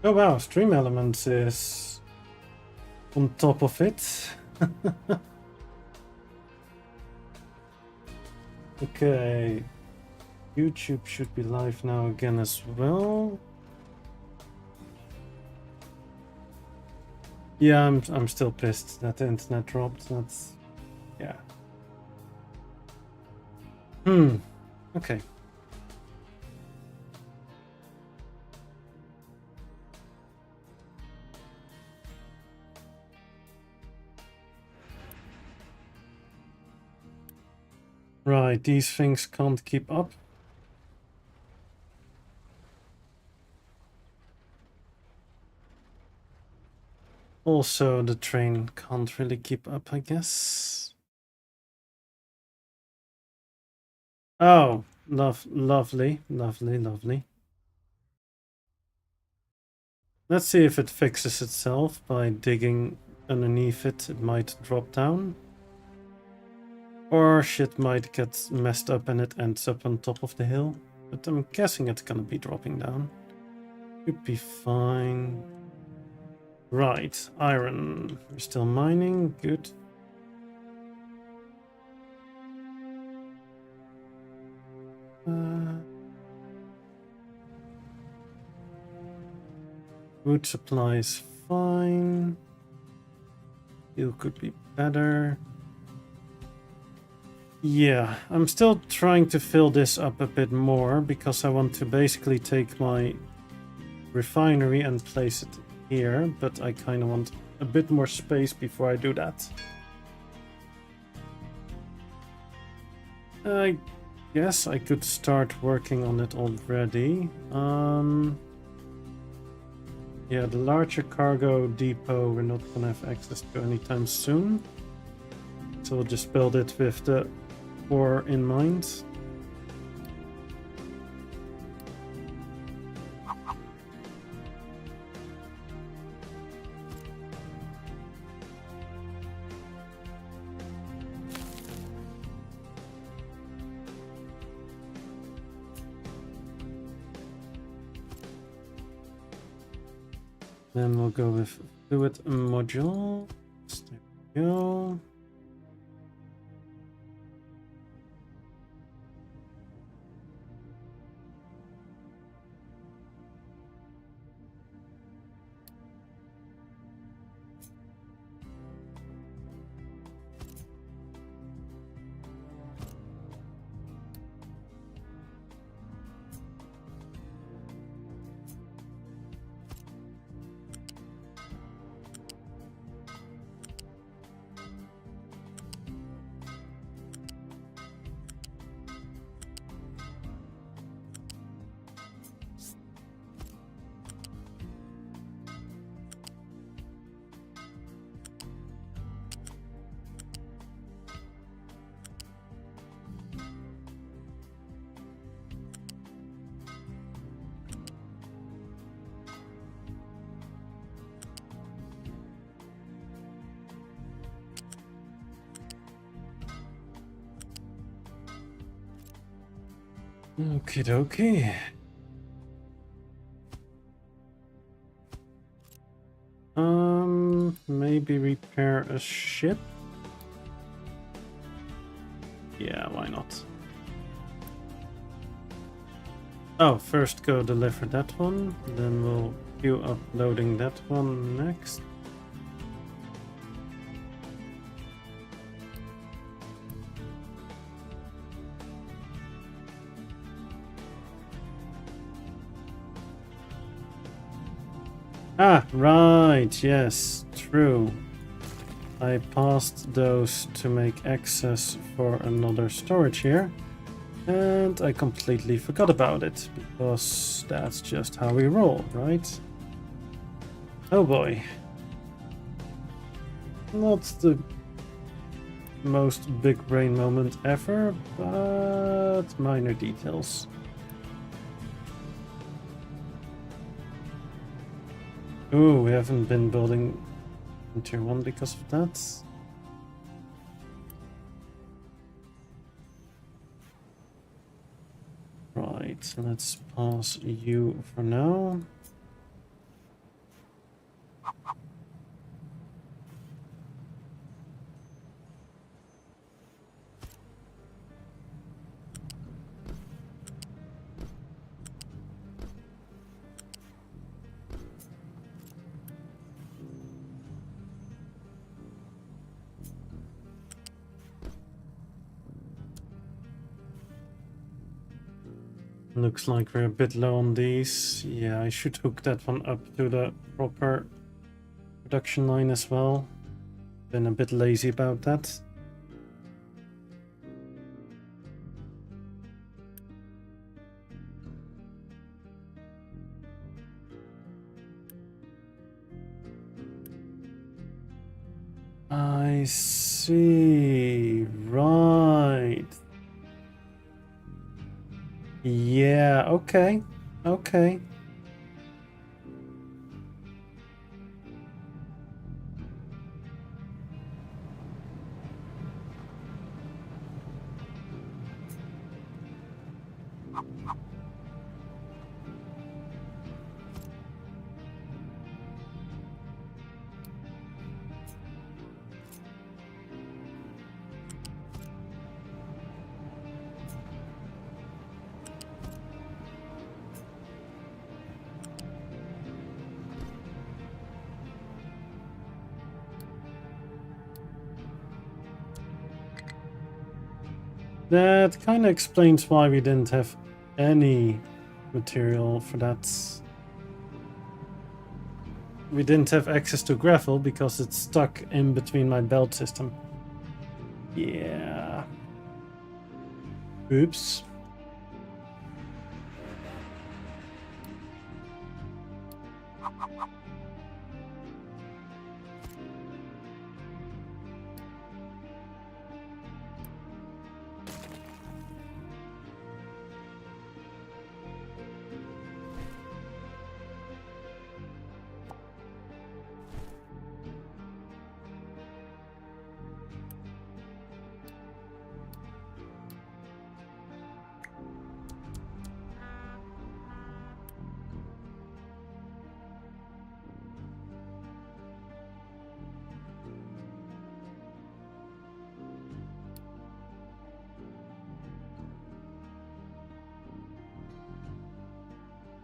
Oh wow, Stream Elements is on top of it. Okay. YouTube should be live now again as well. Yeah, I'm still pissed that the internet dropped. That's yeah. Okay. Right, these things can't keep up. Also, the train can't really keep up, I guess. Oh, lovely. Let's see if it fixes itself by digging underneath it. It might drop down. Or shit might get messed up and it ends up on top of the hill. But I'm guessing it's gonna be dropping down. Should be fine. Right, iron. We're still mining. Good. Wood supply is fine. Steel could be better. Yeah, I'm still trying to fill this up a bit more because I want to basically take my refinery and place it here, but I kind of want a bit more space before I do that. I guess I could start working on it already. Yeah, the larger cargo depot we're not gonna have access to anytime soon. So we'll just build it with the ore in mind. Then we'll go with fluid module. There we go. Okie dokie. Maybe repair a ship? Yeah, why not? Oh, first go deliver that one, then we'll queue up loading that one next. Ah, right, yes, true. I passed those to make access for another storage here. And I completely forgot about it, because that's just how we roll, right? Oh boy. Not the most big brain moment ever, but minor details. Ooh, we haven't been building in tier 1 because of that. Right, let's pause you for now. Looks like we're a bit low on these. Yeah, I should hook that one up to the proper production line as well. Been a bit lazy about that. I see. Right. Yeah, okay. Okay. That kind of explains why we didn't have any material for that. We didn't have access to gravel because it's stuck in between my belt system. Yeah. Oops.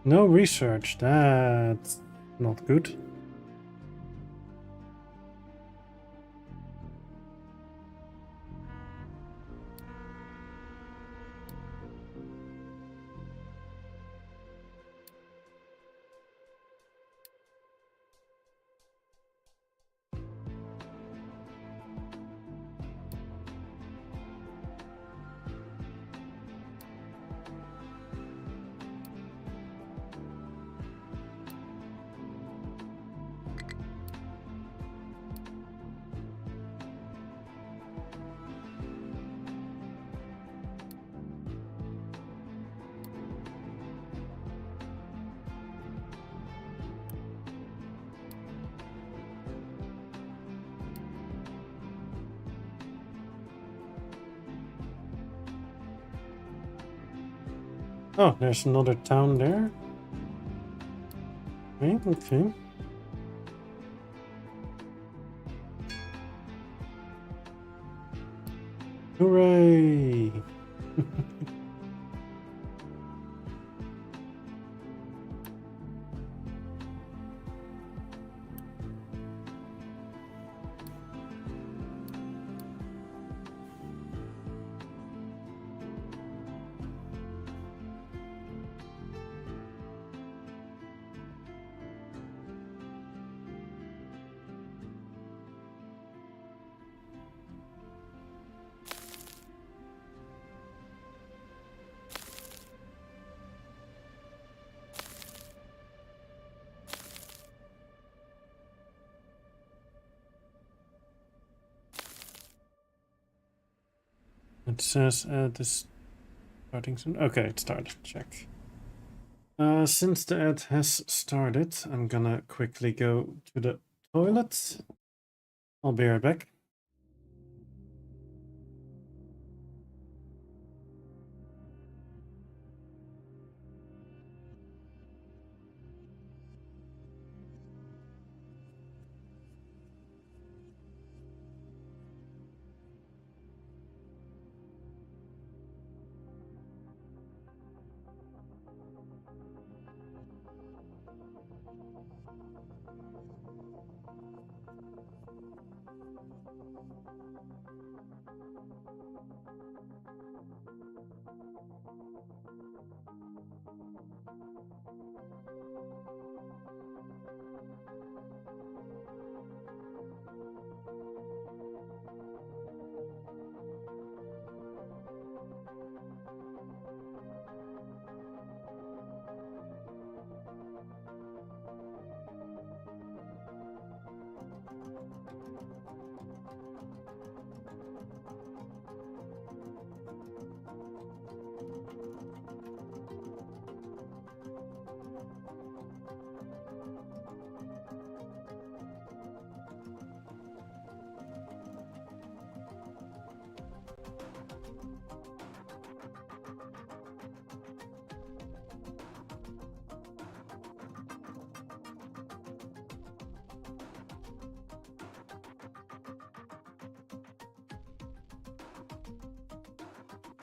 No research. That's not good. Oh, there's another town there. Okay, okay. Hooray! It says this starting soon. Okay, it started. Check. Since the ad has started, I'm gonna quickly go to the toilet. I'll be right back.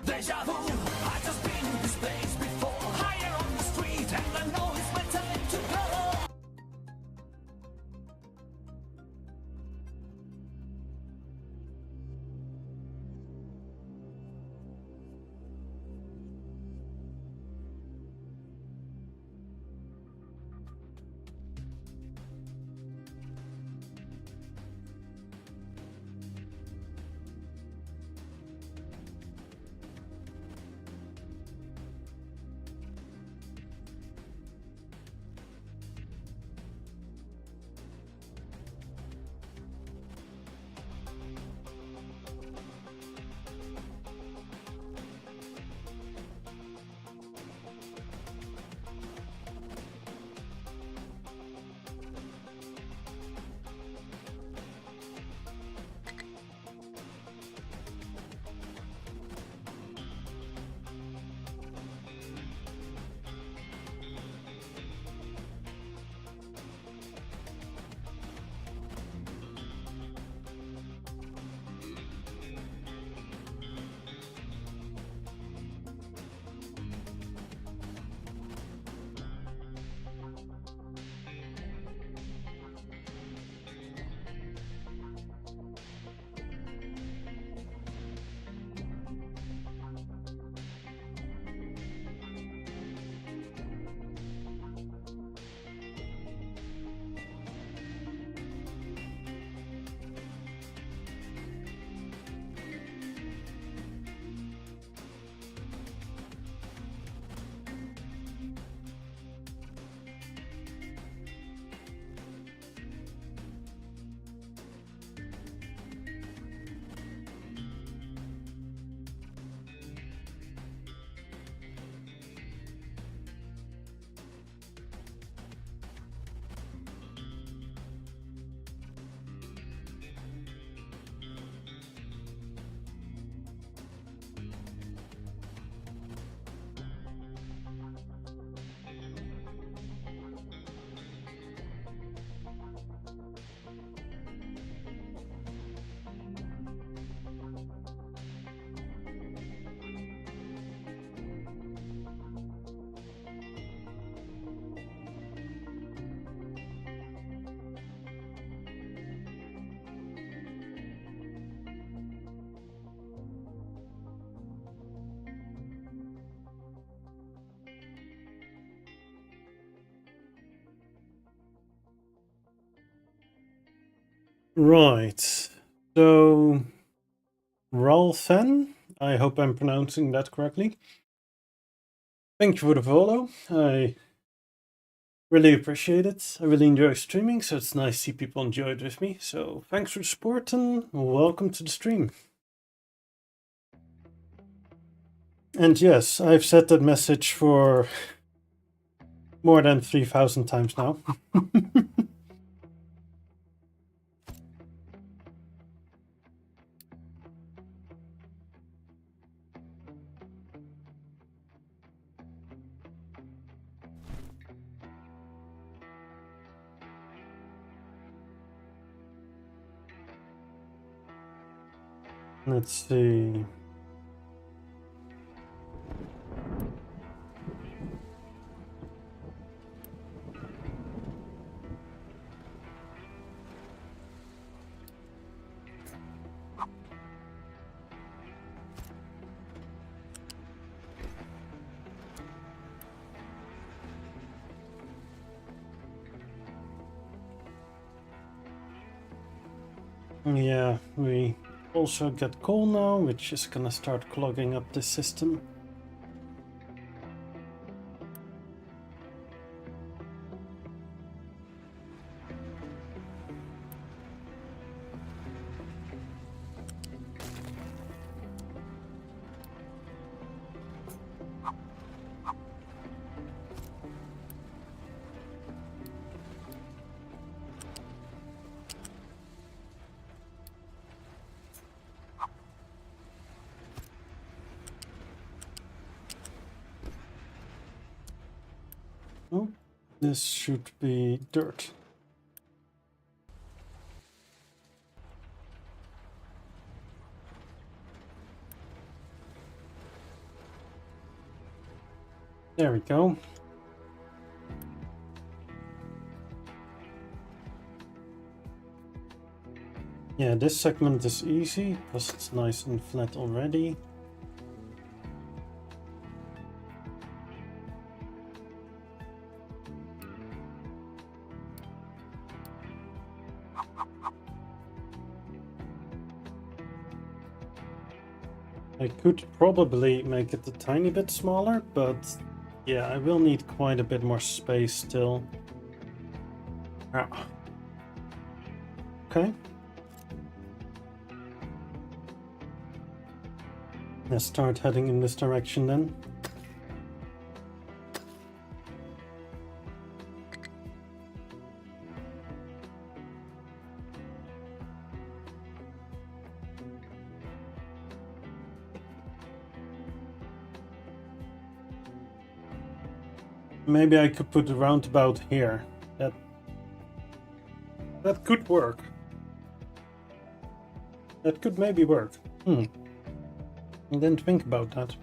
Deja vu, I just been in this place before. Higher on the street, and I know it's my time to go. Right. So, Ralphen, I hope I'm pronouncing that correctly. Thank you for the follow. I really appreciate it. I really enjoy streaming, so it's nice to see people enjoy it with me. So, thanks for the support and welcome to the stream. And yes, I've said that message for more than 3,000 times now. Let's see. Yeah, we also get coal now, which is gonna start clogging up the system. Oh, this should be dirt. There we go. Yeah, this segment is easy because it's nice and flat already. I could probably make it a tiny bit smaller, but yeah, I will need quite a bit more space still. Ah. Okay. Let's start heading in this direction then. Maybe I could put a roundabout here. That could work. That could maybe work. I didn't think about that.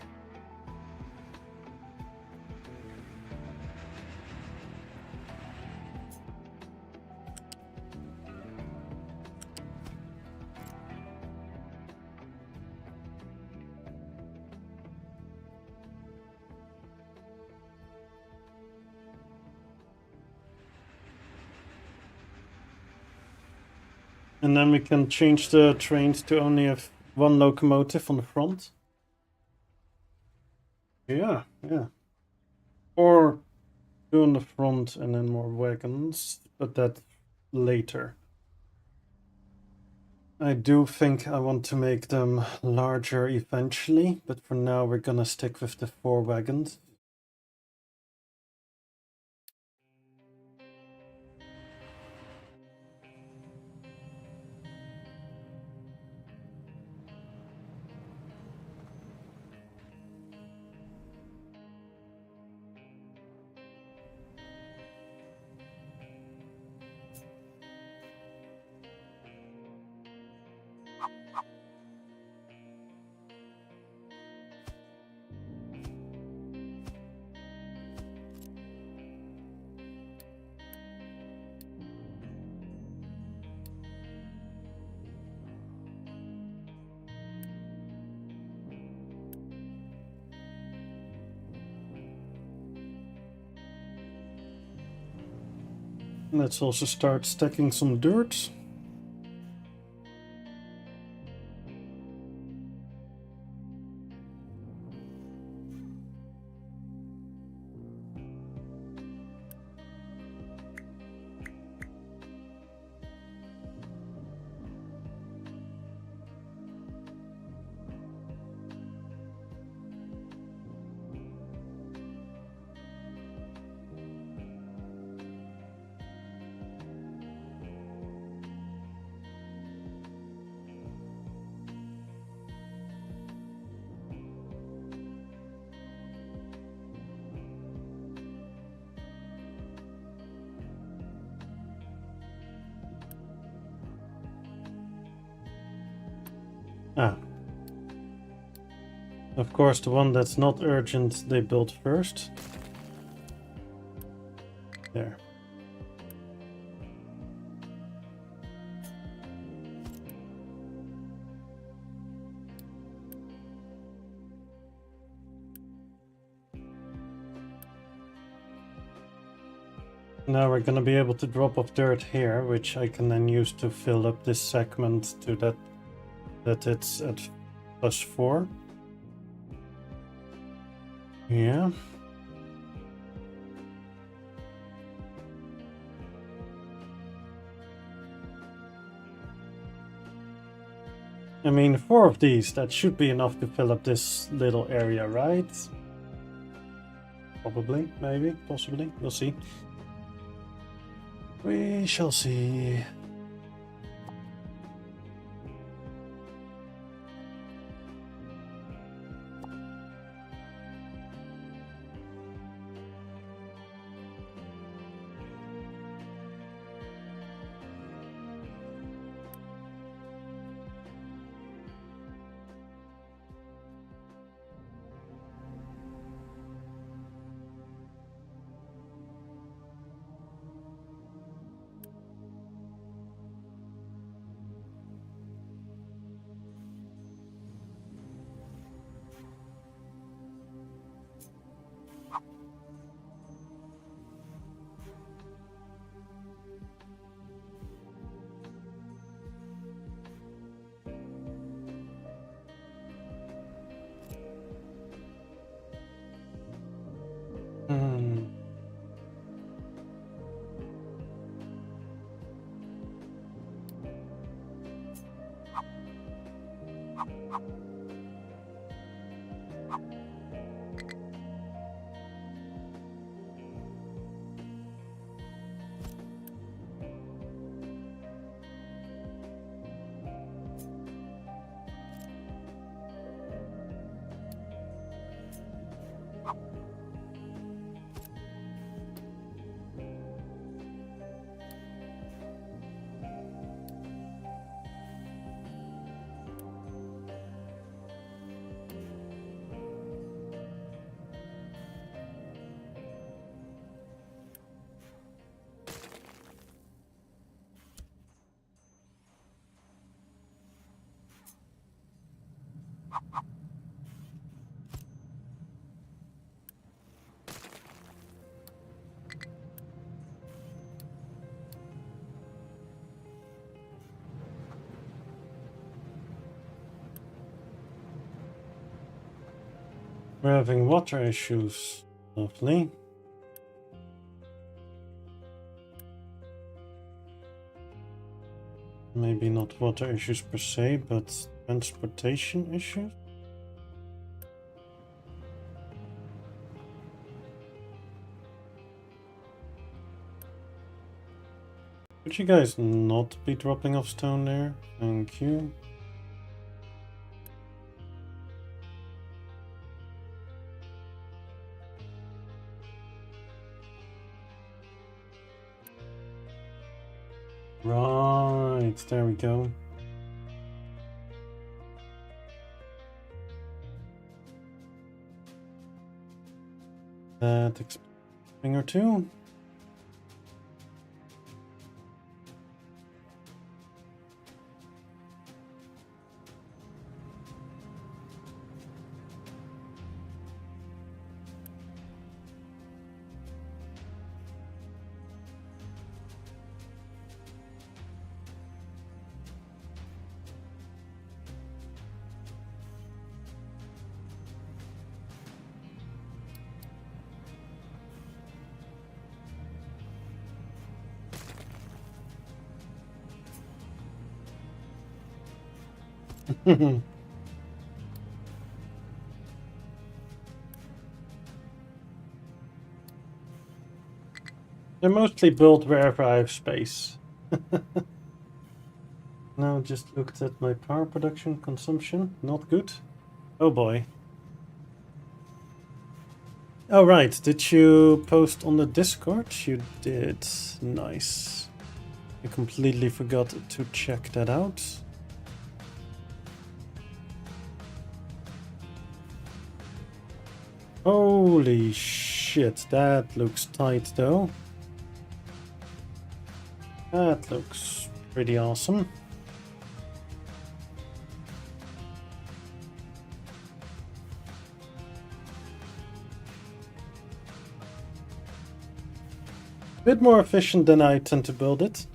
And then we can change the trains to only have one locomotive on the front. Yeah. Or two on the front and then more wagons, but that later. I do think I want to make them larger eventually, but for now we're gonna stick with the 4 wagons. Let's also start stacking some dirt. Ah. Of course, the one that's not urgent, they build first. There. Now we're gonna be able to drop off dirt here, which I can then use to fill up this segment to that it's at +4. Yeah. I mean, 4 of these, that should be enough to fill up this little area, right? Probably, maybe, possibly, we'll see. We shall see. We're having water issues. Lovely. Maybe not water issues per se, but transportation issues? Could you guys not be dropping off stone there? Thank you. Right, there we go. That takes a thing or two. They're mostly built wherever I have space. Now just looked at my power production consumption. Not good. Oh boy. Oh right, did you post on the Discord? You did. Nice. I completely forgot to check that out. Holy shit, that looks tight though. That looks pretty awesome. Bit more efficient than I tend to build it.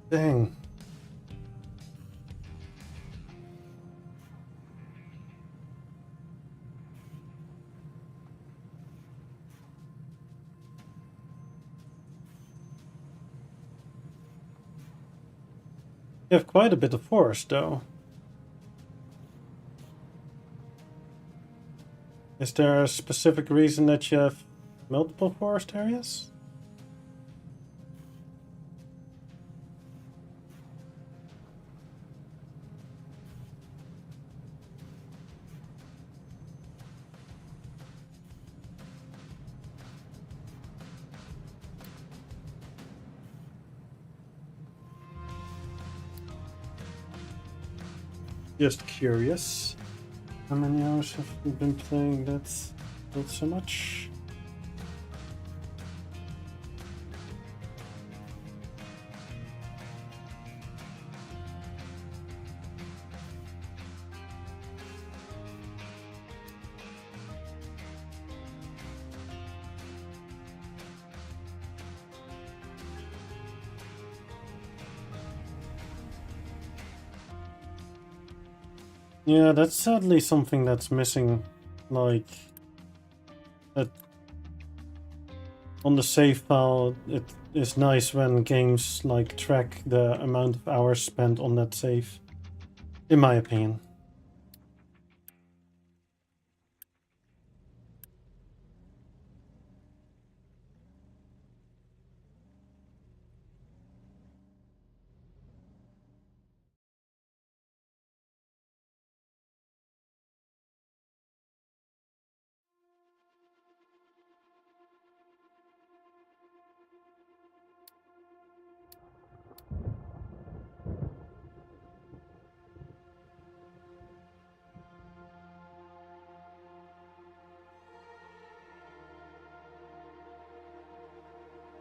Dang. You have quite a bit of forest, though. Is there a specific reason that you have multiple forest areas? Just curious. How many hours have you been playing that? Not so much. Yeah, that's sadly something that's missing. Like, on the save file, it is nice when games like track the amount of hours spent on that save, in my opinion.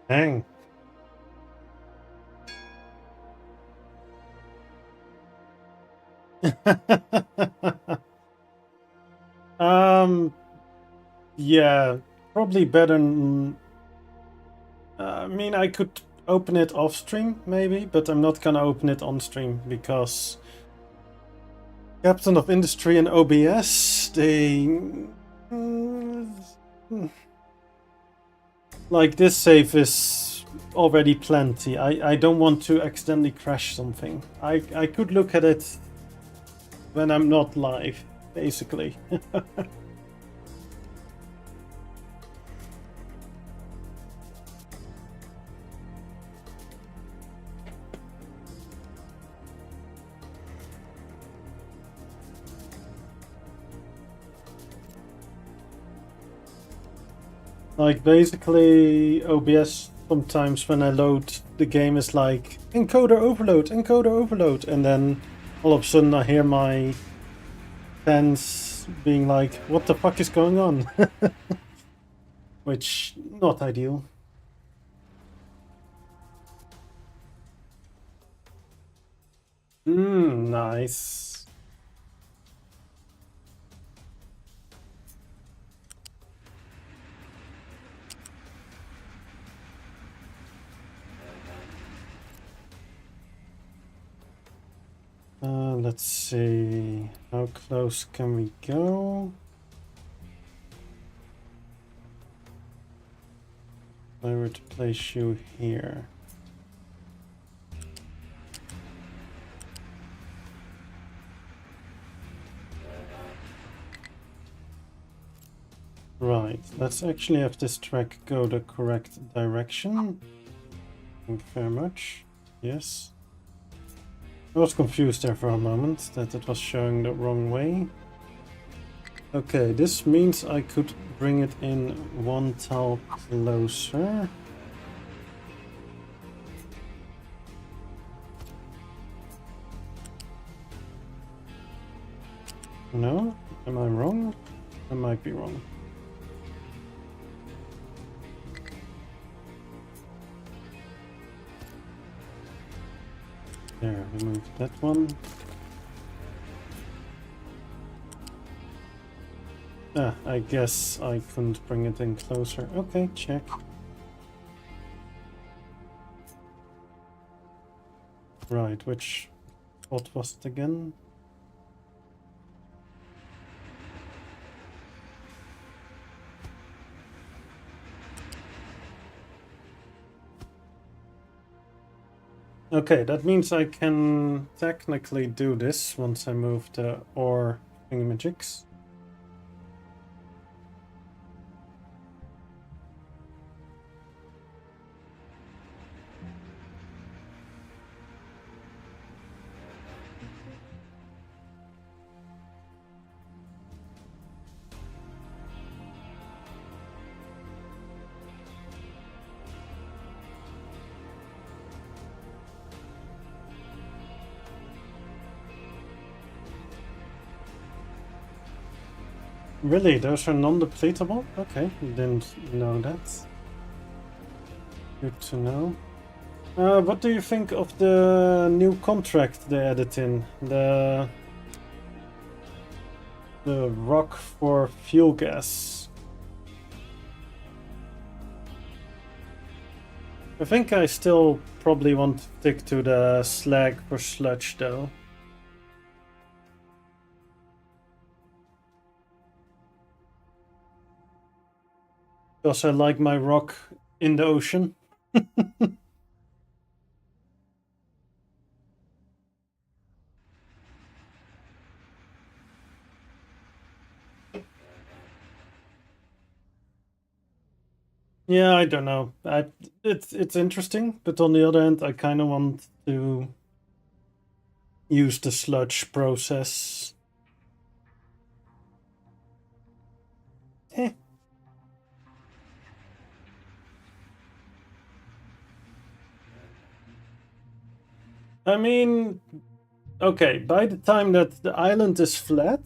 Dang. Yeah, probably better. mean, I could open it off stream, maybe, but I'm not gonna open it on stream because Captain of Industry and OBS, they... like, this save is already plenty. I don't want to accidentally crash something. I could look at it when I'm not live, basically. Like, basically, OBS sometimes when I load the game is like, encoder overload, and then all of a sudden I hear my fans being like, what the fuck is going on? Which, not ideal. Nice. Let's see, how close can we go? If I were to place you here. Right, let's actually have this track go the correct direction. Thank you very much. Yes. I was confused there for a moment that it was showing the wrong way. Okay, this means I could bring it in one tile closer. No? Am I wrong? I might be wrong. There, remove that one. Ah, I guess I couldn't bring it in closer. Okay, check. Right, which spot was it again? Okay, that means I can technically do this once I move the ore thingamajigs. Really? Those are non-depletable? Okay, didn't know that. Good to know. What do you think of the new contract they added in? The rock for fuel gas. I think I still probably want to stick to the slag for sludge though. Because I like my rock in the ocean. Yeah, I don't know. It's interesting, but on the other hand, I kind of want to use the sludge process. Eh. I mean, okay, by the time that the island is flat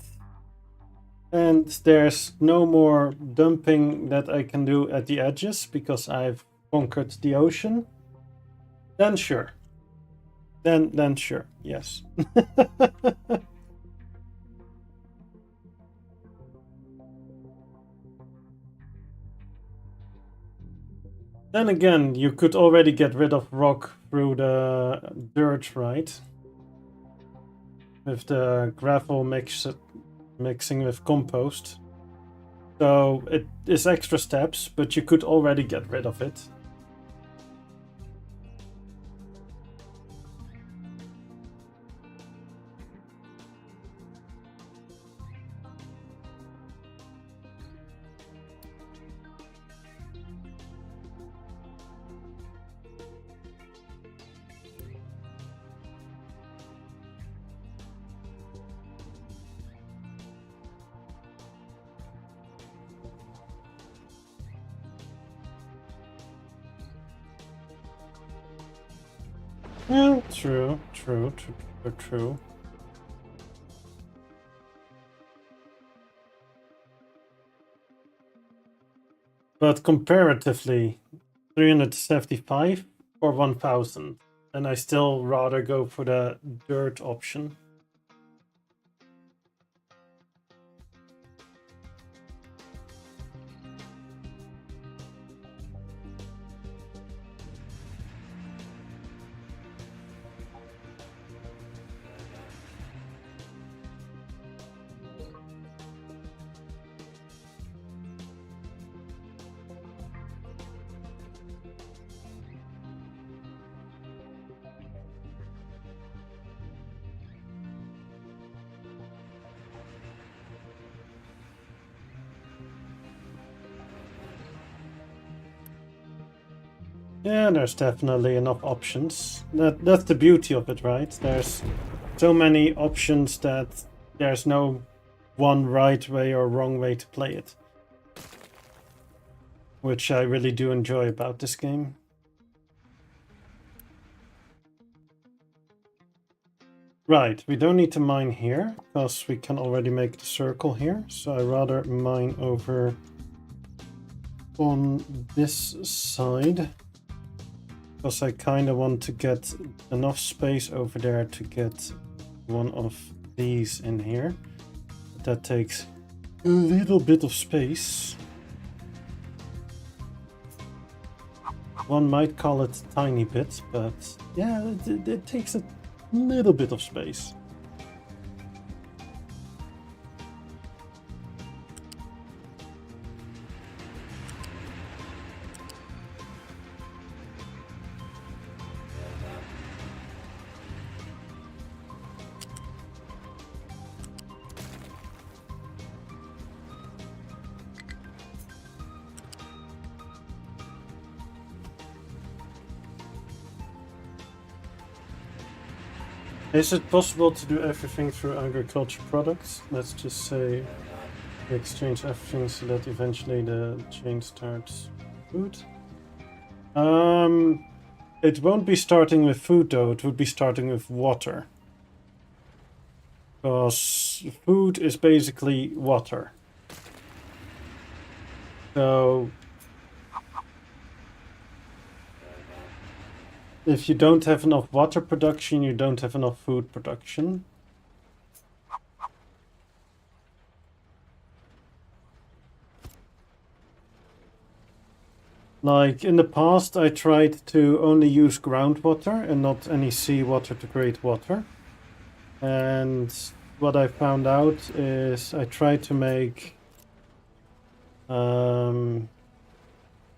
and there's no more dumping that I can do at the edges because I've conquered the ocean, then sure. Then sure, yes. Then again, you could already get rid of rock through the dirt, right? With the gravel mixing with compost. So it is extra steps, but you could already get rid of it. Yeah, true. But comparatively, 375 or 1000, and I still rather go for the dirt option. Yeah, there's definitely enough options. That's the beauty of it, right? There's so many options that there's no one right way or wrong way to play it. Which I really do enjoy about this game. Right, we don't need to mine here, because we can already make the circle here. So I rather mine over on this side. Because I kind of want to get enough space over there to get one of these in here. That takes a little bit of space. One might call it a tiny bit, but yeah, it takes a little bit of space. Is it possible to do everything through agriculture products? Let's just say we exchange everything so that eventually the chain starts food. It won't be starting with food though, it would be starting with water. Because food is basically water. So if you don't have enough water production, you don't have enough food production. Like in the past, I tried to only use groundwater and not any seawater to create water. And what I found out is I tried to make...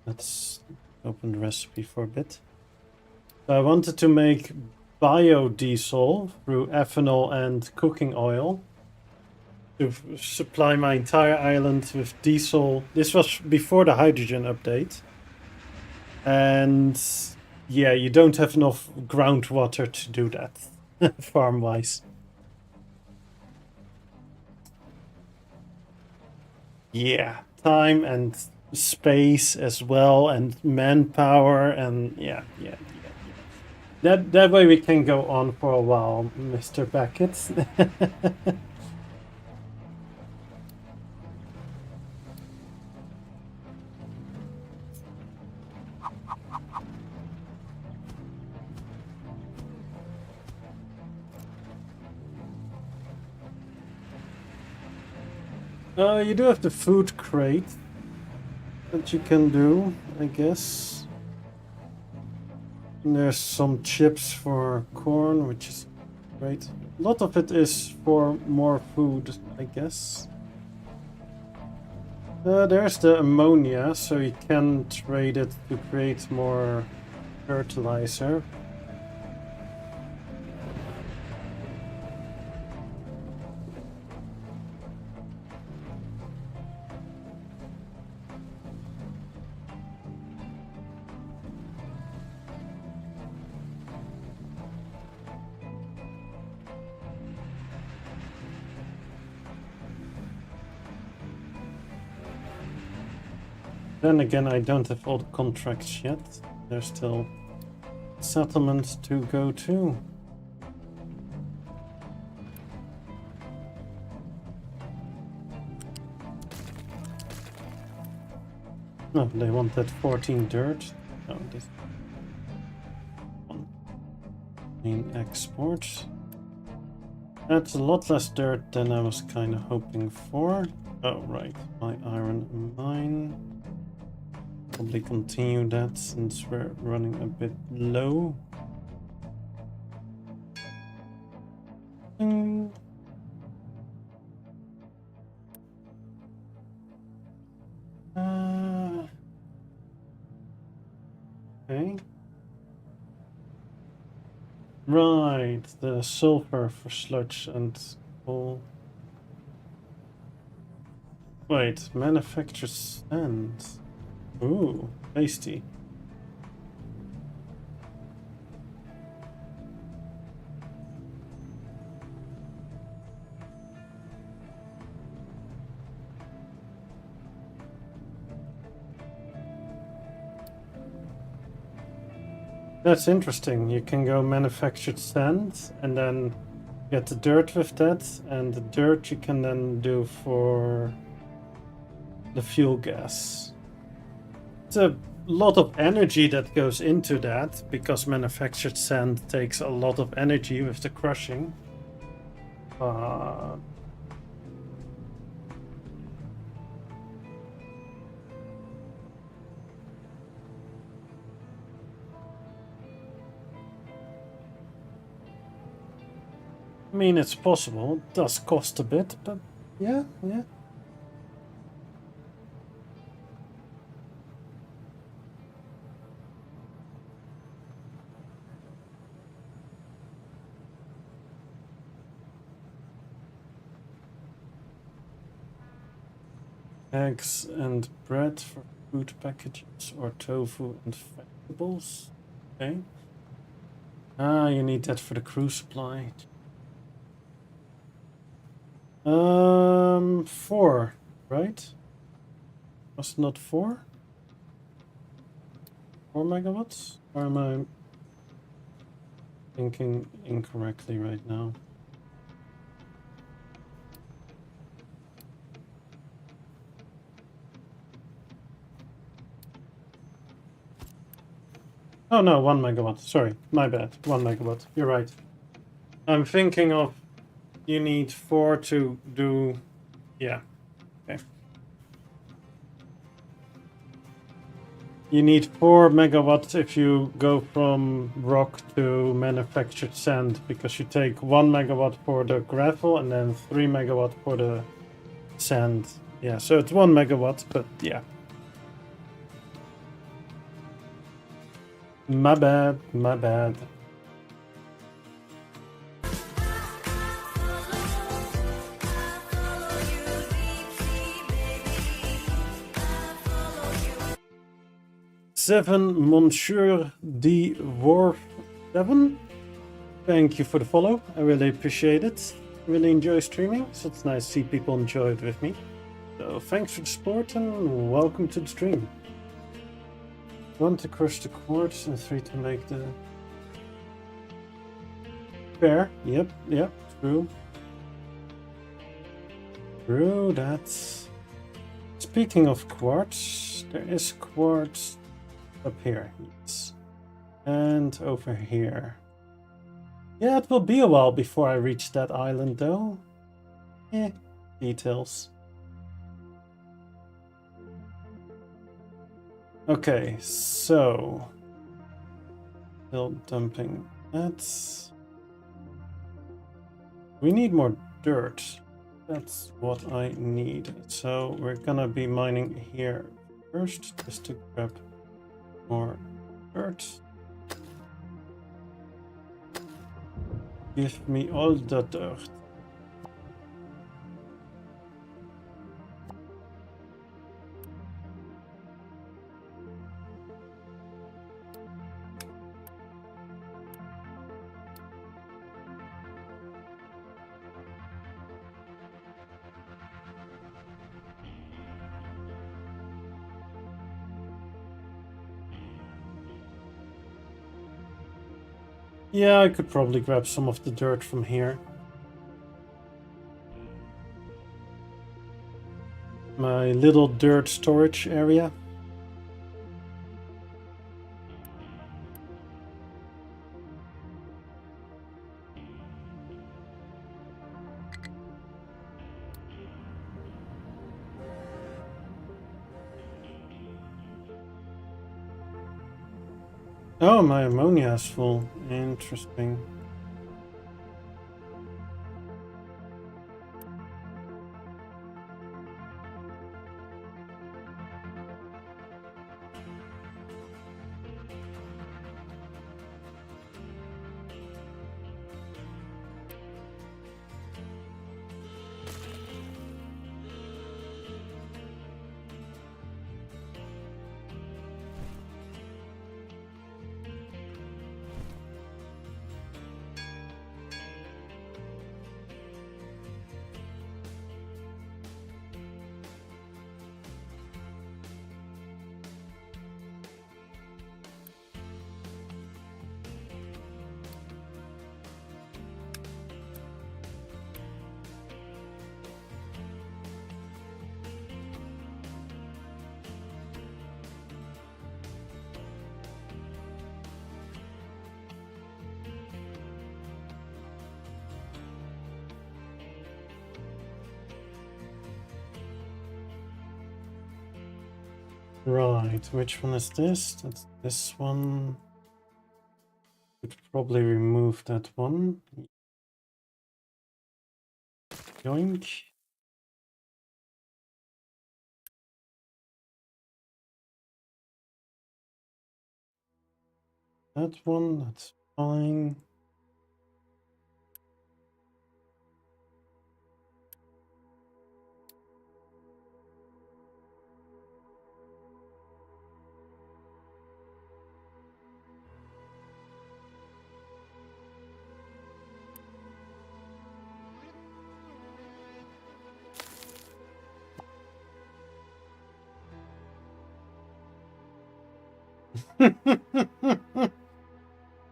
let's open the recipe for a bit. So I wanted to make biodiesel through ethanol and cooking oil to supply my entire island with diesel. This was before the hydrogen update. And yeah, you don't have enough groundwater to do that, farm-wise. Yeah, time and space as well, and manpower, and yeah. That way we can go on for a while, Mr. Beckett. You do have the food crate that you can do, I guess. And there's some chips for corn, which is great. A lot of it is for more food, I guess. There's the ammonia, so you can trade it to create more fertilizer. Then again, I don't have all the contracts yet. There's still settlements to go to. No, they want that 14 dirt. Oh, this one. Main export. That's a lot less dirt than I was kind of hoping for. Oh, right. My iron mine. Probably continue that since we're running a bit low. Okay. Right, the sulfur for sludge and coal. Wait, manufacture sand. Ooh, tasty. That's interesting. You can go manufactured sand and then get the dirt with that, and the dirt you can then do for the fuel gas. It's a lot of energy that goes into that because manufactured sand takes a lot of energy with the crushing. I mean, it's possible. It does cost a bit, but yeah. Eggs and bread for food packages or tofu and vegetables. Okay. Ah, you need that for the crew supply. 4, right? Was it not 4? 4 megawatts? Or am I thinking incorrectly right now? Oh no, 1 megawatt. Sorry, my bad. 1 megawatt. You're right. I'm thinking of you need 4 to do. Yeah. Okay. You need 4 megawatts if you go from rock to manufactured sand, because you take 1 megawatt for the gravel and then 3 megawatt for the sand. Yeah, so it's 1 megawatt, but yeah. My bad, my bad. Seven Monsieur D. Worf 7. Thank you for the follow. I really appreciate it. Really enjoy streaming, so it's nice to see people enjoy it with me. So thanks for the support and welcome to the stream. 1 to crush the quartz and 3 to make the... Fair. Yep, true. True, that's... Speaking of quartz, there is quartz up here, yes. And over here. Yeah, it will be a while before I reach that island though. Details. Okay, so Still dumping. That's... We need more dirt. That's what I need. So we're gonna be mining here first, just to grab more dirt. Give me all the dirt. Yeah, I could probably grab some of the dirt from here. My little dirt storage area. Oh, my ammonia is full. Interesting. Right, which one is this? That's this one. Could probably remove that one. Yoink. That one, that's fine.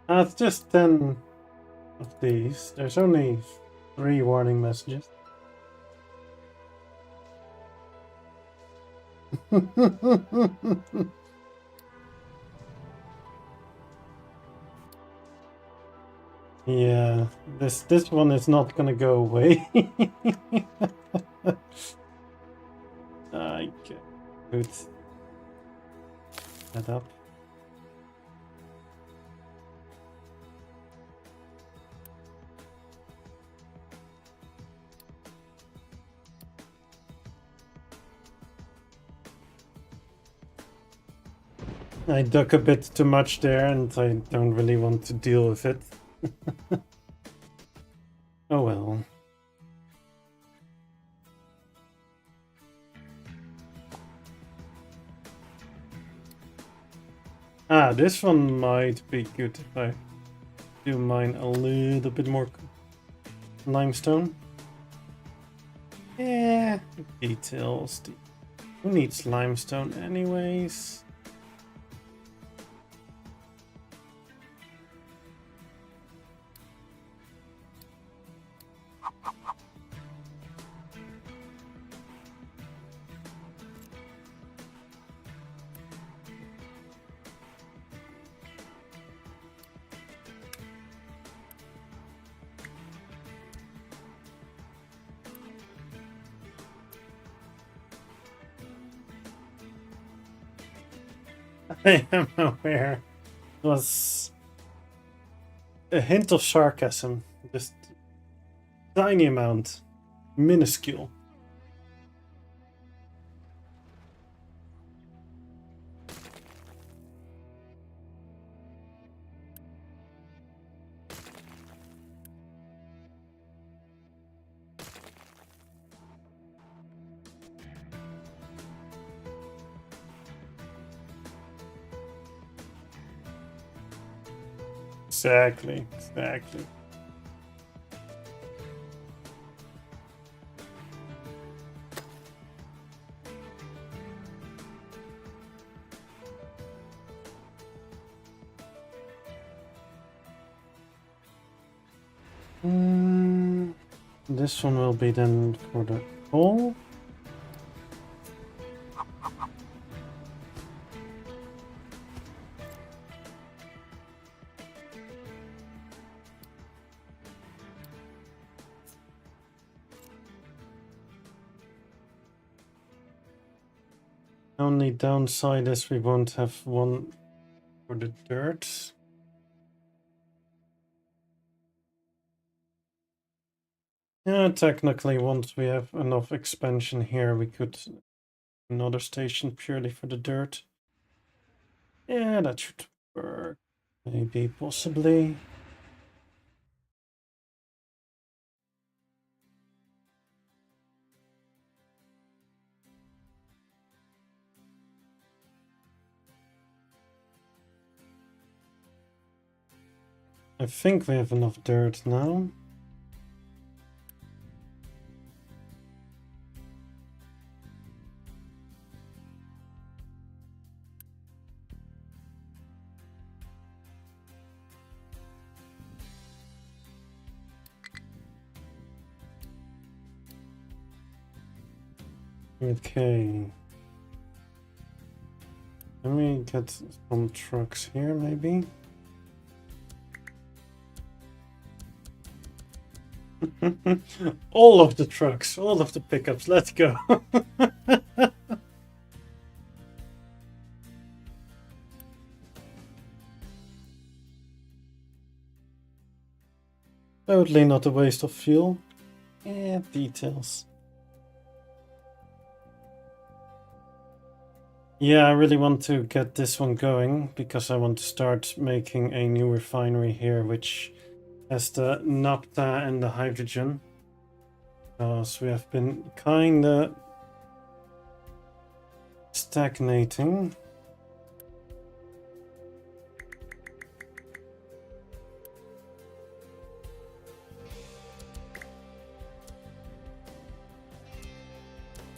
That's just 10 of these. There's only 3 warning messages. Yeah, this one is not gonna go away. I could that up. I dug a bit too much there, and I don't really want to deal with it. Oh well. Ah, this one might be good if I do mine a little bit more limestone. Yeah, details. Who needs limestone anyways? I am aware. It was a hint of sarcasm, just tiny amount, minuscule. Exactly, exactly. This one will be then for the coal. Only downside is we won't have one for the dirt. Yeah, technically, once we have enough expansion here, we could another station purely for the dirt. Yeah, that should work. Maybe, possibly. I think we have enough dirt now. Okay. Let me get some trucks here, maybe. All of the trucks, all of the pickups, let's go. Totally not a waste of fuel. Yeah, details. Yeah, I really want to get this one going because I want to start making a new refinery here, which has the naphtha and the hydrogen. Because we have been kinda stagnating.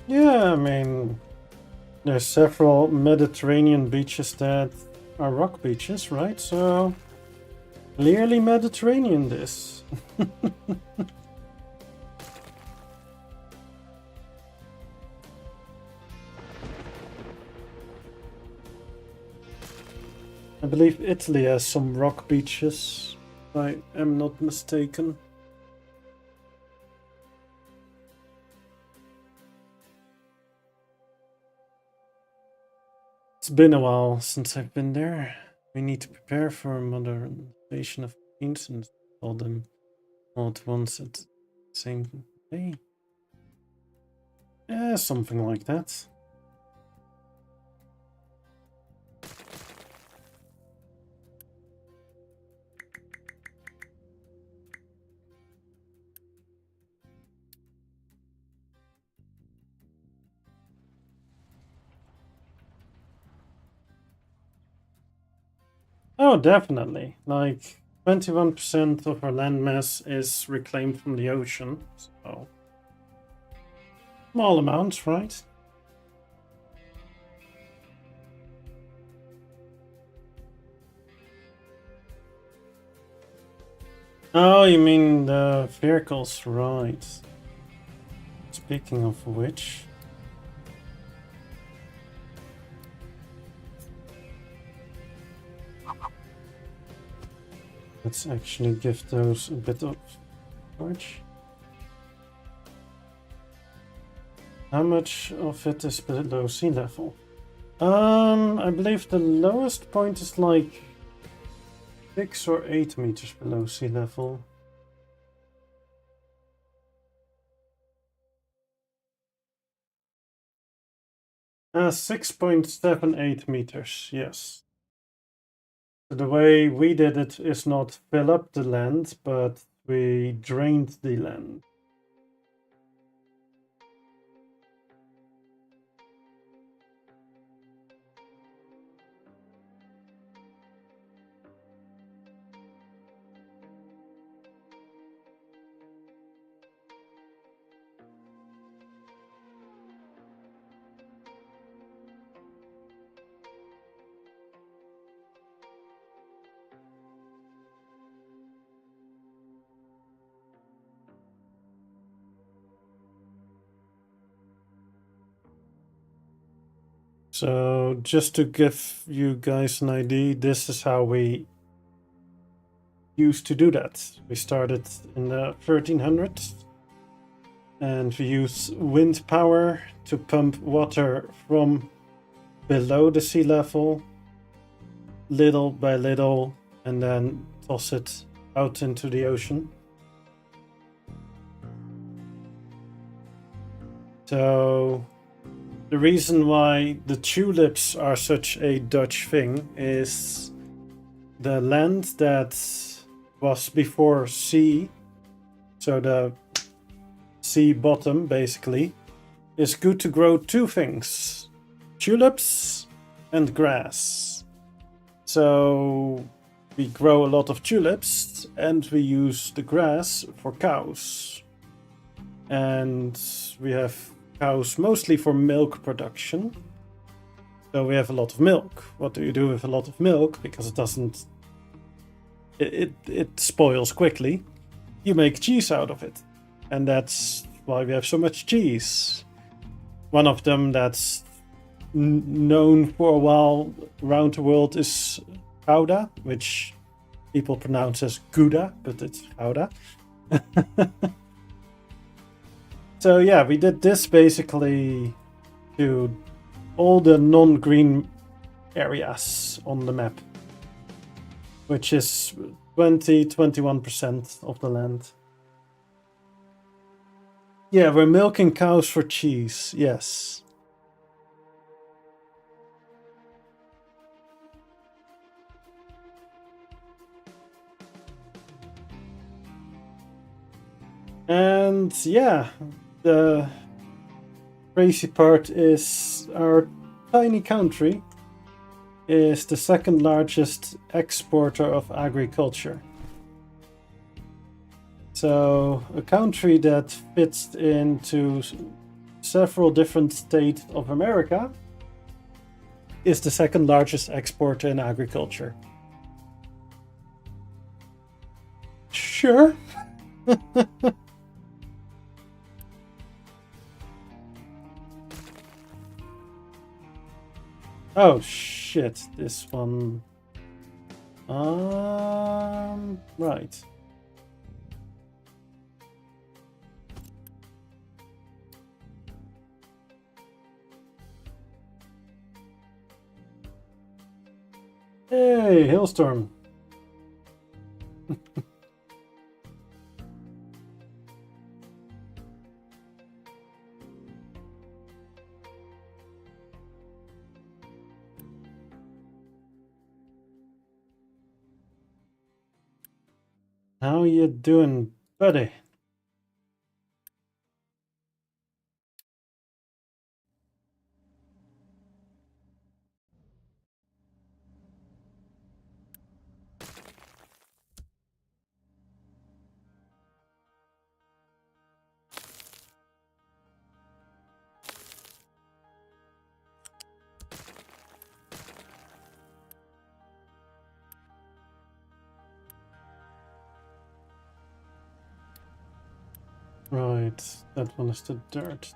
Yeah, I mean, there's several Mediterranean beaches that are rock beaches, right? So, clearly Mediterranean this. I believe Italy has some rock beaches, if I am not mistaken. It's been a while since I've been there. We need to prepare for a modernization of machines and install them all at once at the same day. Yeah, something like that. Oh, definitely. Like 21% of our landmass is reclaimed from the ocean, so small amounts, right? Oh, you mean the vehicles, right? Speaking of which, let's actually give those a bit of charge. How much of it is below sea level? I believe the lowest point is like 6 or 8 meters below sea level? Ah, 6.78 meters, yes. The way we did it is not fill up the land, but we drained the land. So just to give you guys an idea, this is how we used to do that. We started in the 1300s and we used wind power to pump water from below the sea level, little by little, and then toss it out into the ocean. So the reason why the tulips are such a Dutch thing is the land that was before sea, so the sea bottom basically, is good to grow two things: tulips and grass. So we grow a lot of tulips and we use the grass for cows. And we have cows mostly for milk production. So we have a lot of milk. What do you do with a lot of milk? Because it doesn't... It spoils quickly. You make cheese out of it. And that's why we have so much cheese. One of them that's known for a while around the world is Gouda, which people pronounce as Gouda, but it's Gouda. So yeah, we did this basically to all the non-green areas on the map, which is 21% of the land. Yeah, we're milking cows for cheese, yes. And yeah, the crazy part is our tiny country is the second largest exporter of agriculture. So a country that fits into several different states of America is the second largest exporter in agriculture. Sure. Oh shit, this one. Right. Hey, hailstorm. How you doing, buddy? Right, that one is the dirt.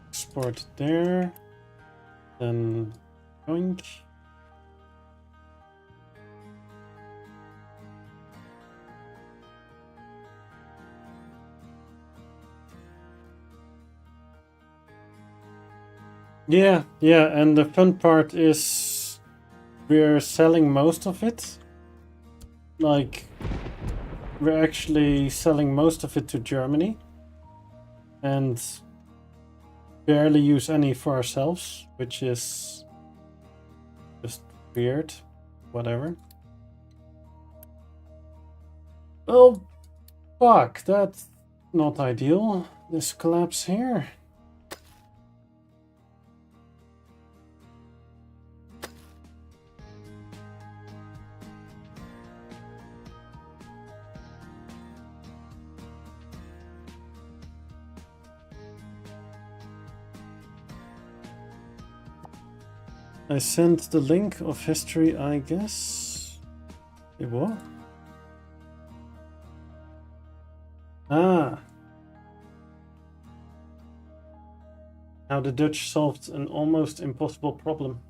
Export there. Then oink. Yeah, and the fun part is we're selling most of it. like, we're actually selling most of it to Germany and barely use any for ourselves, which is just weird. Whatever. Oh, fuck, that's not ideal. This collapse here. I sent the link of history, I guess. It what? Ah. How the Dutch solved an almost impossible problem.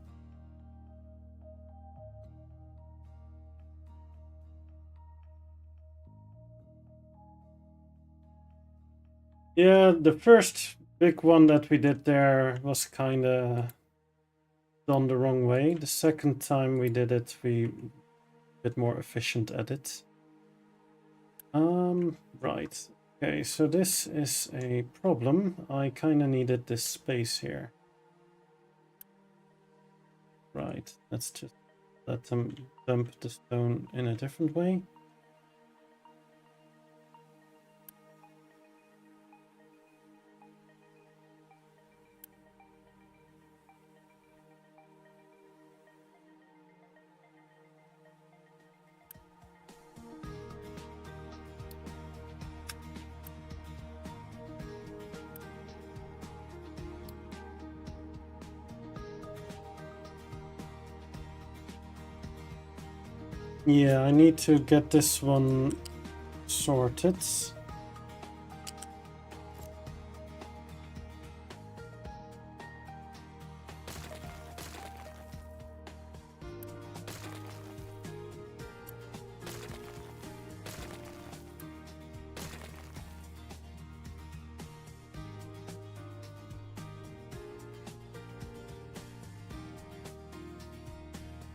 Yeah, the first big one that we did there was kinda done the wrong way. The second time we did it, we a bit more efficient at it. Right. Okay, so this is a problem. I kinda needed this space here. Right, let's just let them dump the stone in a different way. Yeah, I need to get this one sorted.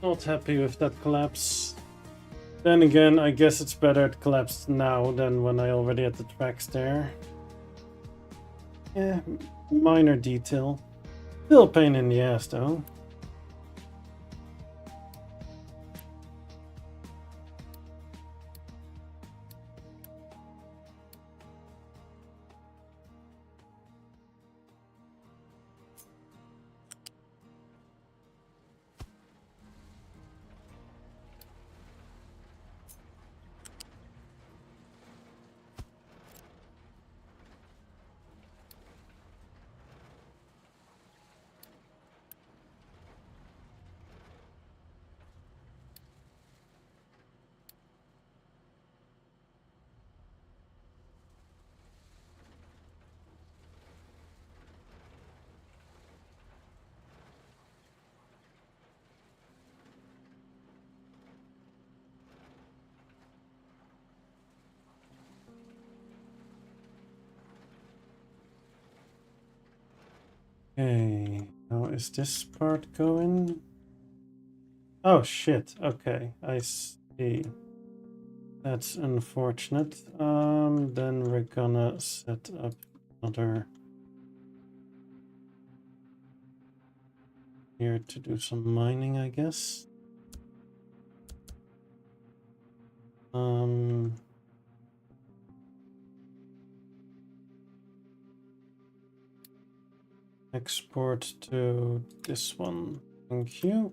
Not happy with that collapse. Then again, I guess it's better it collapsed now than when I already had the tracks there. Yeah, minor detail. Still a pain in the ass though. Okay, how is this part going? Oh shit, okay, I see. That's unfortunate. Then we're gonna set up another here to do some mining, I guess. Export to this one. Thank you.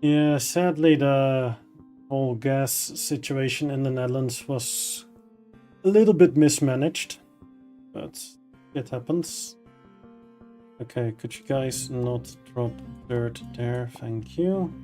Yeah, sadly the whole gas situation in the Netherlands was a little bit mismanaged, but it happens. Okay, could you guys not drop dirt there? Thank you.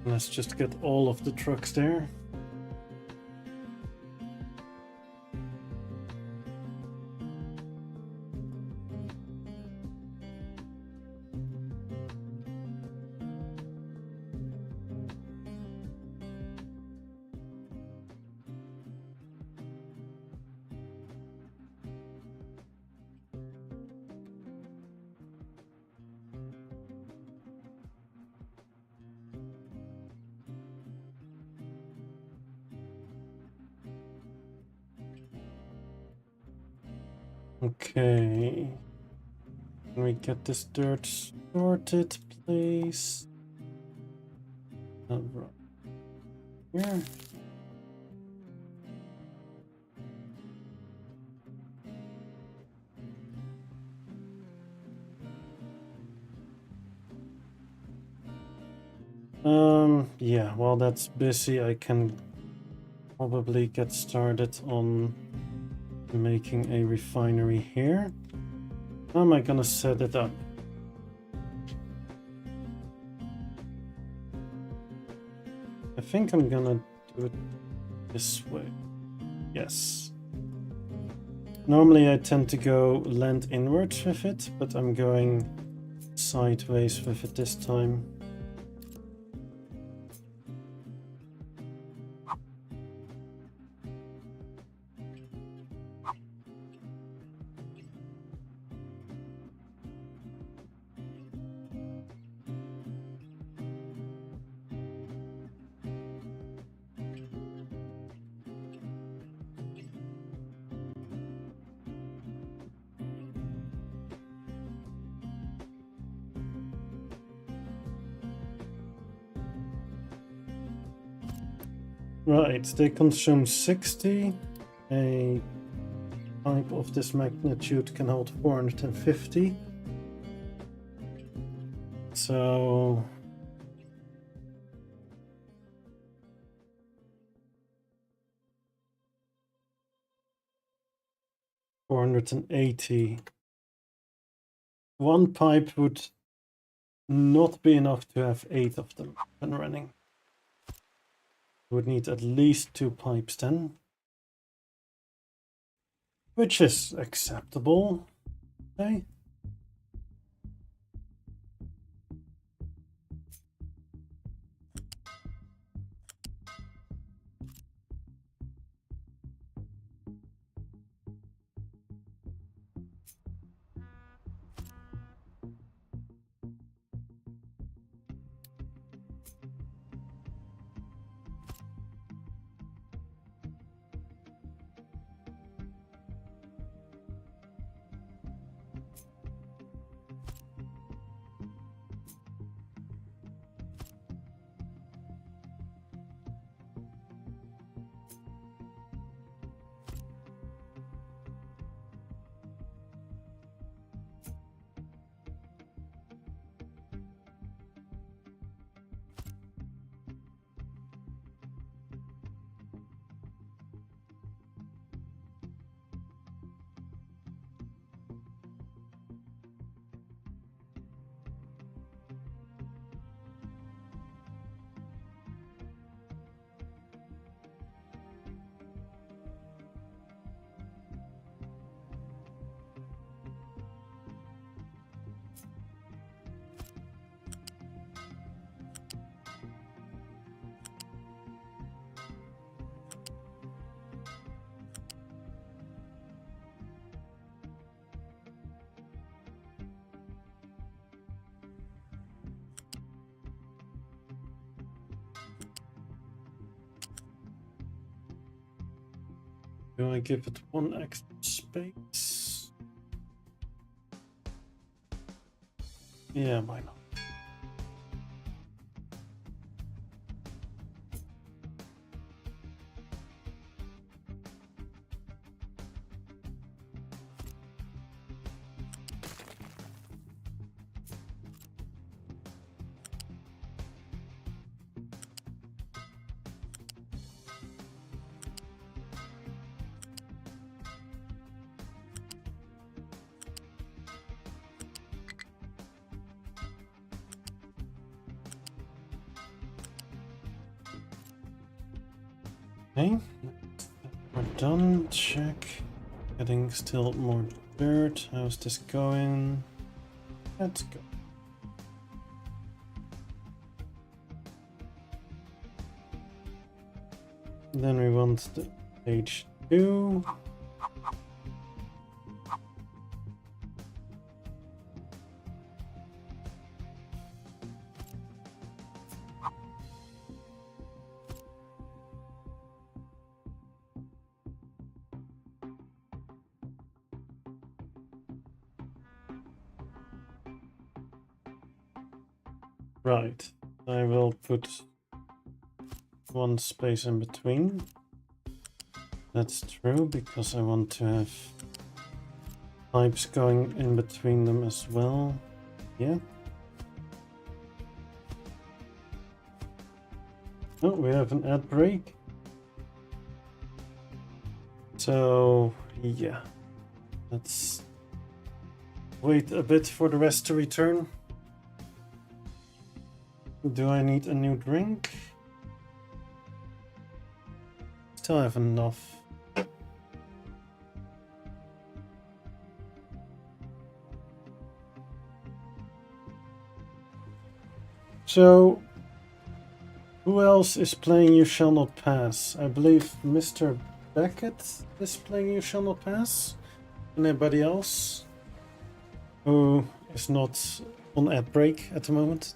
Let's just get all of the trucks there. Okay. Can we get this dirt sorted, please? Right here. Yeah, while that's busy, I can probably get started on making a refinery here. How am I gonna set it up? I think I'm gonna do it this way. Yes. Normally I tend to go land inwards with it, but I'm going sideways with it this time. Right, they consume 60. A pipe of this magnitude can hold 450. So... $480. One pipe would not be enough to have 8 of them up and running. Would need at least 2 pipes then. Which is acceptable. Okay. Do I give it 1 extra space? Yeah, why not? Okay, we're done. Check. Getting still more dirt. How's this going? Let's go. Then we want the stage 2. Right, I will put one space in between. That's true, because I want to have pipes going in between them as well. Yeah. Oh, we have an ad break. So, yeah. Let's wait a bit for the rest to return. Do I need a new drink? Still have enough. So, who else is playing You Shall Not Pass? I believe Mr. Beckett is playing You Shall Not Pass. Anybody else who is not on ad break at the moment?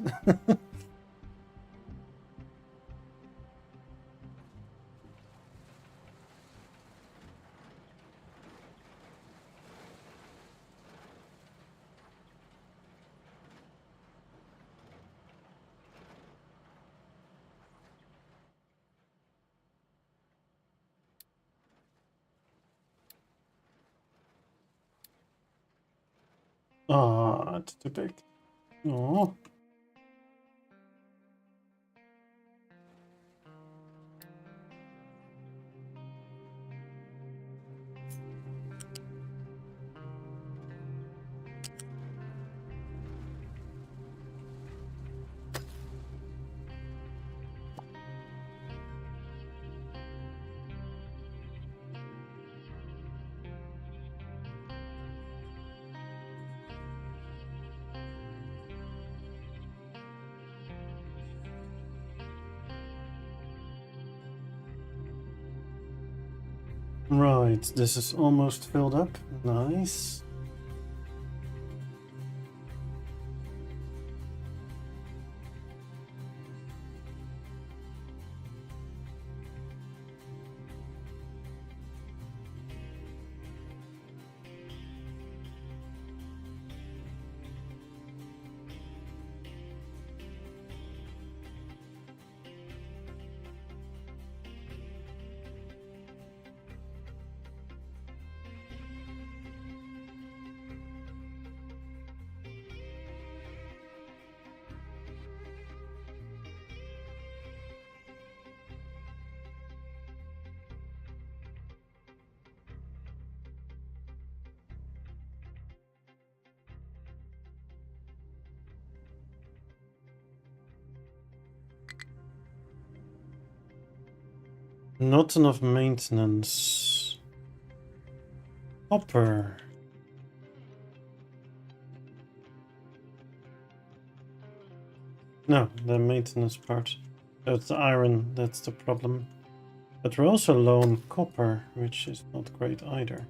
Ah, it's too big. Oh. Right, this is almost filled up. Nice. Not enough maintenance. Copper. No, the maintenance part. It's the iron, that's the problem. But we're also low on copper, which is not great either.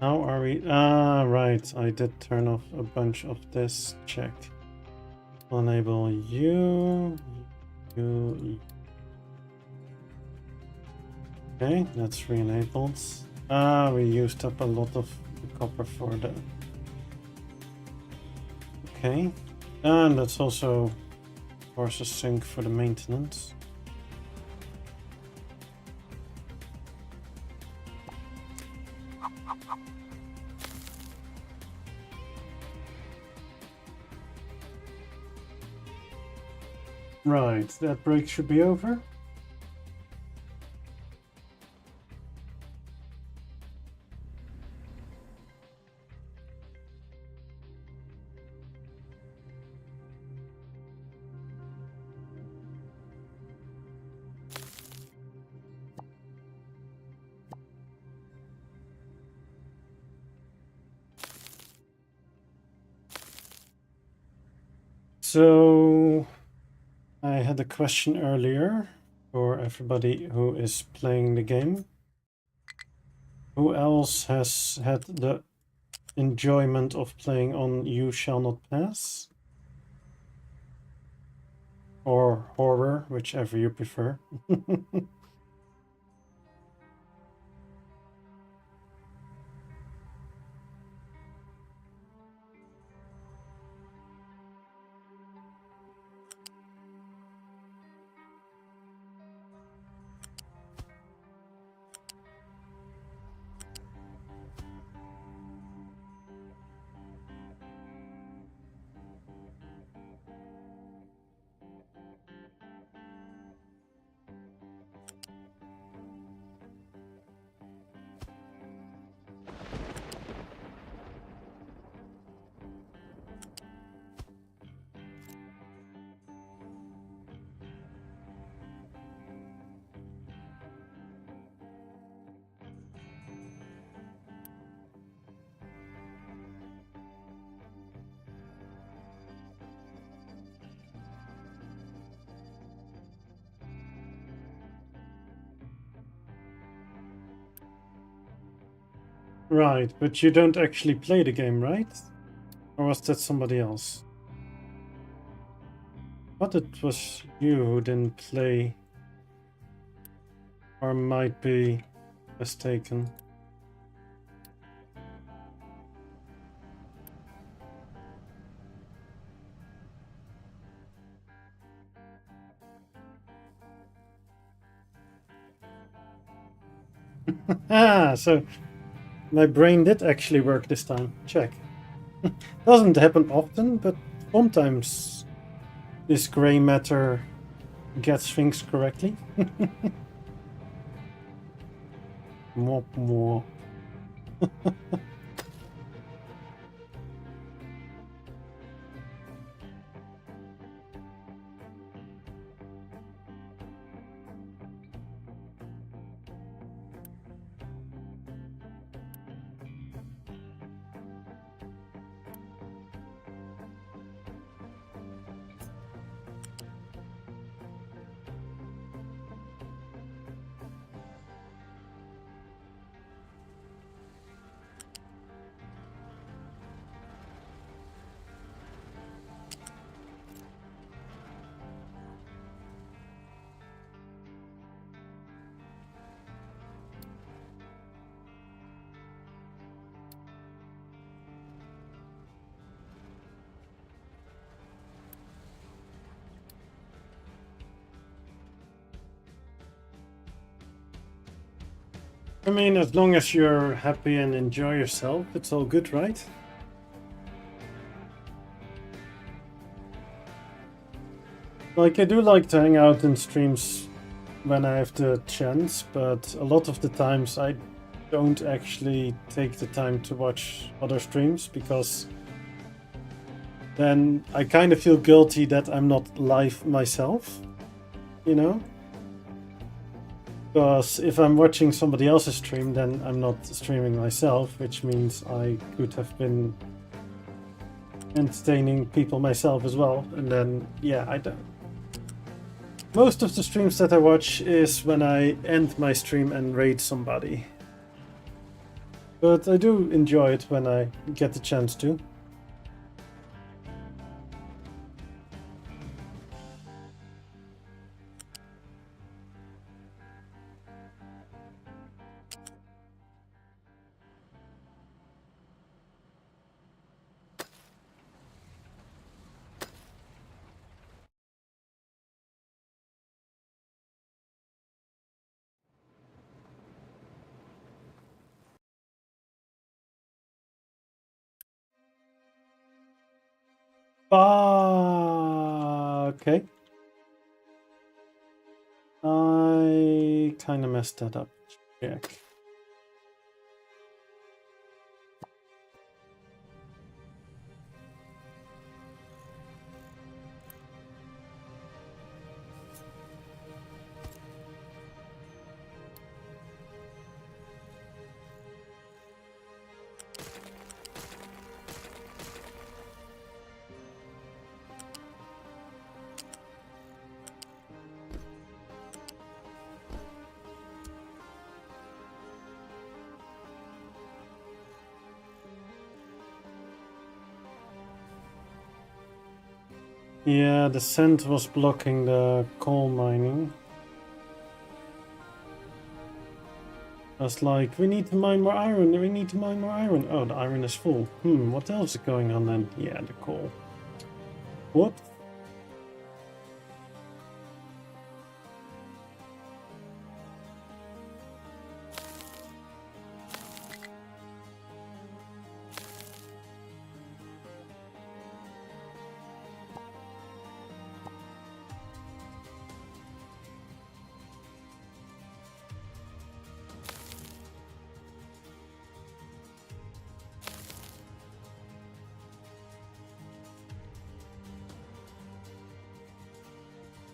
How are we? Ah, right. I did turn off a bunch of this. Check. Enable you. Okay, that's re-enabled. Ah, we used up a lot of the copper for the... Okay. And that's also, of course, a sink for the maintenance. Right, that break should be over. So I had a question earlier for everybody who is playing the game. Who else has had the enjoyment of playing on You Shall Not Pass? Or Horror, whichever you prefer. Right, but you don't actually play the game, right? Or was that somebody else? I thought it was you who didn't play. Or might be mistaken. Ah, so my brain did actually work this time. Check. Doesn't happen often, but sometimes this gray matter gets things correctly. More, more. I mean, as long as you're happy and enjoy yourself, it's all good, right? Like, I do like to hang out in streams when I have the chance, but a lot of the times I don't actually take the time to watch other streams because then I kind of feel guilty that I'm not live myself, you know? Because if I'm watching somebody else's stream, then I'm not streaming myself, which means I could have been entertaining people myself as well. And then, yeah, I don't. Most of the streams that I watch is when I end my stream and raid somebody. But I do enjoy it when I get the chance to. Okay. I kind of messed that up. Check. Yeah, the sand was blocking the coal mining. I was like, we need to mine more iron, we need to mine more iron. Oh, the iron is full. What else is going on then? Yeah, the coal. What?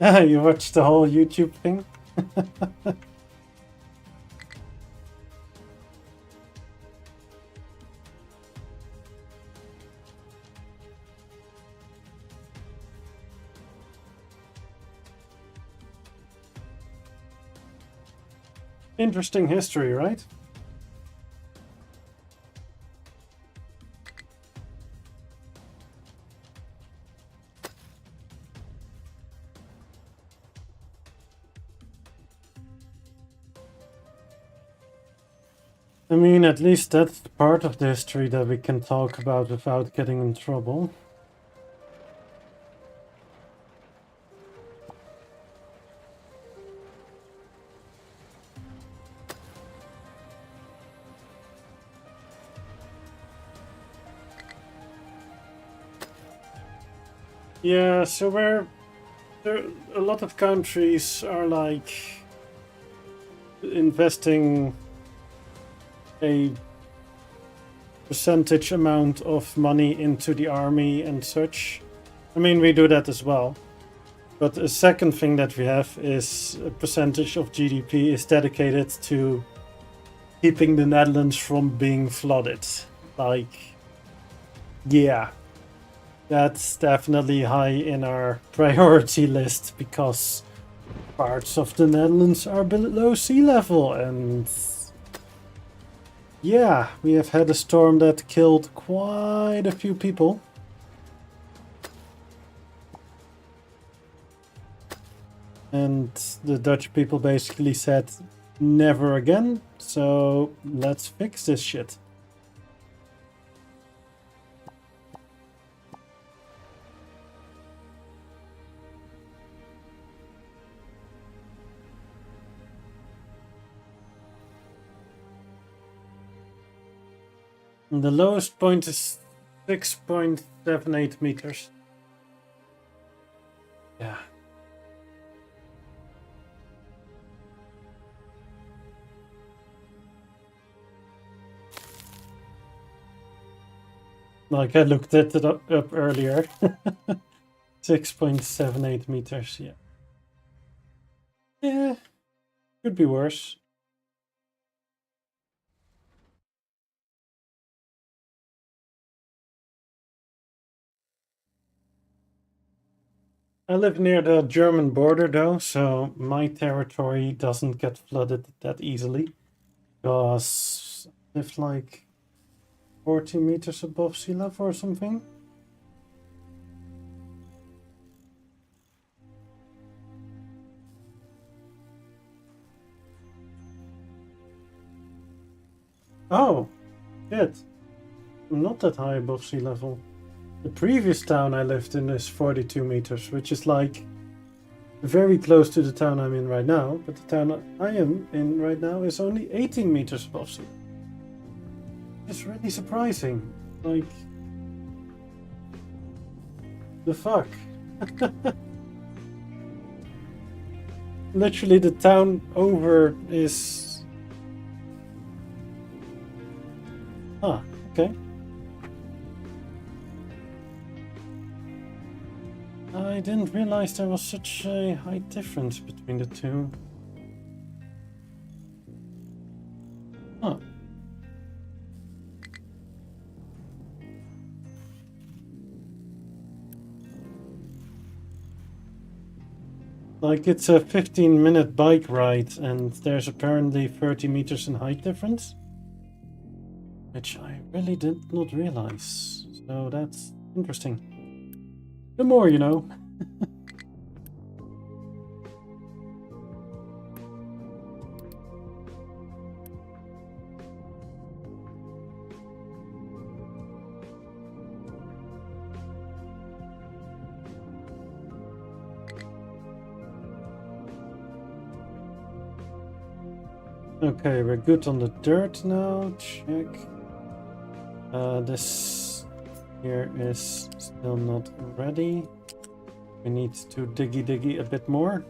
You watched the whole YouTube thing? Interesting history, right? I mean, at least that's part of the history that we can talk about without getting in trouble. Yeah, so a lot of countries are like investing a percentage amount of money into the army and such. I mean, we do that as well. But a second thing that we have is a percentage of GDP is dedicated to keeping the Netherlands from being flooded. Like, yeah, that's definitely high in our priority list because parts of the Netherlands are below sea level, and yeah, we have had a storm that killed quite a few people. And the Dutch people basically said, never again, so let's fix this shit. And the lowest point is 6.78 meters. Yeah. Like I looked at it up earlier. 6.78 meters, yeah. Yeah, could be worse. I live near the German border though, so my territory doesn't get flooded that easily. Because I live like 40 meters above sea level or something. Oh, shit. I'm not that high above sea level. The previous town I lived in is 42 meters, which is like very close to the town I'm in right now, but the town I am in right now is only 18 meters above sea. It's really surprising. Like, the fuck? Literally the town over is... Ah, okay. I didn't realize there was such a high difference between the two. Huh. Like, it's a 15-minute bike ride, and there's apparently 30 meters in height difference. Which I really did not realize. So that's interesting. The more you know. Okay, we're good on the dirt now. Check. This here is still not ready. We need to diggy a bit more.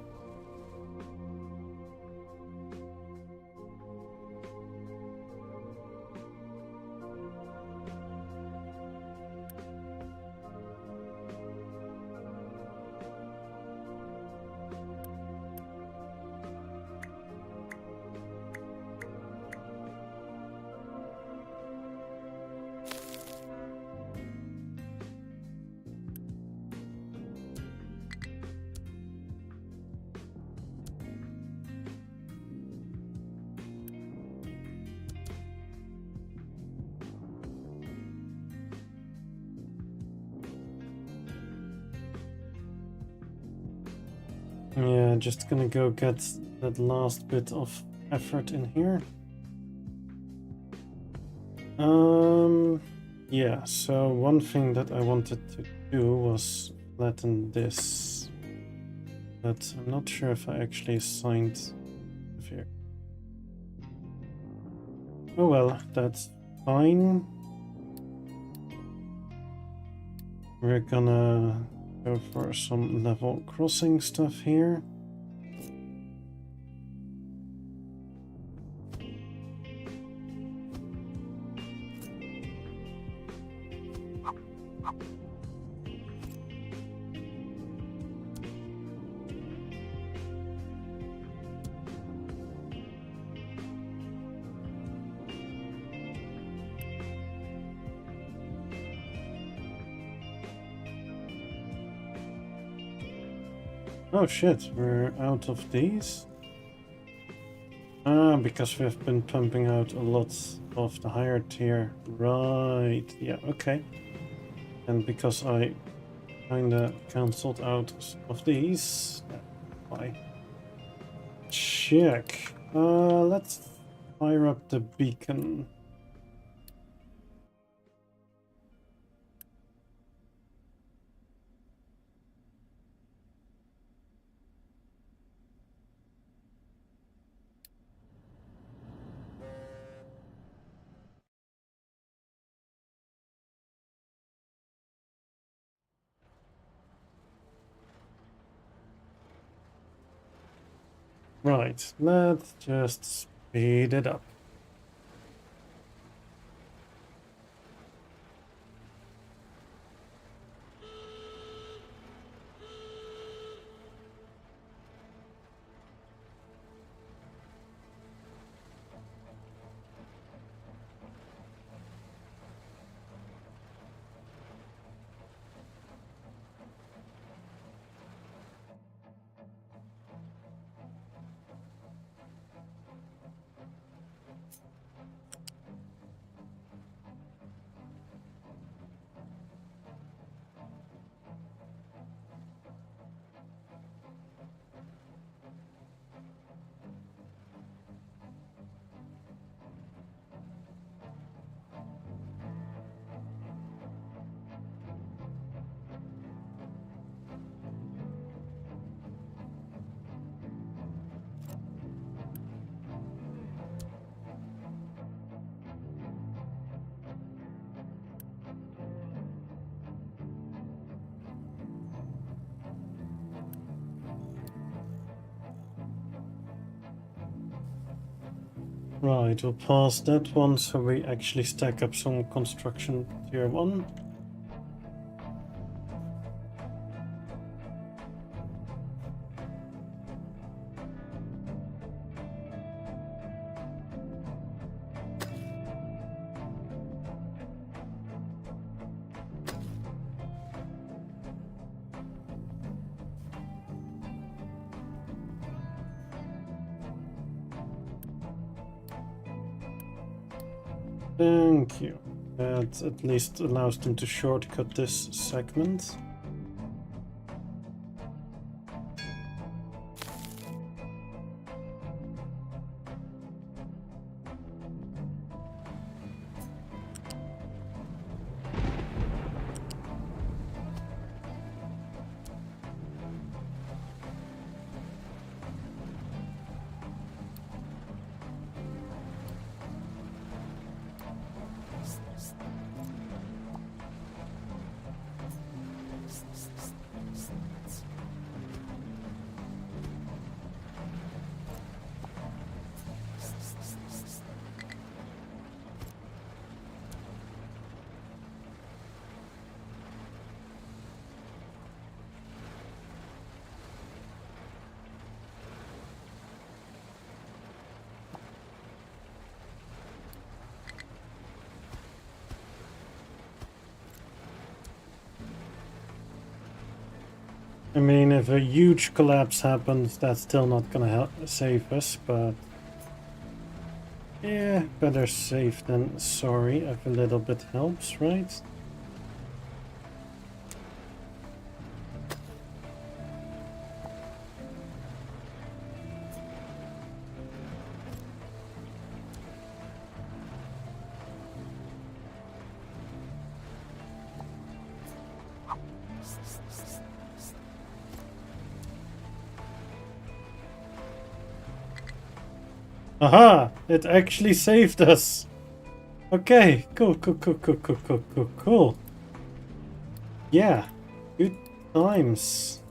Yeah, just gonna go get that last bit of effort in here. Yeah, so one thing that I wanted to do was flatten this, but I'm not sure if I actually assigned here. Oh well, that's fine. We're gonna go for some level crossing stuff here. Oh shit, we're out of these? Ah, because we've been pumping out a lot of the higher tier. Right, yeah, okay. And because I kinda cancelled out of these. Why? Check. Let's fire up the beacon. Right, let's just speed it up. Right, we'll pause that one so we actually stack up some construction tier 1. Thank you. That at least allows them to shortcut this segment. I mean, if a huge collapse happens, that's still not gonna help save us, but yeah, better safe than sorry if a little bit helps, right? Aha! It actually saved us! Okay, cool, cool, cool, cool, cool, cool, cool, cool. Yeah, good times.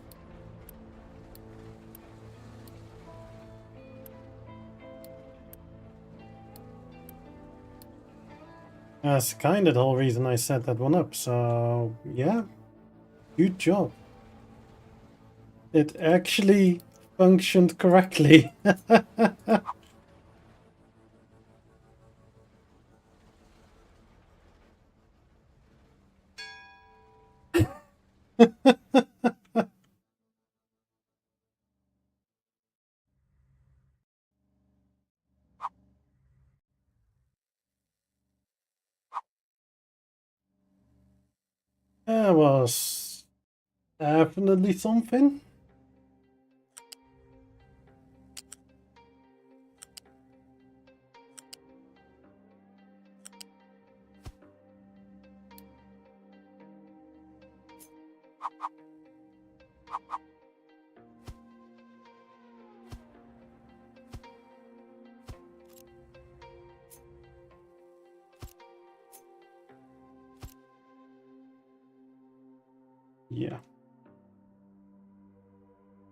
That's kind of the whole reason I set that one up, so yeah, good job. It actually functioned correctly. That was definitely something. Yeah.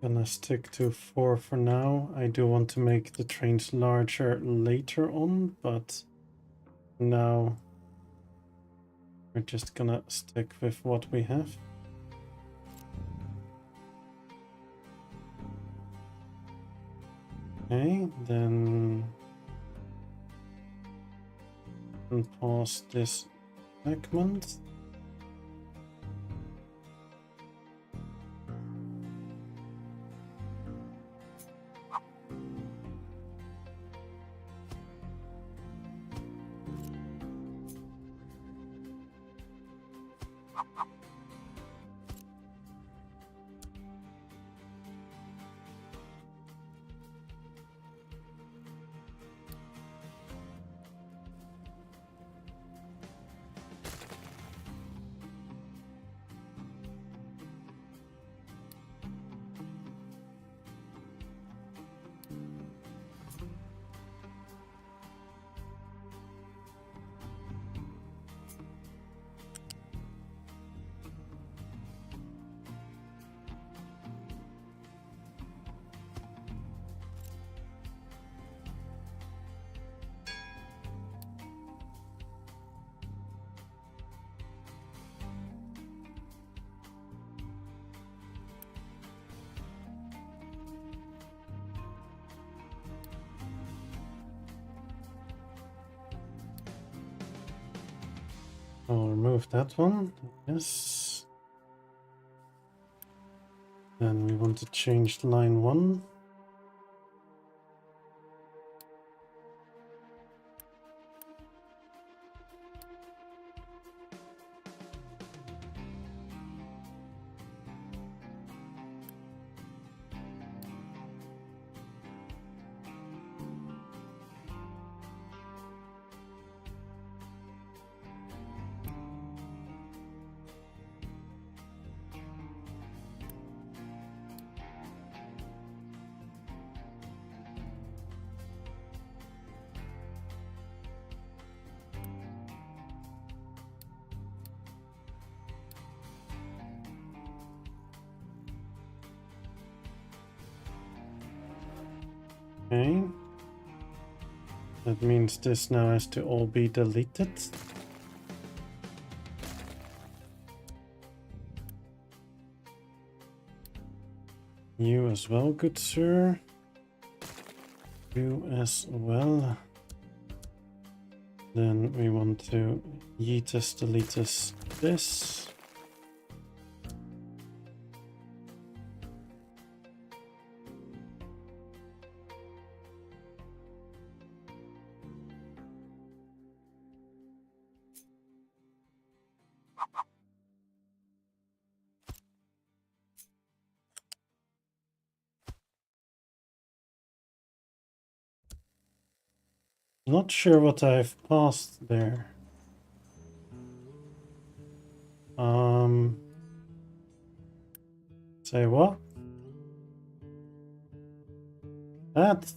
Gonna stick to 4 for now. I do want to make the trains larger later on, but now we're just gonna stick with what we have. Okay, then pause this segment. I'll remove that one. Yes. Then we want to change line 1. Okay. That means this now has to all be deleted. You as well, good sir. You as well. Then we want to yeetus deletus this. Not sure what I've passed there. Say what? That's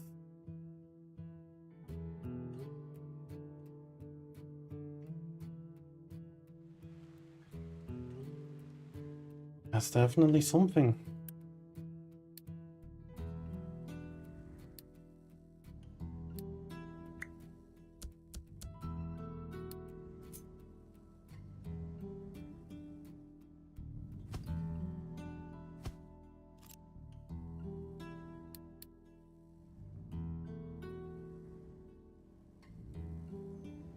definitely something.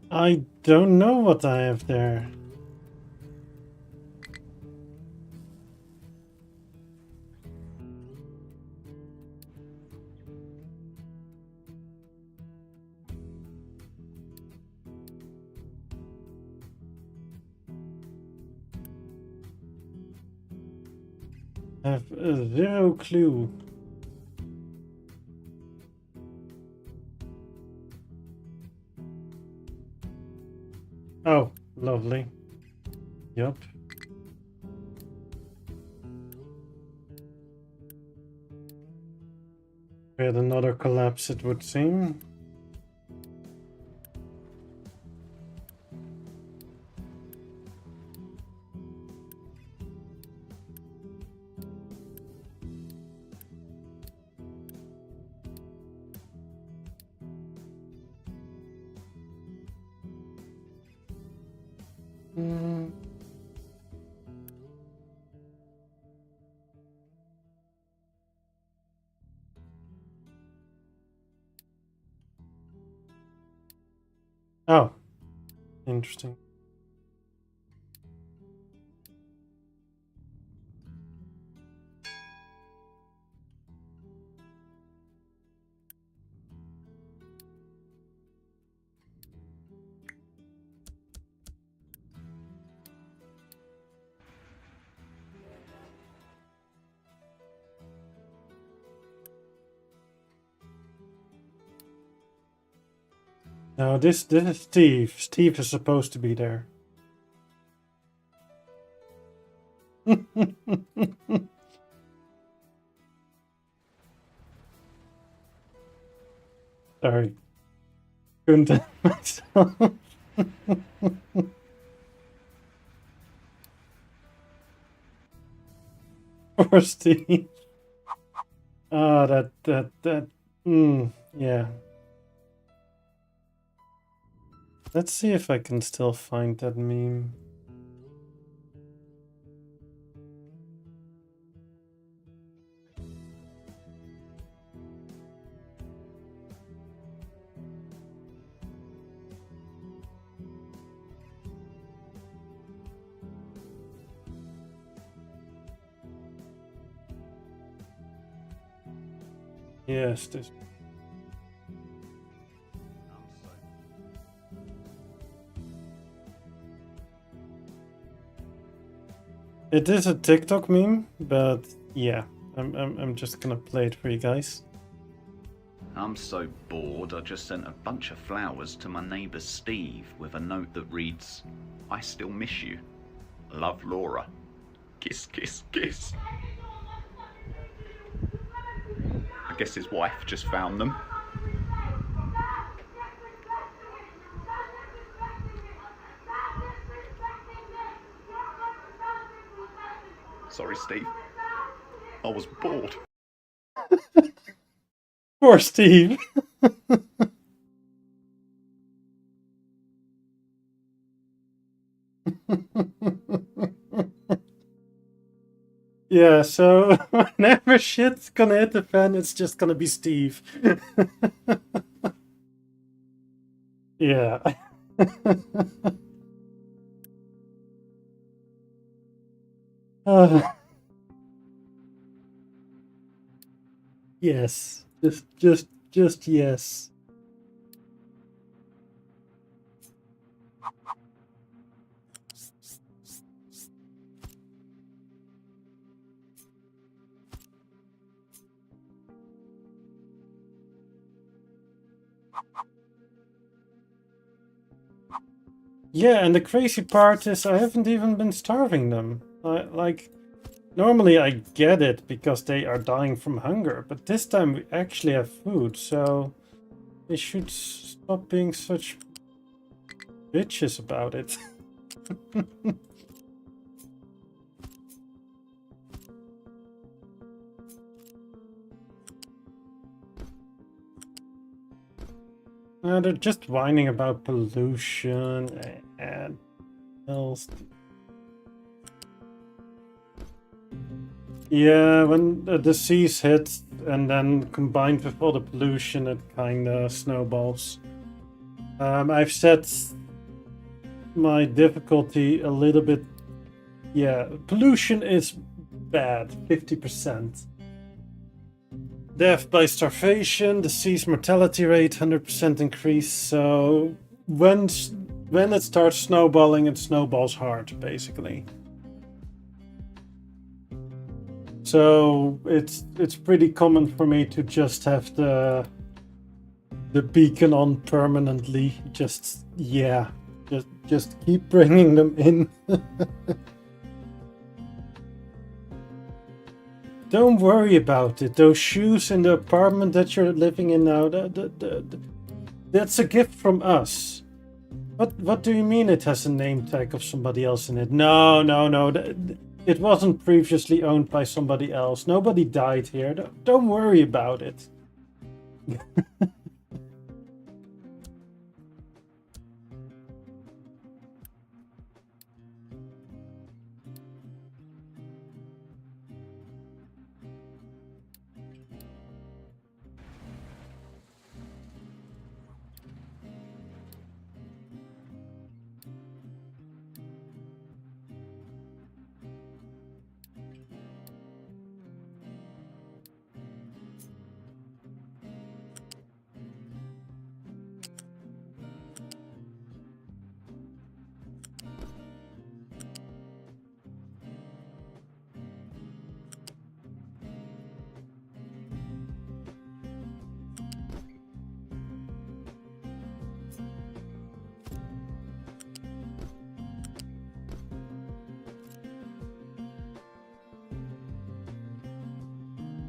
I don't know what I have there. I have zero clue. Oh, lovely. Yup. We had another collapse, it would seem. Mm. Oh, interesting. Now this is Steve. Steve is supposed to be there. Sorry. Couldn't help myself. Poor Steve. Ah, yeah. Let's see if I can still find that meme. Yes, this. It is a TikTok meme, but yeah, I'm just gonna play it for you guys. I'm so bored, I just sent a bunch of flowers to my neighbour Steve with a note that reads, "I still miss you. Love, Laura. Kiss, kiss, kiss." I guess his wife just found them. Sorry, Steve. I was bored. Poor Steve. Yeah, so whenever shit's gonna hit the fan, it's just gonna be Steve. Yeah. Uh, yes. Just yes. Yeah, and the crazy part is I haven't even been starving them. Normally I get it because they are dying from hunger, but this time we actually have food, so they should stop being such bitches about it. They're just whining about pollution and else. Yeah, when the disease hits and then combined with all the pollution, it kinda snowballs. I've set my difficulty a little bit. Yeah, pollution is bad, 50%. Death by starvation, disease mortality rate 100% increase. So when it starts snowballing, it snowballs hard, basically. So it's pretty common for me to just have the beacon on permanently. Just keep bringing them in. Don't worry about it. Those shoes in the apartment that you're living in now, that's a gift from us. What do you mean it has a name tag of somebody else in it? No. It wasn't previously owned by somebody else. Nobody died here. Don't worry about it.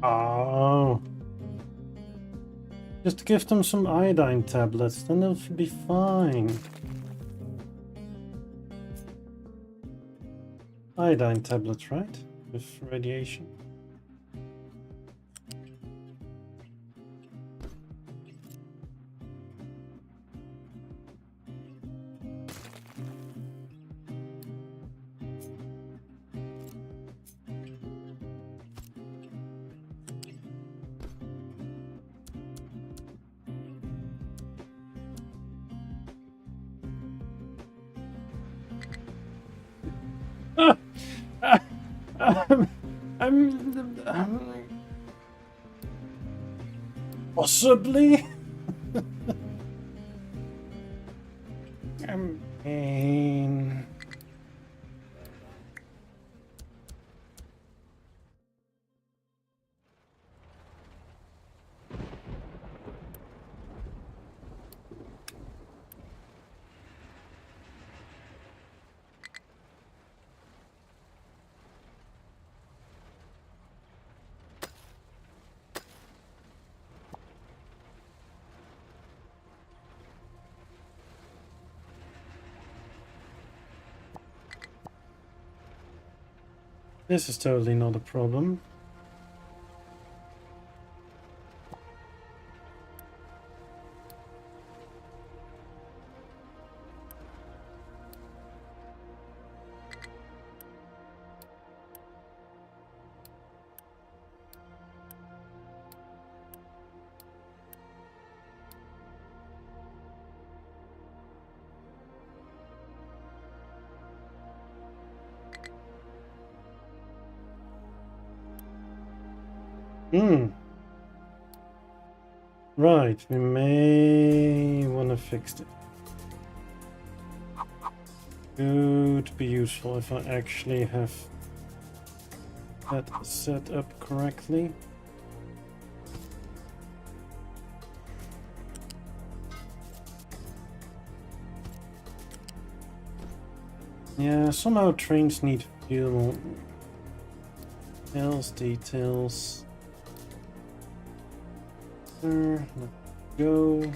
Oh. Just give them some iodine tablets, then they'll be fine. Iodine tablets, right? With radiation. Possibly. I mean, this is totally not a problem. Right, we may want to fix it. Could be useful if I actually have that set up correctly. Yeah, somehow trains need fuel. Details. Let's go.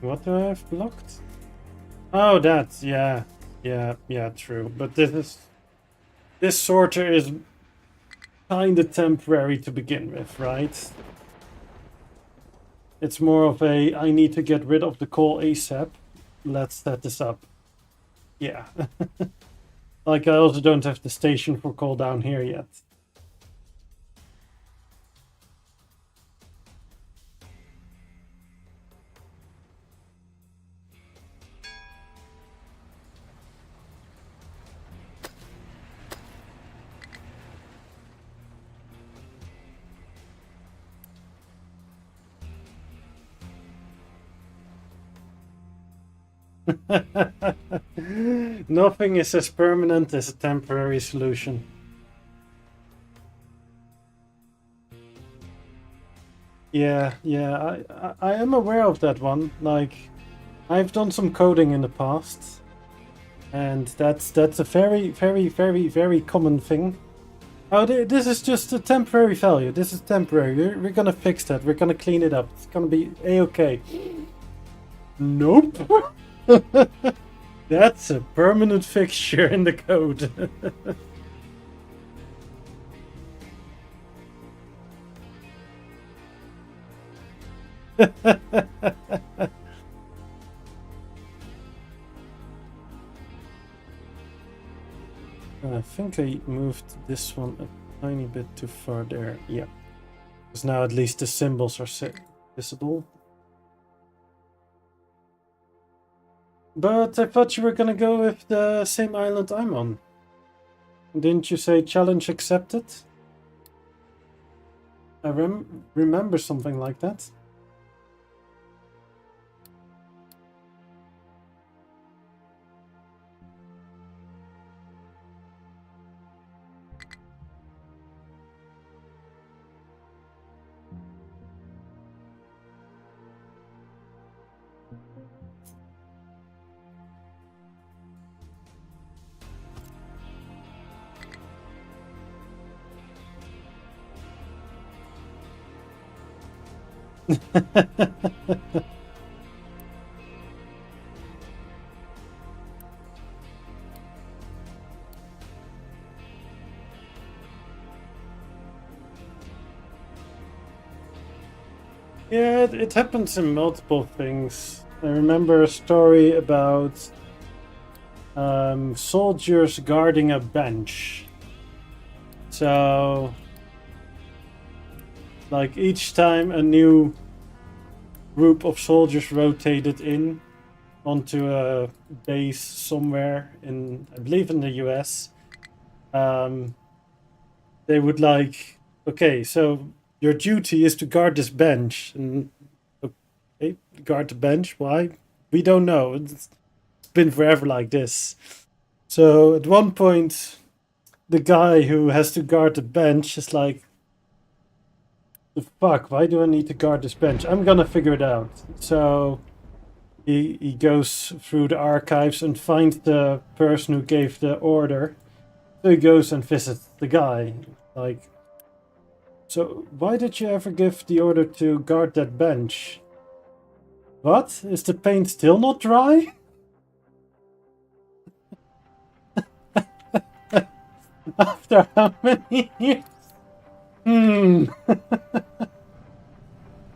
What do I have blocked? Oh, that, yeah. Yeah, true. But this sorter is kinda temporary to begin with, right? It's more of a, I need to get rid of the coal ASAP. Let's set this up. Yeah. Like, I also don't have the station for coal down here yet. Nothing is as permanent as a temporary solution. Yeah, I am aware of that one. Like, I've done some coding in the past, and that's a very common thing. Oh, this is just a temporary value. This is temporary. We're gonna fix that. We're gonna clean it up. It's gonna be a-okay. Nope. That's a permanent fixture in the code. I think I moved this one a tiny bit too far there. Yeah. Because now at least the symbols are visible. But I thought you were gonna go with the same island I'm on. Didn't you say challenge accepted? I remember something like that. Yeah, it happens in multiple things. I remember a story about soldiers guarding a bench. So, like, each time a new group of soldiers rotated in onto a base somewhere in, I believe, in the US, they would like, okay, so your duty is to guard this bench. And okay, guard the bench. Why? We don't know. It's been forever like this. So at one point, the guy who has to guard the bench is like, the fuck, why do I need to guard this bench? I'm gonna figure it out. So he goes through the archives and finds the person who gave the order. So he goes and visits the guy. Like, so why did you ever give the order to guard that bench? What? Is the paint still not dry? After how many years? Hmm.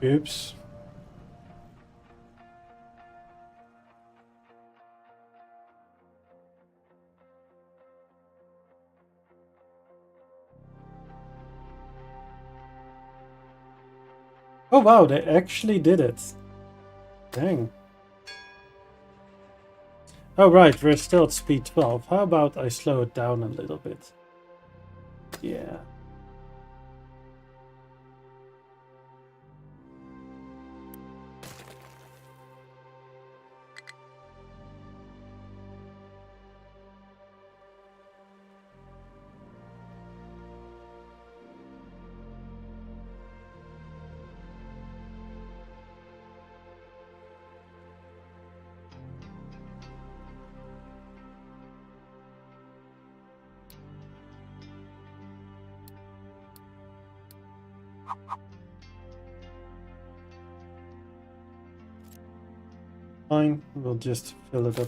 Oops. Oh wow, they actually did it. Dang. Oh right, we're still at speed 12. How about I slow it down a little bit? Yeah. fine. We'll just fill it up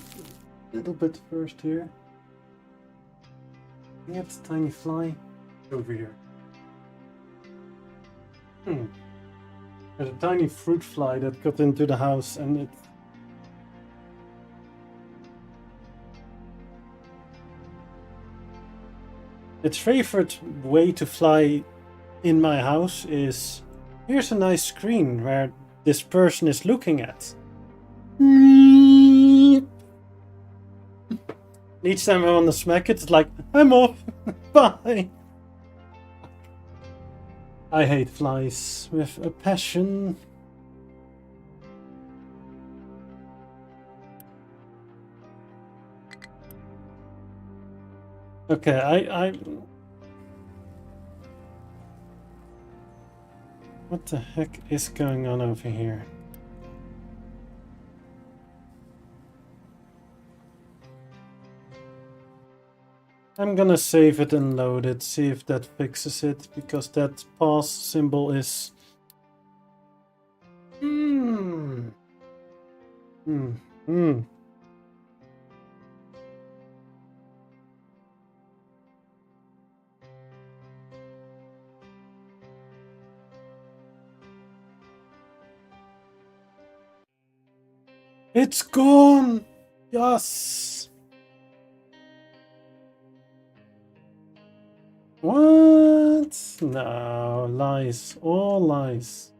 a little bit first here. Yeah, it's a tiny fly. Over here. There's a tiny fruit fly that got into the house and it... Its favorite way to fly in my house is... Here's a nice screen where this person is looking at. Each time I want to smack it, it's like, I'm off. Bye. I hate flies with a passion. Okay, I... What the heck is going on over here? I'm gonna save it and load it, see if that fixes it, because that pause symbol is... It's gone! Yes! What? No, lies. All lies.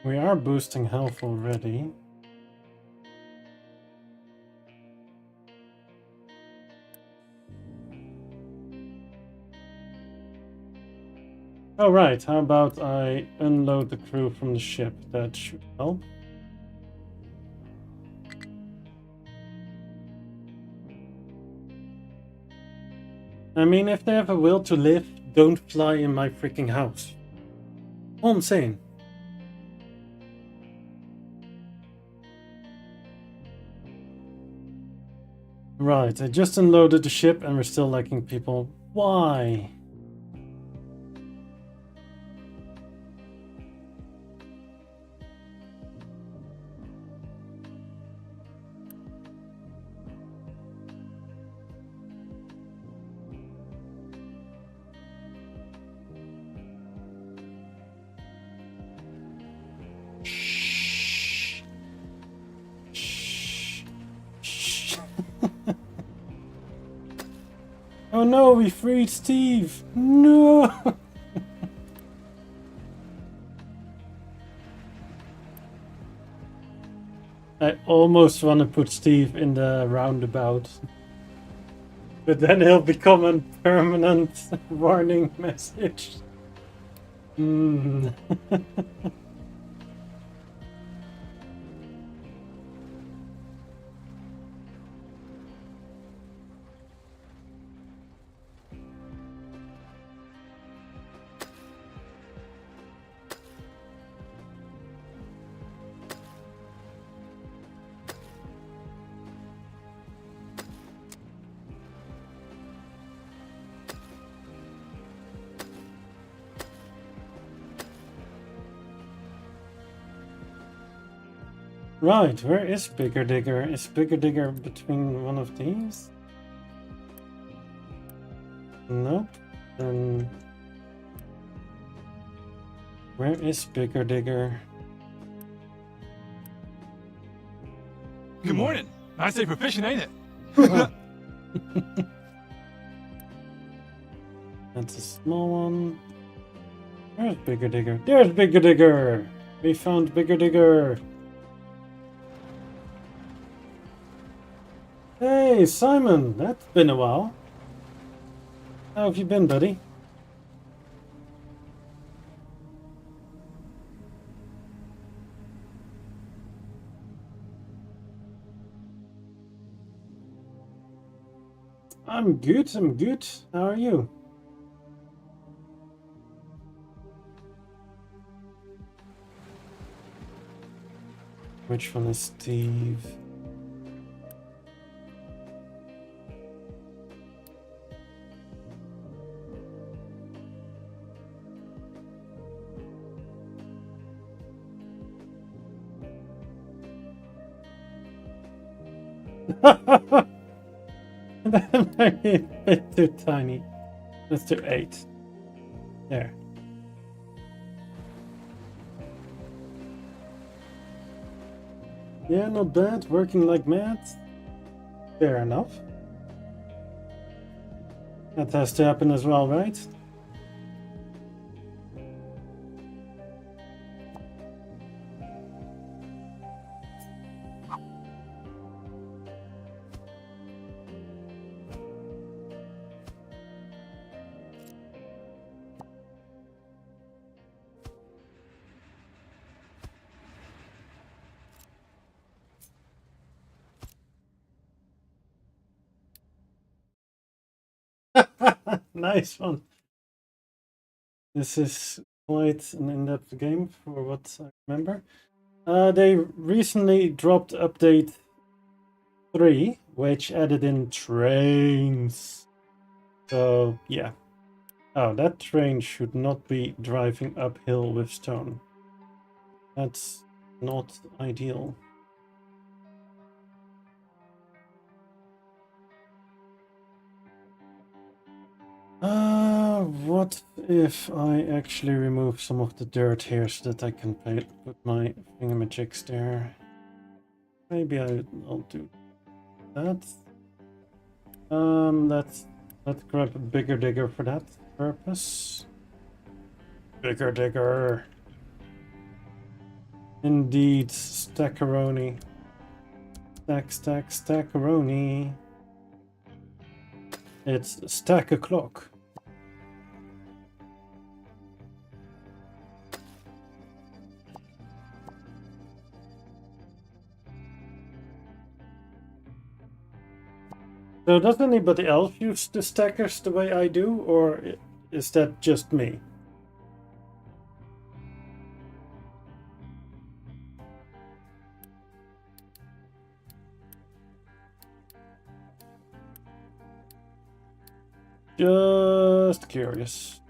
We are boosting health already. Oh right, how about I unload the crew from the ship? That should help. I mean, if they have a will to live, don't fly in my freaking house. All I'm saying. Right, I just unloaded the ship and we're still lacking people. Why? Oh no, we freed Steve! No! I almost want to put Steve in the roundabout. But then he'll become a permanent warning message. Right, where is Bigger Digger? Is Bigger Digger between one of these? Nope. Then where is Bigger Digger? Good morning. Nice day for fishing, ain't it? That's a small one. Where's Bigger Digger? There's Bigger Digger! We found Bigger Digger! Hey, Simon! That's been a while. How have you been, buddy? I'm good, I'm good. How are you? Which one is Steve? That might be a bit too tiny. Let's do 8. There. Yeah, not bad. Working like mad. Fair enough. That has to happen as well, right? Nice one. This is quite an in-depth game for what I remember. They recently dropped update 3, which added in trains. So, yeah. Oh, that train should not be driving uphill with stone. That's not ideal. What if I actually remove some of the dirt here so that I can put my thingamajigs there? Maybe I'll do that. Let's grab a bigger digger for that purpose. Bigger digger. Indeed, stackaroni. Stackaroni. It's stack o'clock. So does anybody else use the stackers the way I do, or is that just me? Just curious.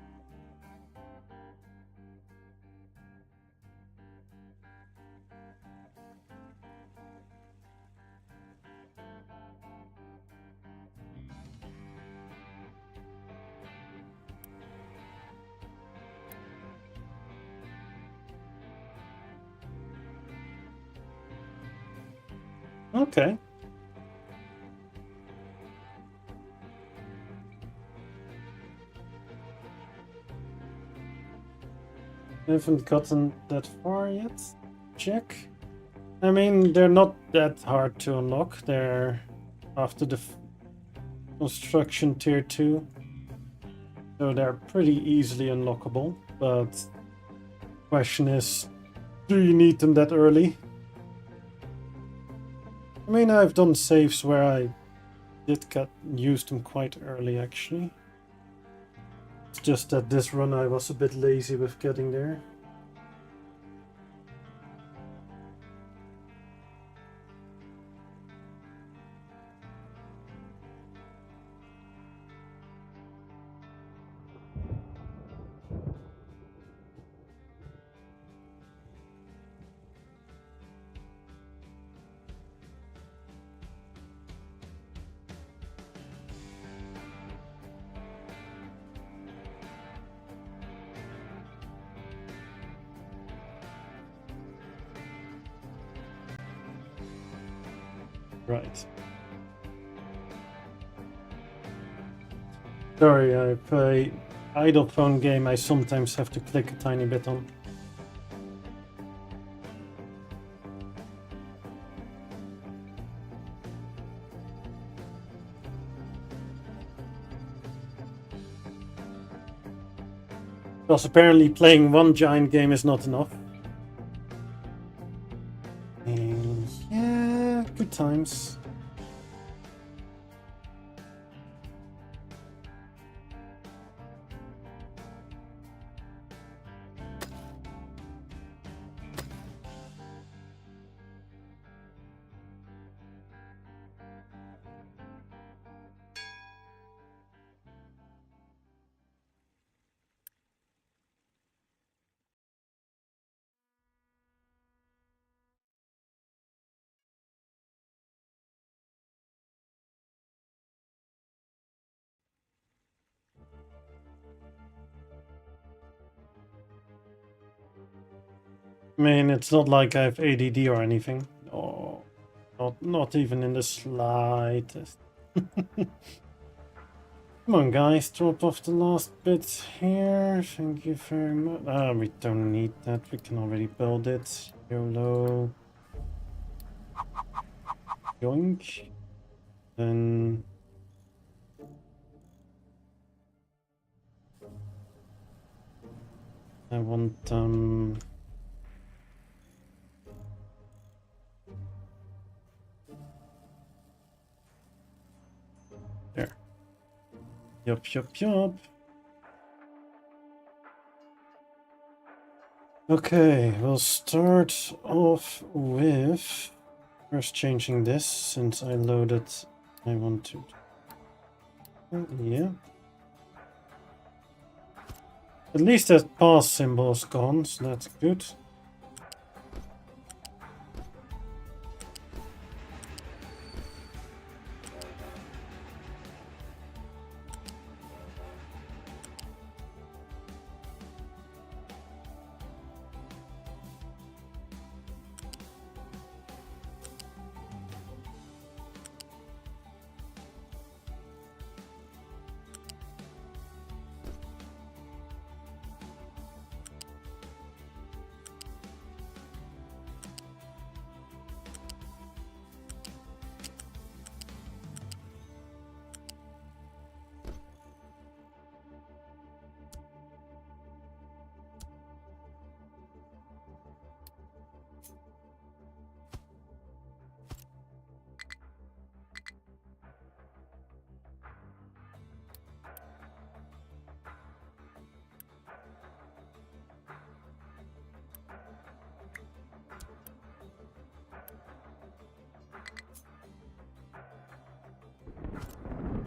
Okay. Haven't gotten that far yet. Check. I mean, they're not that hard to unlock. They're after the construction tier 2. So they're pretty easily unlockable. But question is, do you need them that early? I mean, I've done saves where I did use them quite early, actually. It's just that this run I was a bit lazy with getting there. Right. Sorry, I play idle phone game I sometimes have to click a tiny bit on. Because apparently playing one giant game is not enough. And yeah, good times. I mean, it's not like I have ADD or anything. Oh, not even in the slightest. Come on, guys, drop off the last bit here. Thank you very much. Ah, we don't need that. We can already build it. YOLO. Yoink. Then... I want, there. Yup. Okay, we'll start off with first changing this since I loaded. I want to. Yeah. At least that pass symbol is gone, so that's good.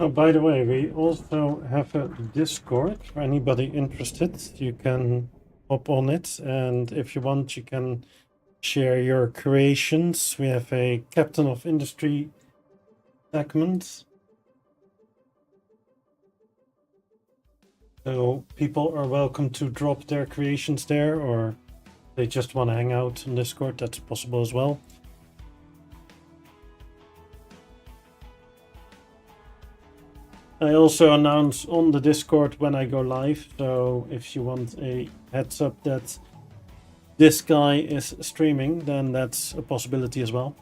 Oh, by the way, we also have a Discord for anybody interested. You can hop on it, and if you want, you can share your creations. We have a Captain of Industry segment. So people are welcome to drop their creations there, or they just want to hang out on Discord, that's possible as well. I also announce on the Discord when I go live, so if you want a heads up that this guy is streaming, then that's a possibility as well.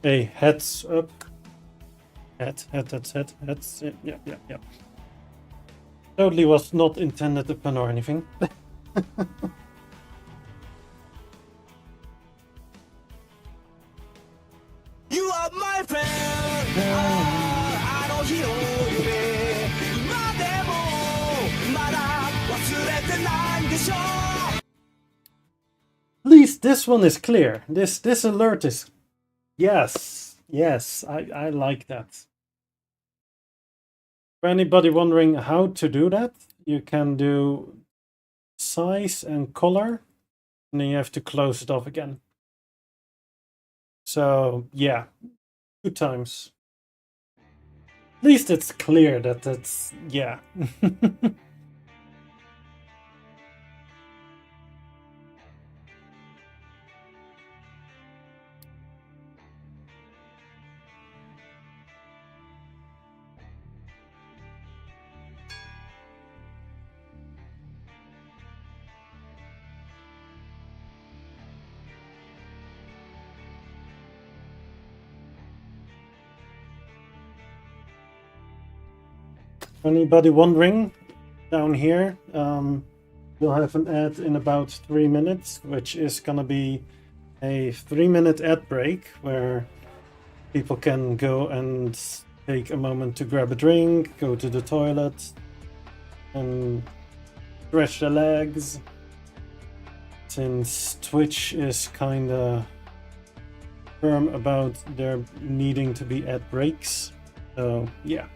A heads up. Heads, yeah. Totally was not intended a pun or anything. You are my friend. I don't hear you. 今でもまだ忘れてないんでしょ At least this one is clear. This alert is... Yes, I like that. For anybody wondering how to do that, you can do size and color, and then you have to close it off again. So, yeah, 2 times. At least it's clear that that's... yeah. Anybody wondering, down here, we'll have an ad in about 3 minutes, which is gonna be a 3-minute ad break where people can go and take a moment to grab a drink, go to the toilet, and stretch their legs. Since Twitch is kinda firm about there needing to be ad breaks, so yeah.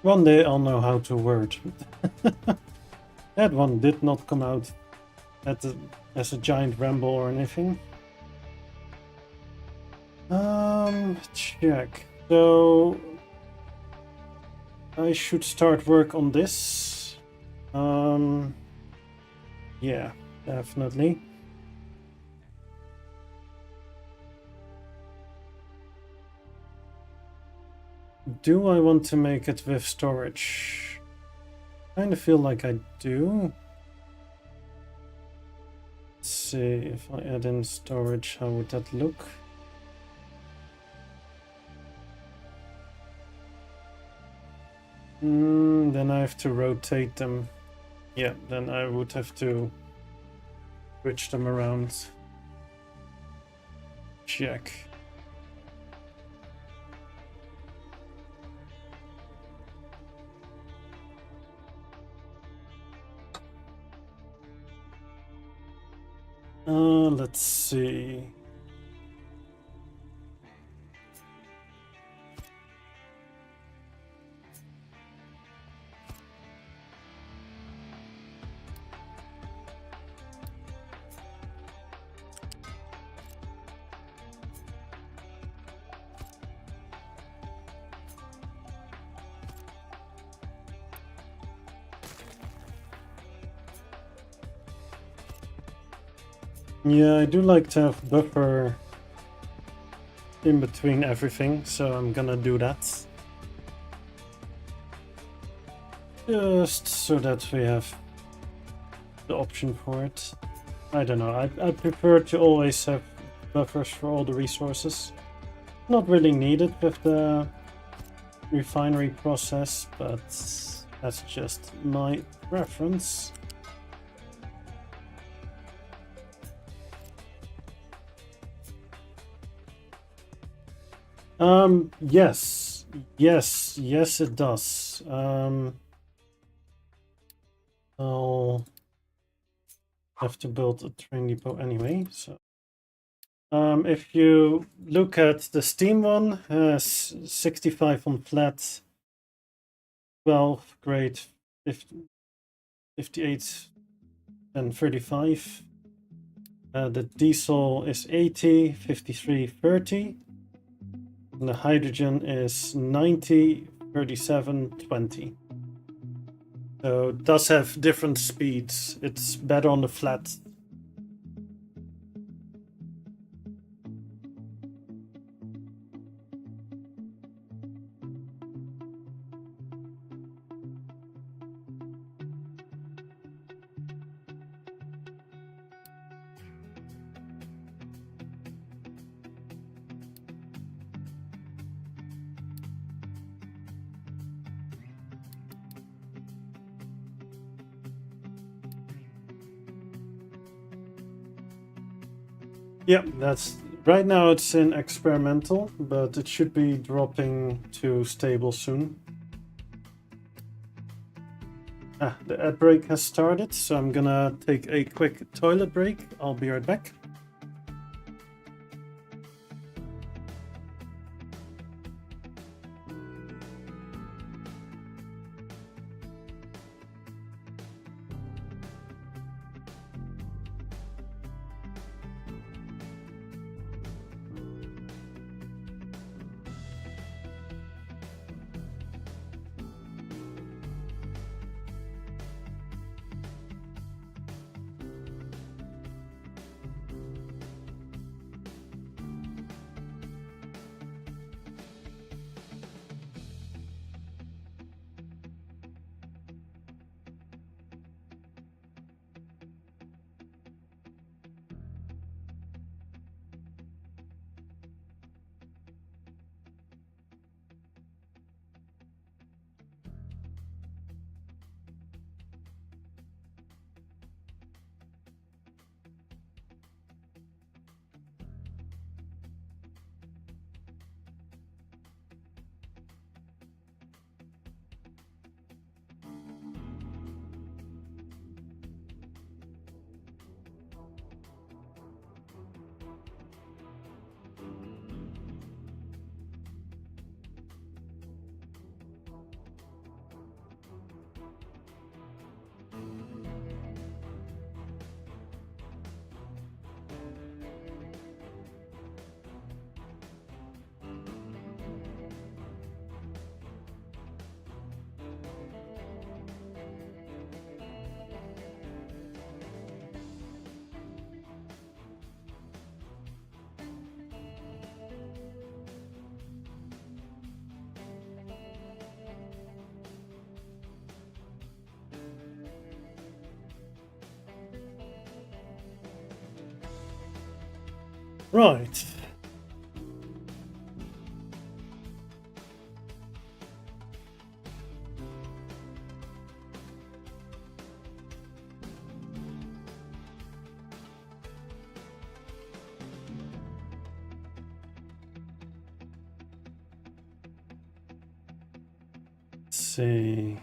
One day I'll know how to word. That one did not come out as a giant ramble or anything. Check. So I should start work on this. Yeah, definitely. Do I want to make it with storage? Kind of feel like I do. Let's see if I add in storage, how would that look? Then I have to rotate them. Yeah, then I would have to switch them around. Check. Let's see. Yeah, I do like to have buffer in between everything, so I'm gonna do that. Just so that we have the option for it. I don't know, I prefer to always have buffers for all the resources. Not really needed with the refinery process, but that's just my preference. Yes. Yes, it does. I'll have to build a train depot anyway, so. If you look at the Steam one, 65 on flat, 12 grade, 58 and 35. The diesel is 80, 53, 30. And the hydrogen is 90, 37, 20. So it does have different speeds. It's better on the flat. Yeah, that's right now it's in experimental, but it should be dropping to stable soon. The ad break has started, so I'm gonna take a quick toilet break. I'll be right back. Right. Let's see.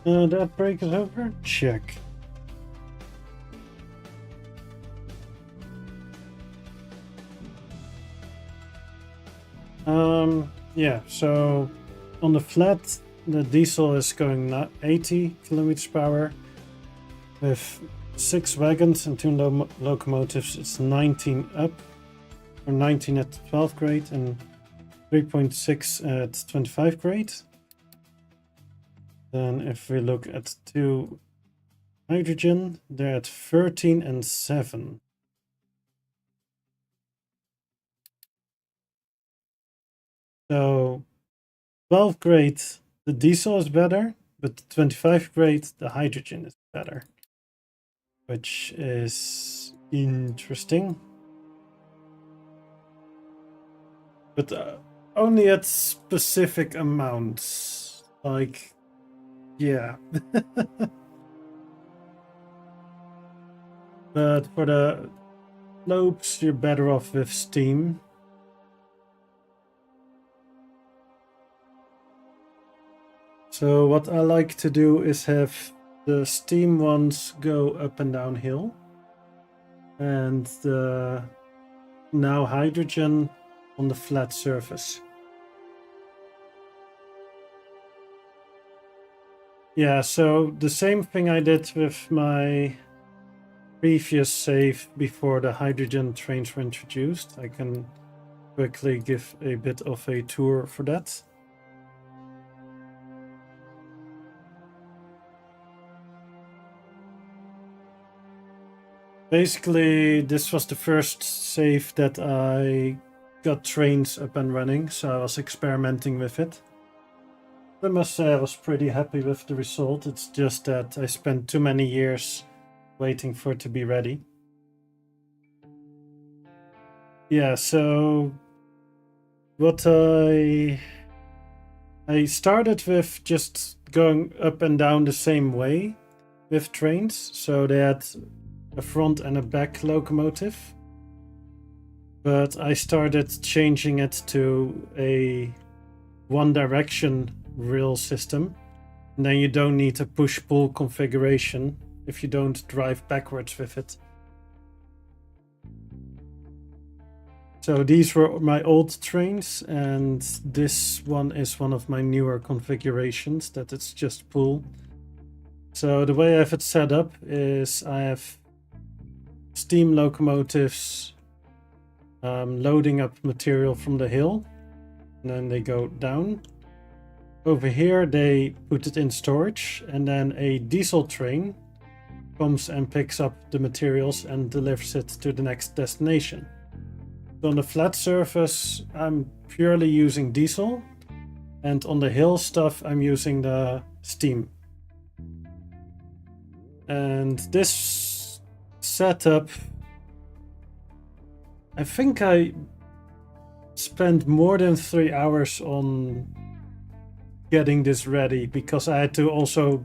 That break is over? Check. Yeah, so on the flat, the diesel is going 80 kilometers per hour. With 6 wagons and 2 locomotives, it's 19 up, or 19 at 12th grade and 3.6 at 25 grade. Then if we look at 2 hydrogen, they're at 13 and 7. So 12th grade, the diesel is better, but the 25th grade, the hydrogen is better. Which is interesting. But only at specific amounts. Like, yeah. But for the slopes, you're better off with steam. So what I like to do is have the steam ones go up and downhill. And the now hydrogen on the flat surface. Yeah, so the same thing I did with my previous save before the hydrogen trains were introduced. I can quickly give a bit of a tour for that. Basically, this was the first save that I got trains up and running, so I was experimenting with it. I must say I was pretty happy with the result. It's just that I spent too many years waiting for it to be ready. Yeah, so what I started with just going up and down the same way with trains. So they had a front and a back locomotive. But I started changing it to a one direction rail system. And then you don't need a push-pull configuration if you don't drive backwards with it. So these were my old trains, and this one is one of my newer configurations that it's just pull. So the way I have it set up is I have steam locomotives loading up material from the hill, and then they go down. Over here they put it in storage, and then a diesel train comes and picks up the materials and delivers it to the next destination. So on the flat surface I'm purely using diesel, and on the hill stuff I'm using the steam. And this setup, I think I spent more than 3 hours on getting this ready, because I had to also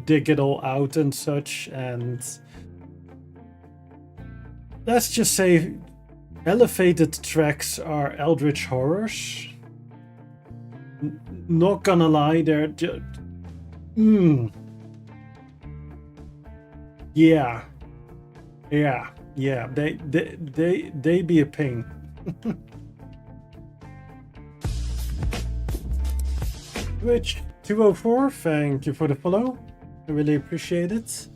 dig it all out and such, and let's just say elevated tracks are eldritch horrors. Not gonna lie, they're just yeah, they be a pain. Twitch 204, thank you for the follow. I really appreciate it.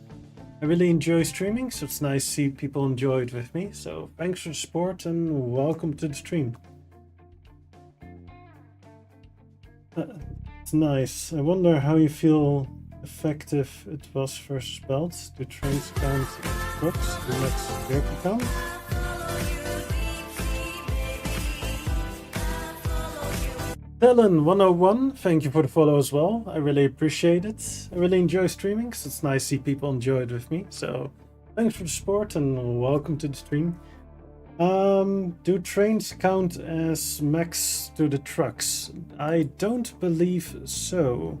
I really enjoy streaming, so it's nice to see people enjoy it with me. So thanks for the support and welcome to the stream. It's nice. I wonder how you feel effective it was versus belts. Do trains count as trucks? The next vehicle count? Dylan101, thank you for the follow as well. I really appreciate it. I really enjoy streaming, so it's nice to see people enjoy it with me. So thanks for the support and welcome to the stream. Do trains count as max to the trucks? I don't believe so.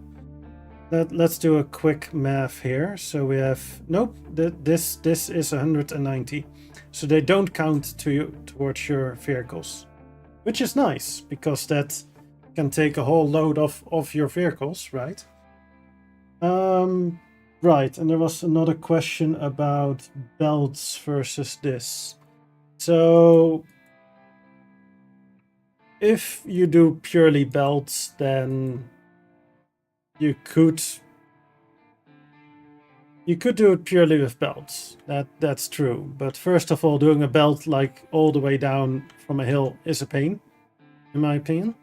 Let's do a quick math here. So we have, nope, this is 190. So they don't count towards your vehicles, which is nice because that can take a whole load of your vehicles, right? Right, and there was another question about belts versus this. So if you do purely belts, then you could do it purely with belts. That's true. But first of all, doing a belt like all the way down from a hill is a pain, in my opinion.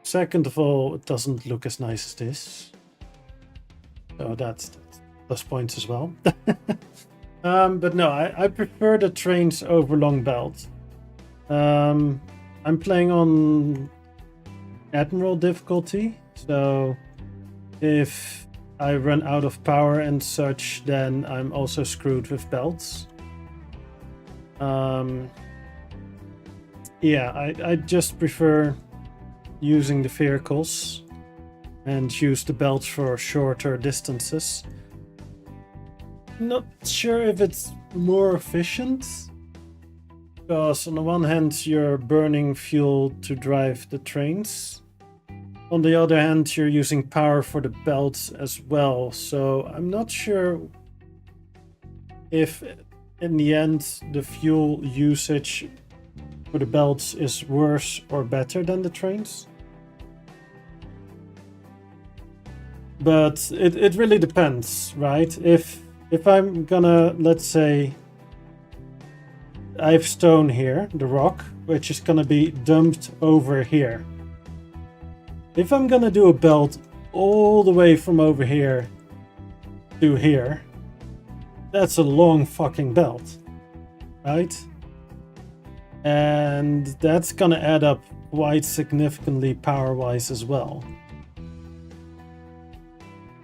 Second of all, it doesn't look as nice as this. So that's plus points as well. But no, I prefer the trains over long belt. I'm playing on Admiral Difficulty, so if I run out of power and such, then I'm also screwed with belts. Yeah, I just prefer using the vehicles and use the belts for shorter distances. Not sure if it's more efficient, because on the one hand you're burning fuel to drive the trains, on the other hand you're using power for the belts as well, so I'm not sure if in the end the fuel usage for the belts is worse or better than the trains. But it really depends, right? If I'm gonna, let's say, I have stone here, the rock, which is gonna be dumped over here. If I'm gonna do a belt all the way from over here to here, that's a long fucking belt, right? And that's gonna add up quite significantly power-wise as well.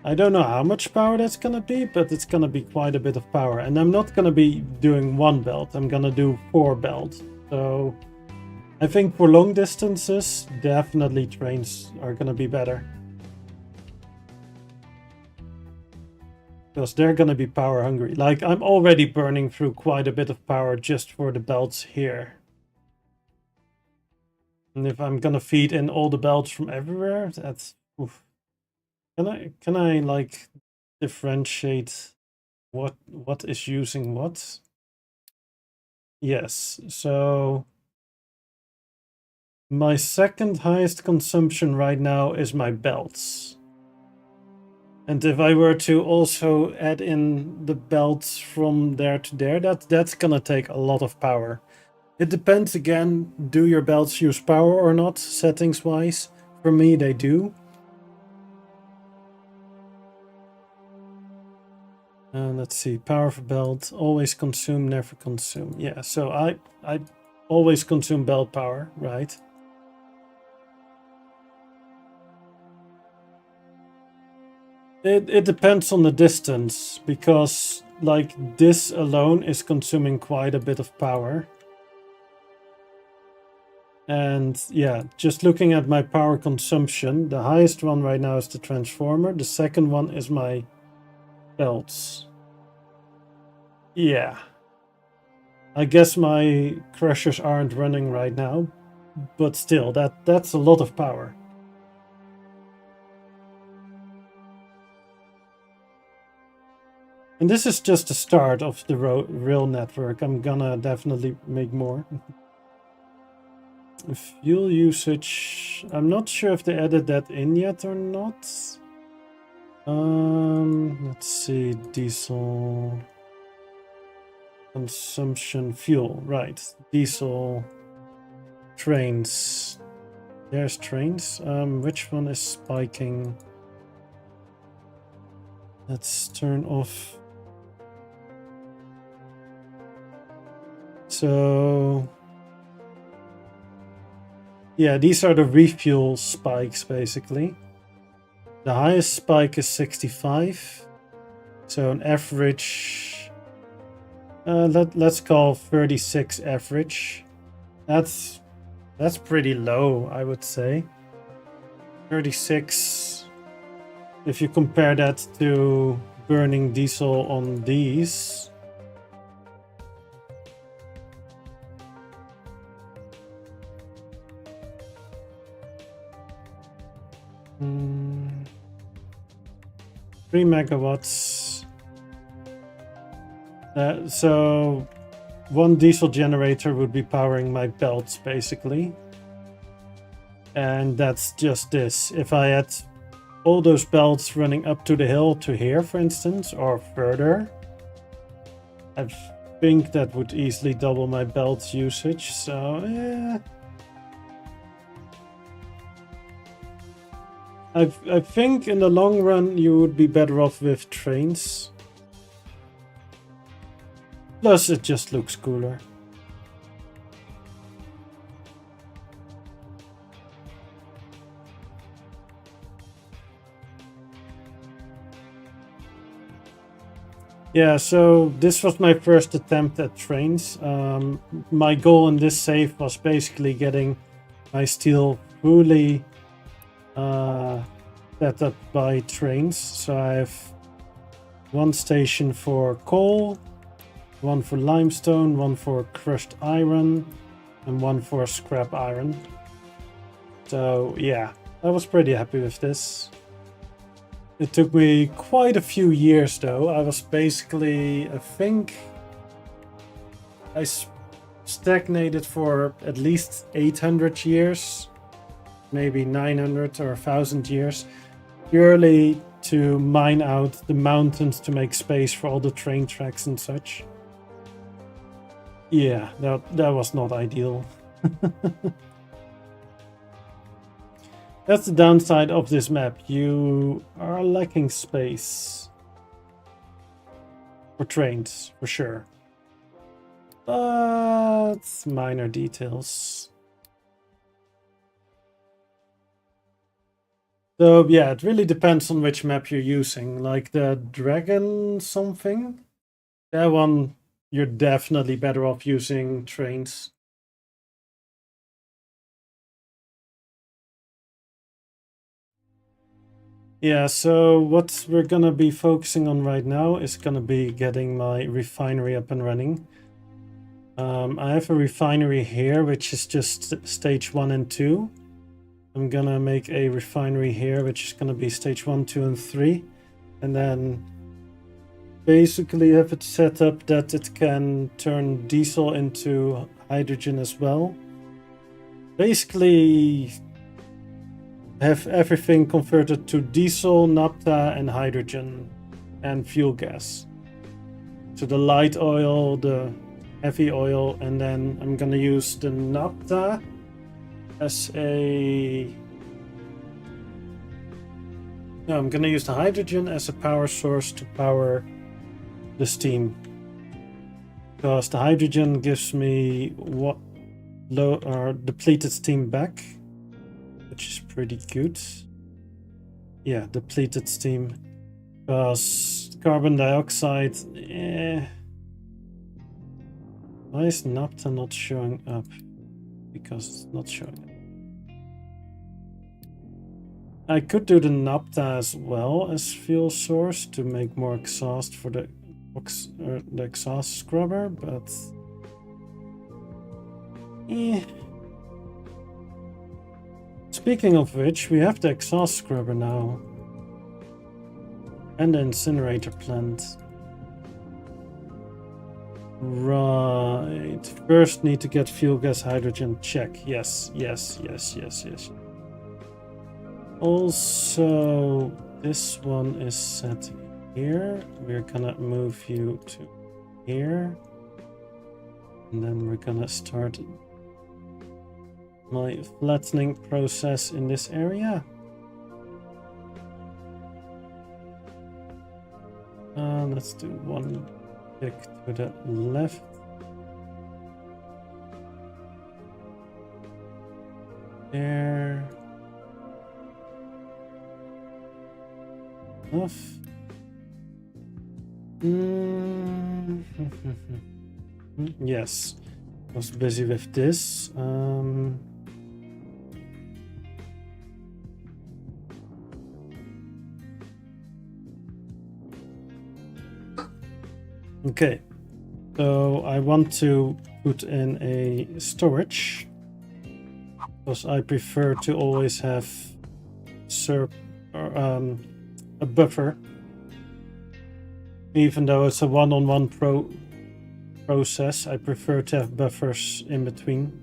I don't know how much power that's gonna be, but it's gonna be quite a bit of power. And I'm not gonna be doing one belt, I'm gonna do 4 belts. So I think for long distances, definitely trains are gonna be better. Because they're gonna be power hungry. Like, I'm already burning through quite a bit of power just for the belts here. And if I'm gonna feed in all the belts from everywhere, that's... Oof. Can I like differentiate what is using what? Yes, so my second highest consumption right now is my belts. And if I were to also add in the belts from there to there, that's gonna take a lot of power. It depends again, do your belts use power or not, settings wise? For me, they do. Let's see, power for belt, always consume, never consume. Yeah, so I always consume belt power, right? It depends on the distance, because like this alone is consuming quite a bit of power. And yeah, just looking at my power consumption, the highest one right now is the transformer, the second one is my belts. Yeah. I guess my crushers aren't running right now, but still, that's a lot of power. And this is just the start of the rail network. I'm gonna definitely make more. Fuel usage, I'm not sure if they added that in yet or not. Let's see, diesel consumption fuel, right? Diesel trains. There's trains. Which one is spiking? Let's turn off. So yeah, these are the refuel spikes basically. The highest spike is 65. So an average, let's call 36 average. That's pretty low, I would say. 36. If you compare that to burning diesel on these. Hmm. 3 megawatts. So one diesel generator would be powering my belts basically. And that's just this. If I had all those belts running up to the hill to here, for instance, or further, I think that would easily double my belt usage. So yeah. I think in the long run you would be better off with trains. Plus it just looks cooler. Yeah, so this was my first attempt at trains. My goal in this save was basically getting my steel fully set up by trains. So I have one station for coal, one for limestone, one for crushed iron, and one for scrap iron. So yeah, I was pretty happy with this. It took me quite a few years though. I was basically, I think I stagnated for at least 800 years, maybe 900 or 1,000 years, purely to mine out the mountains to make space for all the train tracks and such. Yeah, that was not ideal. That's the downside of this map. You are lacking space for trains, for sure. But minor details. So yeah, it really depends on which map you're using. Like the Dragon something, that one you're definitely better off using trains. Yeah, so what we're gonna be focusing on right now is gonna be getting my refinery up and running. I have a refinery here, which is just stage 1 and 2. I'm gonna make a refinery here, which is gonna be stage 1, 2, and 3. And then basically have it set up that it can turn diesel into hydrogen as well. Basically have everything converted to diesel, naphtha, and hydrogen, and fuel gas. So the light oil, the heavy oil, and then I'm gonna use the naphtha as a... No, I'm gonna use the hydrogen as a power source to power the steam. Because the hydrogen gives me what low or depleted steam back, which is pretty good. Yeah, depleted steam. Because carbon dioxide, why is naphtha not showing up? Because it's not showing up. I could do the naphtha as well as fuel source to make more exhaust for the exhaust scrubber, but Speaking of which, we have the exhaust scrubber now. And the incinerator plant. Right. First need to get fuel gas hydrogen. Check. Yes. Also, this one is set here. We're gonna move you to here. And then we're gonna start my flattening process in this area. Let's do one tick to the left. There. Enough. Yes. I was busy with this. Okay, so I want to put in a storage because I prefer to always have a buffer, even though it's a one-on-one process. I prefer to have buffers in between.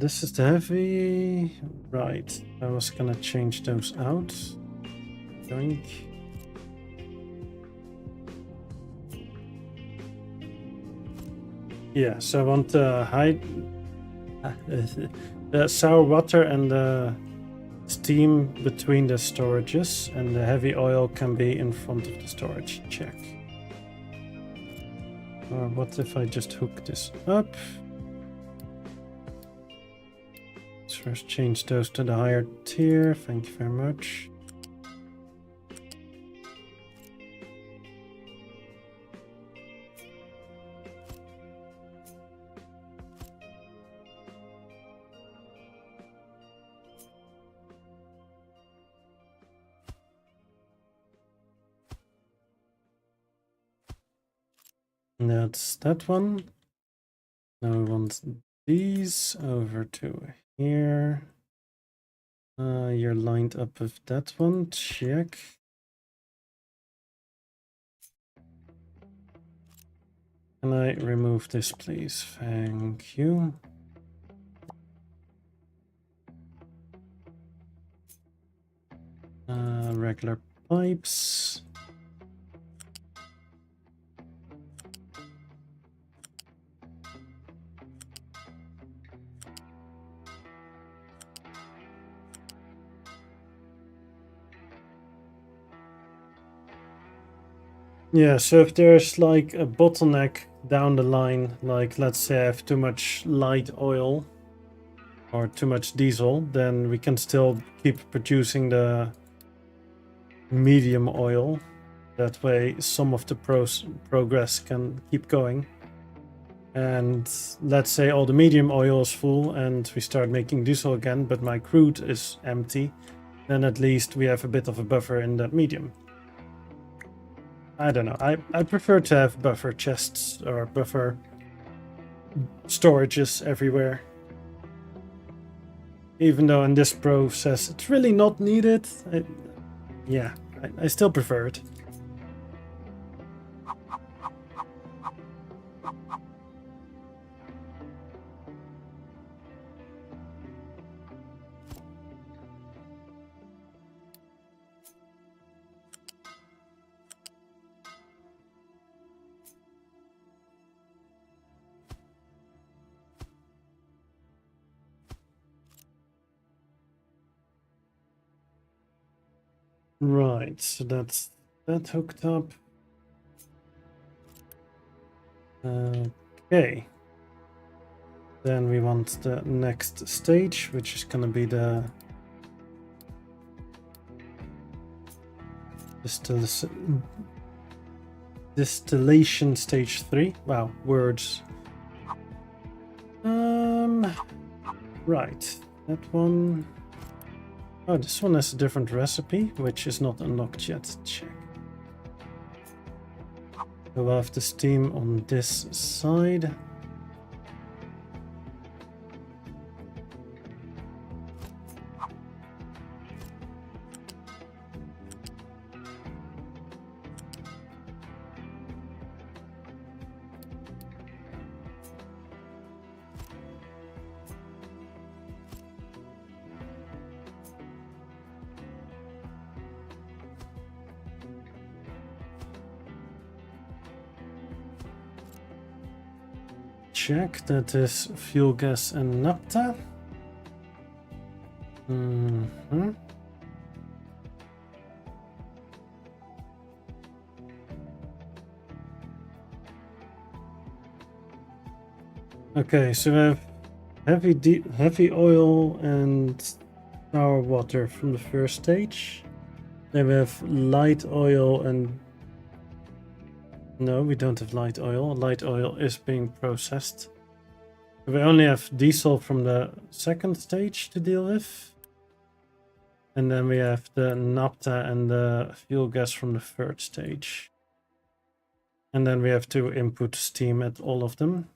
This is the heavy. Right, I was gonna change those out. Doink. Yeah, so I want the the sour water and the steam between the storages, and the heavy oil can be in front of the storage. Check. Or what if I just hook this up? Let's first change those to the higher tier. Thank you very much. That's that one. Now we want these over to here. You're lined up with that one. Check. Can I remove this, please? Thank you. Regular pipes. Yeah, so if there's like a bottleneck down the line, like let's say I have too much light oil or too much diesel, then we can still keep producing the medium oil. That way some of the progress can keep going. And let's say all the medium oil is full and we start making diesel again, but my crude is empty, then at least we have a bit of a buffer in that medium. I don't know. I prefer to have buffer chests or buffer storages everywhere. Even though in this process it's really not needed. I still prefer it. Right, so that's that hooked up. Okay. Then we want the next stage, which is gonna be the distillation stage 3. Wow, words. Right, that one. Oh, this one has a different recipe, which is not unlocked yet. Check. So we'll have the steam on this side. check. That is fuel gas and naphtha. Okay, so we have heavy oil and sour water from the first stage. Then we have light oil and... No, we don't have light oil. Light oil is being processed. We only have diesel from the second stage to deal with. And then we have the naphtha and the fuel gas from the third stage. And then we have to input steam at all of them.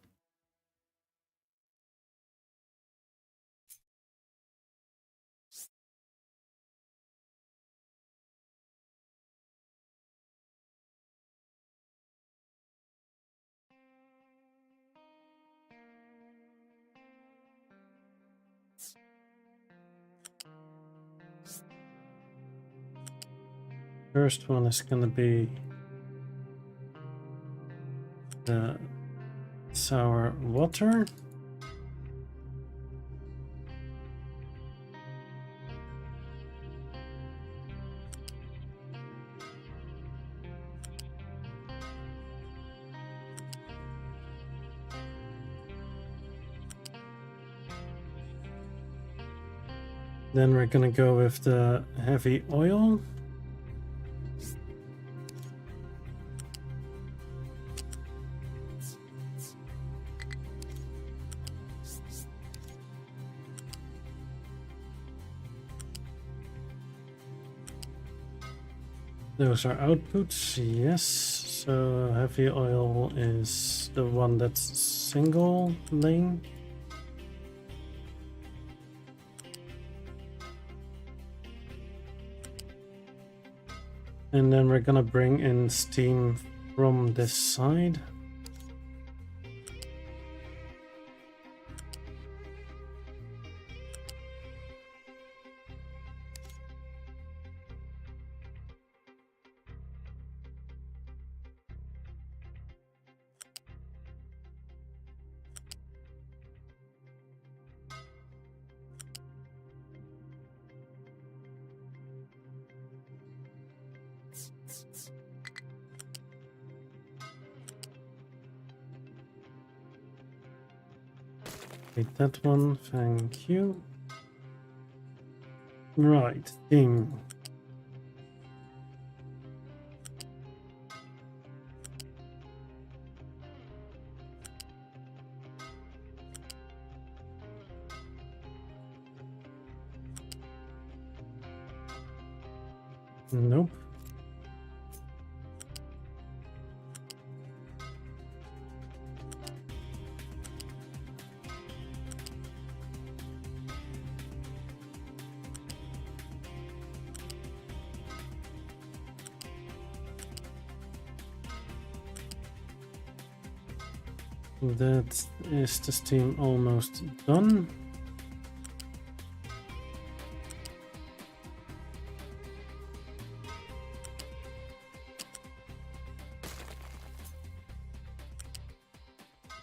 First one is gonna be the sour water. Then we're gonna go with the heavy oil. Those are outputs, yes. So heavy oil is the one that's single lane. And then we're gonna bring in steam from this side. Take that one, thank you. Right, steam. Nope. That is the steam almost done.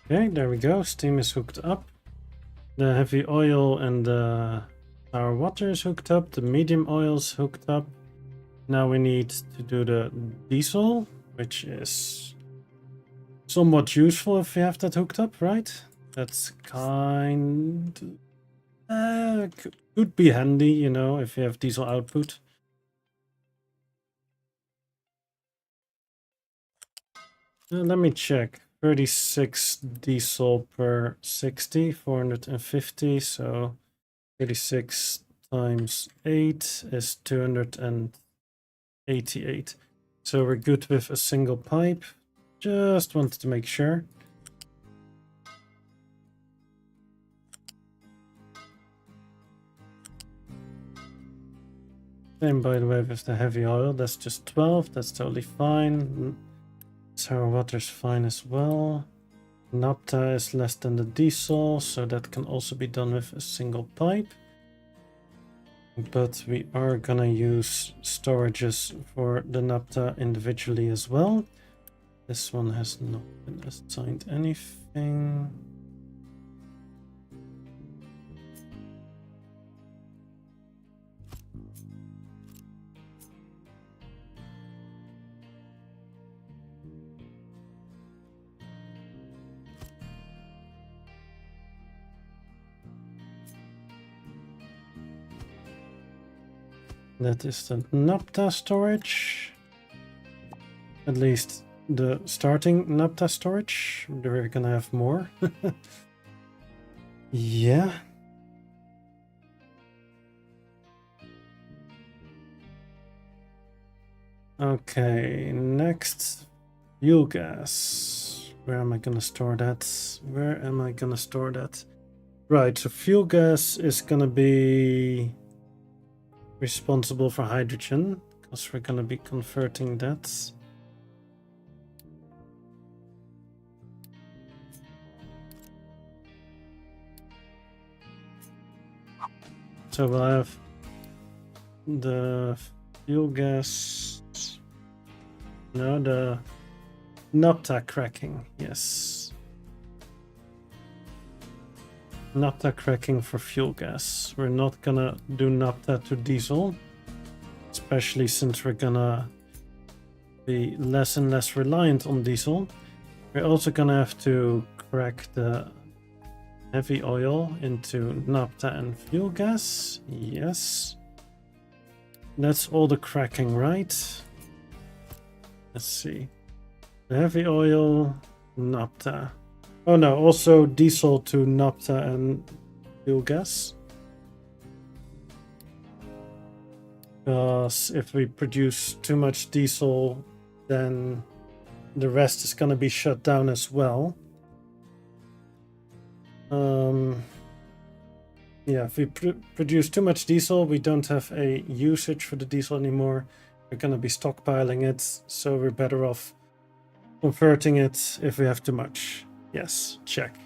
Okay, there we go. Steam is hooked up. The heavy oil and the sour water is hooked up. The medium oil is hooked up. Now we need to do the diesel, which is somewhat useful if we have that hooked up, right? That's could be handy, you know, if you have diesel output. Let me check. 36 diesel per 60, 450. So 36 times 8 is 288. So we're good with a single pipe. Just wanted to make sure. Same, by the way, with the heavy oil. That's just 12. That's totally fine. Sour water's fine as well. Naphtha is less than the diesel, so that can also be done with a single pipe. But we are gonna use storages for the naphtha individually as well. This one has not been assigned anything. That is the naphtha storage. At least the starting naphtha storage. We're gonna have more. Yeah. Okay, next fuel gas. Where am I gonna store that? Where am I gonna store that? Right, so fuel gas is gonna be responsible for hydrogen, because we're gonna be converting that. So we'll have the fuel gas, no, the naphtha cracking, yes. Naphtha cracking for fuel gas. We're not gonna do naphtha to diesel, especially since we're gonna be less and less reliant on diesel. We're also gonna have to crack the heavy oil into naphtha and fuel gas. Yes. That's all the cracking, right? Let's see. The heavy oil, naphtha. Oh no, also diesel to naphtha and fuel gas. Because if we produce too much diesel, then the rest is gonna be shut down as well. Yeah, if we produce too much diesel, we don't have a usage for the diesel anymore. We're gonna be stockpiling it, so we're better off converting it if we have too much. Yes, check.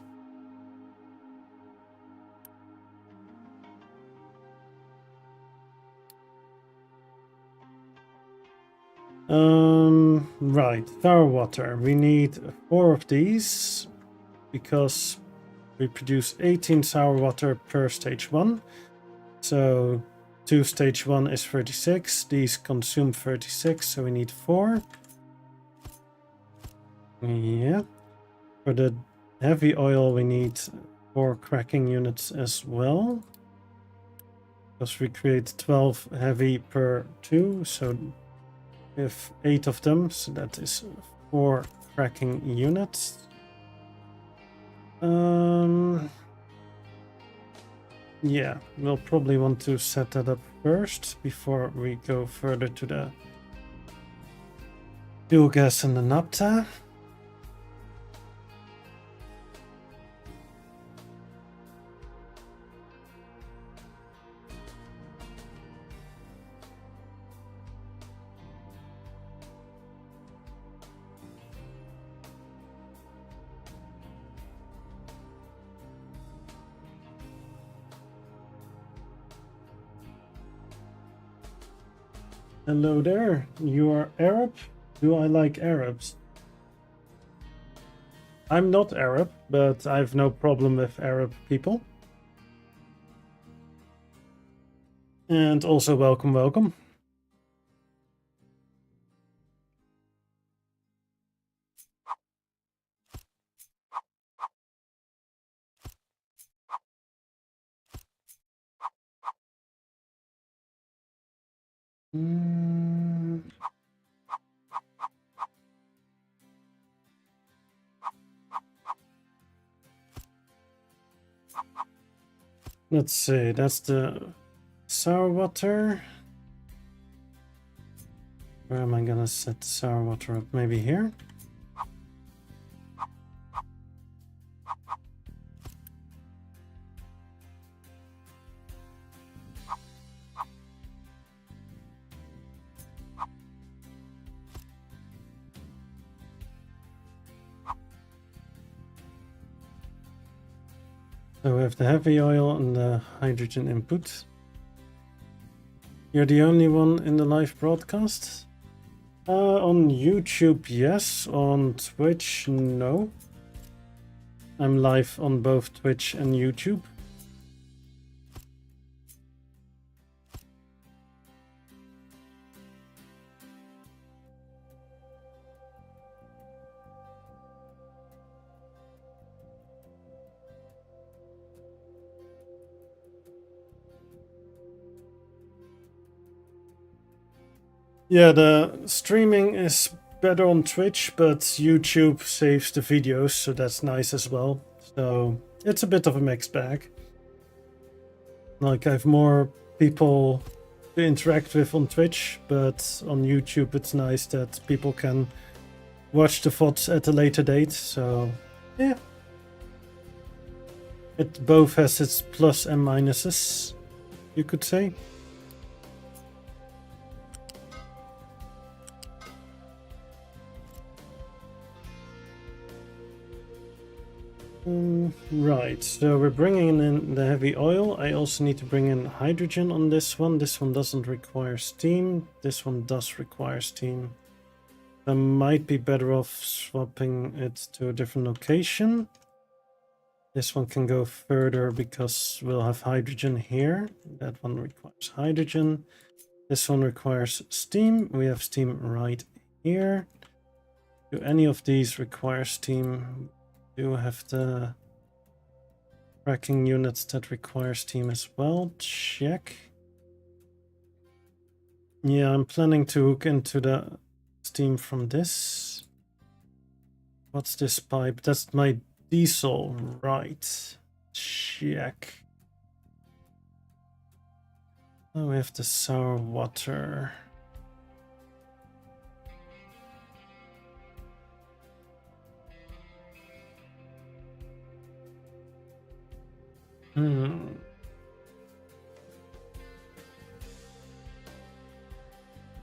Right, sour water. We need 4 of these because we produce 18 sour water per stage 1. So 2 stage 1 is 36. These consume 36, so we need 4. Yeah. For the heavy oil, we need 4 cracking units as well. Because we create 12 heavy per 2, so we have 8 of them, so that is 4 cracking units. Yeah, we'll probably want to set that up first before we go further to the fuel gas and the naphtha. Hello there, you are Arab? Do I like Arabs? I'm not Arab, but I have no problem with Arab people. And also welcome, welcome. Let's see, that's the sour water. Where am I gonna set the sour water up? Maybe here? So we have the heavy oil and the hydrogen input. You're the only one in the live broadcast? On YouTube, yes. On Twitch, no. I'm live on both Twitch and YouTube. Yeah, the streaming is better on Twitch, but YouTube saves the videos, so that's nice as well. So it's a bit of a mixed bag. Like, I have more people to interact with on Twitch, but on YouTube it's nice that people can watch the VODs at a later date. So yeah, it both has its plus and minuses, you could say. Right, so we're bringing in the heavy oil. I also need to bring in hydrogen on this one. This one doesn't require steam. This one does require steam. I might be better off swapping it to a different location. This one can go further because we'll have hydrogen here. That one requires hydrogen. This one requires steam. We have steam right here. Do any of these require steam? We do have the tracking units that require steam as well. Check. Yeah, I'm planning to hook into the steam from this. What's this pipe? That's my diesel, right? Check. Oh, we have the sour water.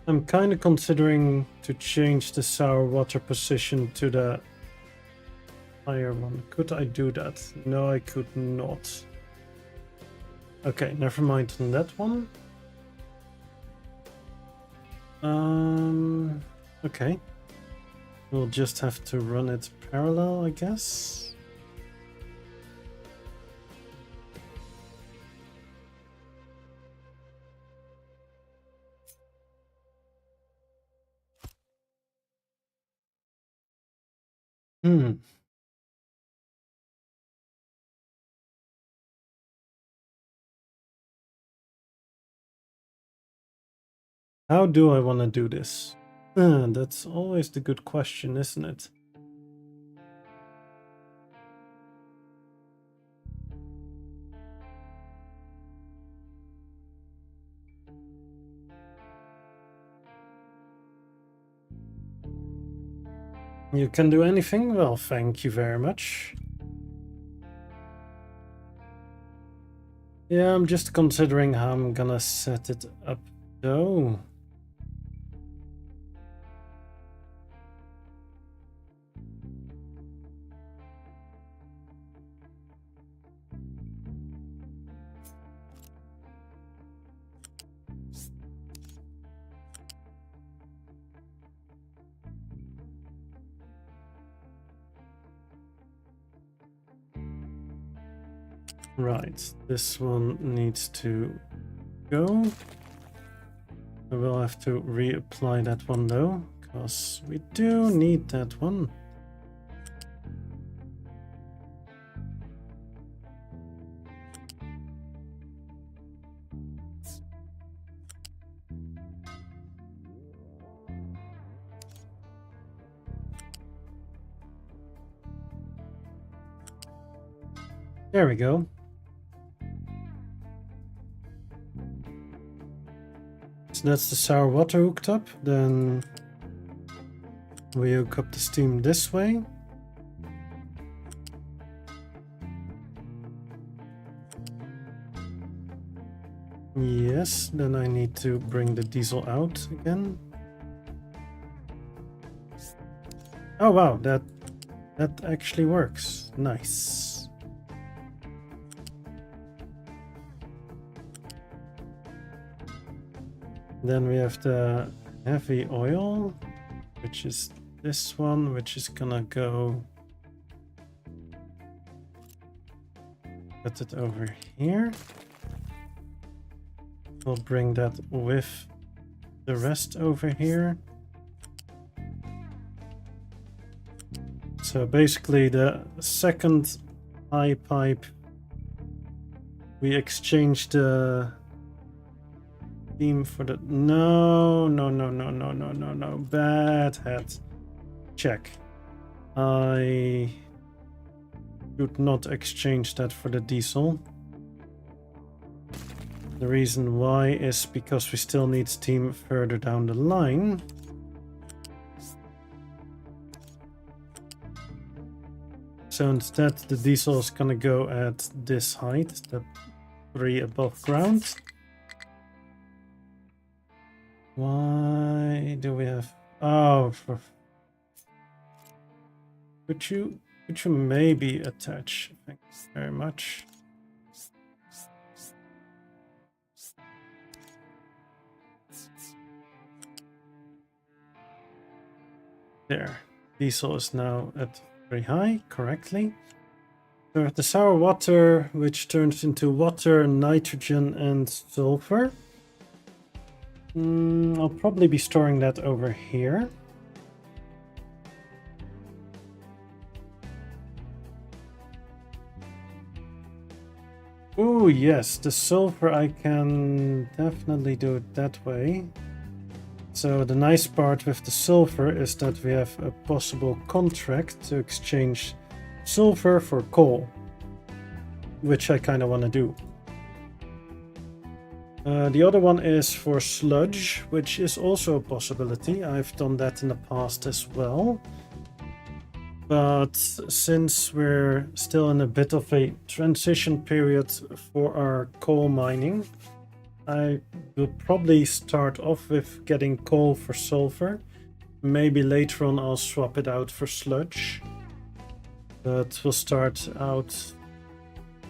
I'm kind of considering to change the sour water position to the higher one. Could I do that? No, I could not. Okay, never mind on that one. Okay. We'll just have to run it parallel, I guess. How do I want to do this? That's always the good question, isn't it? You can do anything? Well, thank you very much. Yeah, I'm just considering how I'm gonna set it up though. Right, this one needs to go. I will have to reapply that one though, because we do need that one. There we go. So that's the sour water hooked up. Then we hook up the steam this way. Yes, then I need to bring the diesel out again. Oh wow, that actually works. Nice. Then we have the heavy oil. which is this one, which is gonna go. Put it over here. We'll bring that with the rest over here. So basically the second high pipe, we exchanged the theme for the... No, bad hat. Check. I should not exchange that for the diesel. The reason why is because we still need steam further down the line. So instead the diesel is gonna go at this height, the 3 above ground. Why do we have... Oh, could you maybe attach? Thanks very much. There, diesel is now at very high, correctly. We have the sour water, which turns into water, nitrogen, and sulfur. I'll probably be storing that over here. Oh yes, the sulfur I can definitely do it that way. So the nice part with the sulfur is that we have a possible contract to exchange sulfur for coal, which I kind of want to do. The other one is for sludge, which is also a possibility. I've done that in the past as well. But since we're still in a bit of a transition period for our coal mining, I will probably start off with getting coal for sulfur. Maybe later on I'll swap it out for sludge. But we'll start out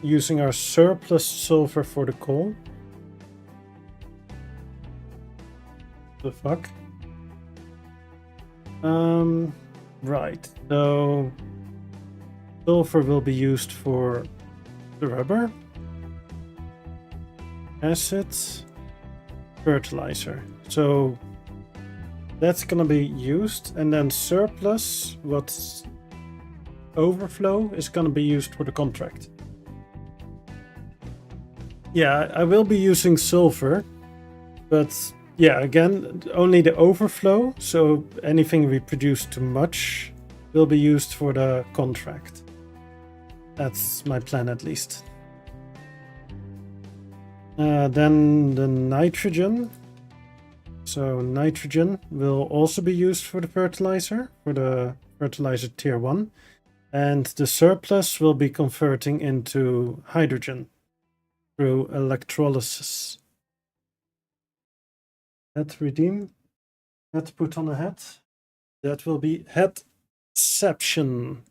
using our surplus sulfur for the coal. The fuck? Right, so sulfur will be used for the rubber, acid, fertilizer. So that's gonna be used, and then surplus, what's overflow, is gonna be used for the contract. Yeah, I will be using sulfur, but yeah, again, only the overflow, so anything we produce too much will be used for the contract. That's my plan, at least. Then the nitrogen. So nitrogen will also be used for the fertilizer tier 1. And the surplus will be converting into hydrogen through electrolysis. Head redeem. Head put on a hat. That will be headception.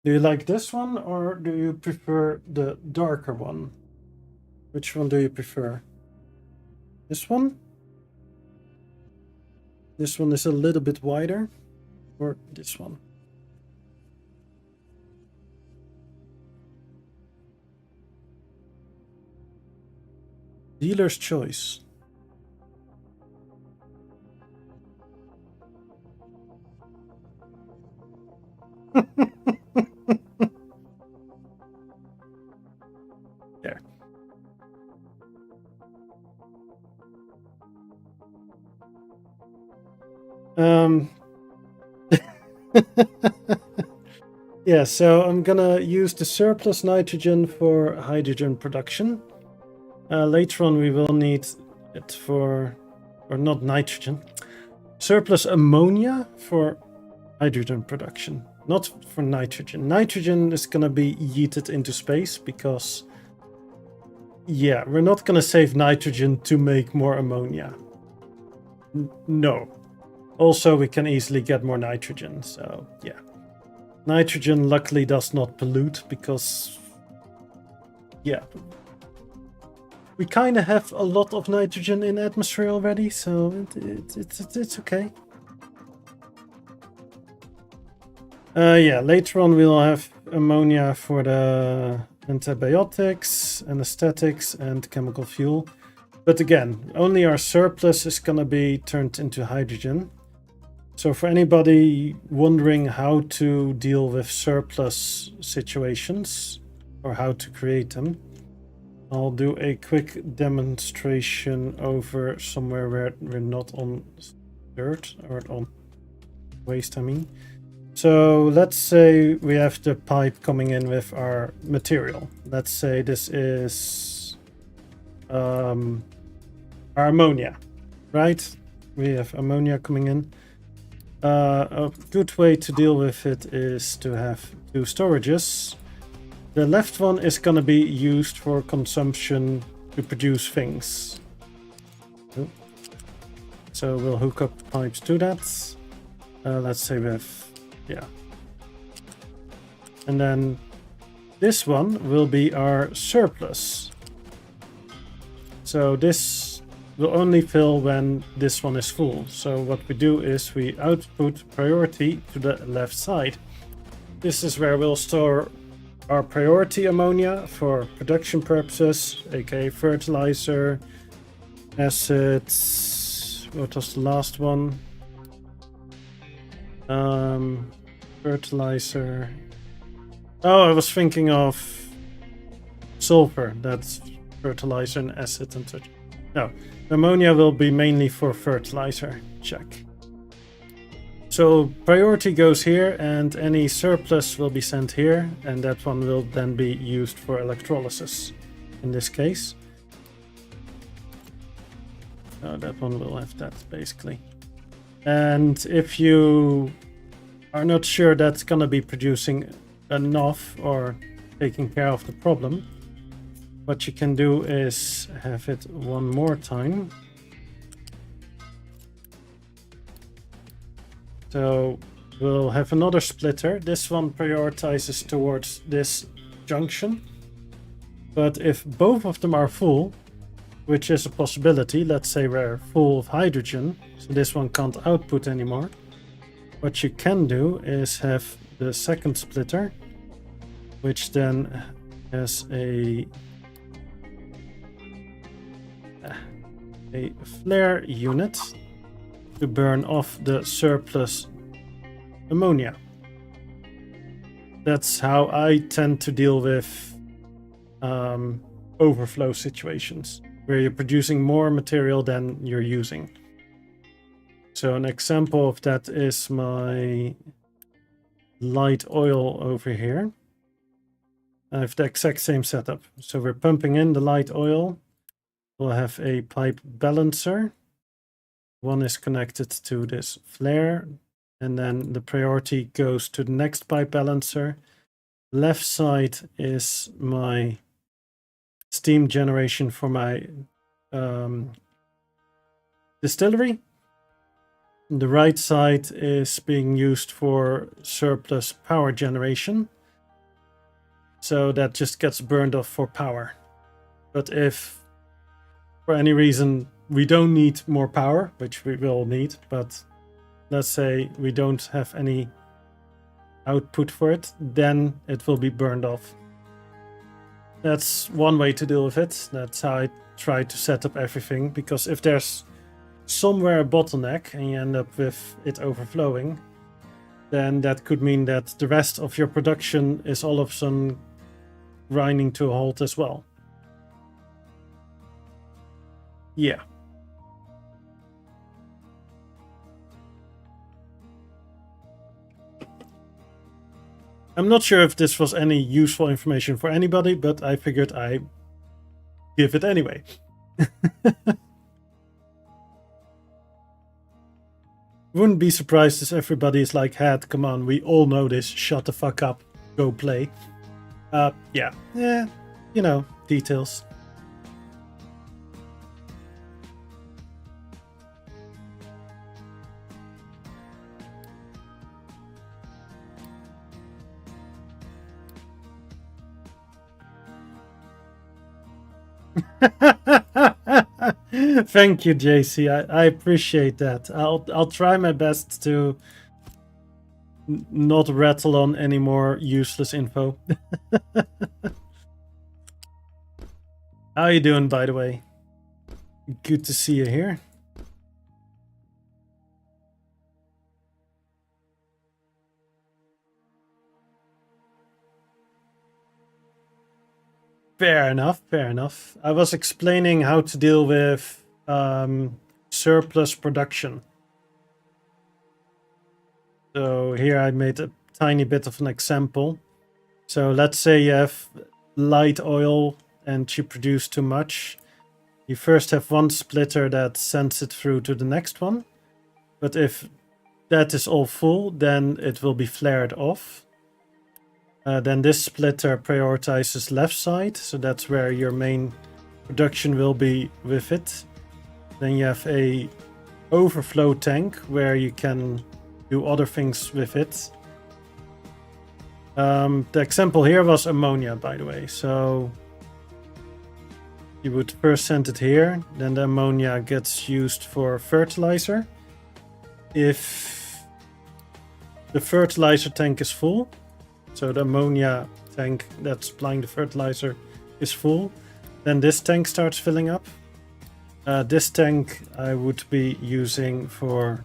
Do you like this one, or do you prefer the darker one? Which one do you prefer? This one? This one is a little bit wider, or this one? Dealer's choice. There. Yeah, so I'm gonna use the surplus nitrogen for hydrogen production. Later on we will need it for, or not nitrogen, surplus ammonia for hydrogen production, not for nitrogen. Nitrogen is gonna be yeeted into space because, yeah, we're not gonna save nitrogen to make more ammonia. No. Also, we can easily get more nitrogen, so yeah. Nitrogen luckily does not pollute because, yeah, we kind of have a lot of nitrogen in atmosphere already, so it's okay. Yeah, later on we'll have ammonia for the antibiotics, anesthetics, and chemical fuel. But again, only our surplus is gonna be turned into hydrogen. So for anybody wondering how to deal with surplus situations or how to create them, I'll do a quick demonstration over somewhere where we're not on dirt or on waste, I mean. So let's say we have the pipe coming in with our material. Let's say this is our ammonia, right? We have ammonia coming in. A good way to deal with it is to have two storages. The left one is going to be used for consumption to produce things. So we'll hook up pipes to that. Let's say we have, yeah. And then this one will be our surplus. So this will only fill when this one is full. So what we do is we output priority to the left side. This is where we'll store our priority ammonia for production purposes, aka fertilizer, acids. What was the last one? Fertilizer. Oh, I was thinking of sulfur. That's fertilizer and acid and such. No, ammonia will be mainly for fertilizer. Check. So priority goes here and any surplus will be sent here, and that one will then be used for electrolysis in this case. That one will have that basically. And if you are not sure that's gonna be producing enough or taking care of the problem, what you can do is have it one more time. So we'll have another splitter. This one prioritizes towards this junction. But if both of them are full, which is a possibility, let's say we're full of hydrogen, so this one can't output anymore, what you can do is have the second splitter, which then has a flare unit to burn off the surplus ammonia. That's how I tend to deal with overflow situations, where you're producing more material than you're using. So an example of that is my light oil over here. I have the exact same setup. So we're pumping in the light oil. We'll have a pipe balancer. One is connected to this flare, and then the priority goes to the next pipe balancer. Left side is my steam generation for my distillery. The right side is being used for surplus power generation. So that just gets burned off for power. But if for any reason we don't need more power, which we will need, but let's say we don't have any output for it, then it will be burned off. That's one way to deal with it. That's how I try to set up everything, because if there's somewhere a bottleneck and you end up with it overflowing, then that could mean that the rest of your production is all of a sudden grinding to a halt as well. Yeah. I'm not sure if this was any useful information for anybody, but I figured I'd give it anyway. Wouldn't be surprised if everybody is like, "Hat, come on, we all know this, shut the fuck up, go play." Yeah, you know, details. Thank you, JC. I appreciate that. I'll try my best to not rattle on any more useless info. How you doing, by the way? Good to see you here. Fair enough, fair enough. I was explaining how to deal with surplus production. So here I made a tiny bit of an example. So let's say you have light oil and you produce too much. You first have one splitter that sends it through to the next one. But if that is all full, then it will be flared off. Then this splitter prioritizes left side, so that's where your main production will be with it. Then you have a overflow tank where you can do other things with it. The example here was ammonia, by the way. So you would first send it here, then the ammonia gets used for fertilizer. If the fertilizer tank is full, so the ammonia tank that's supplying the fertilizer is full, then this tank starts filling up. This tank I would be using for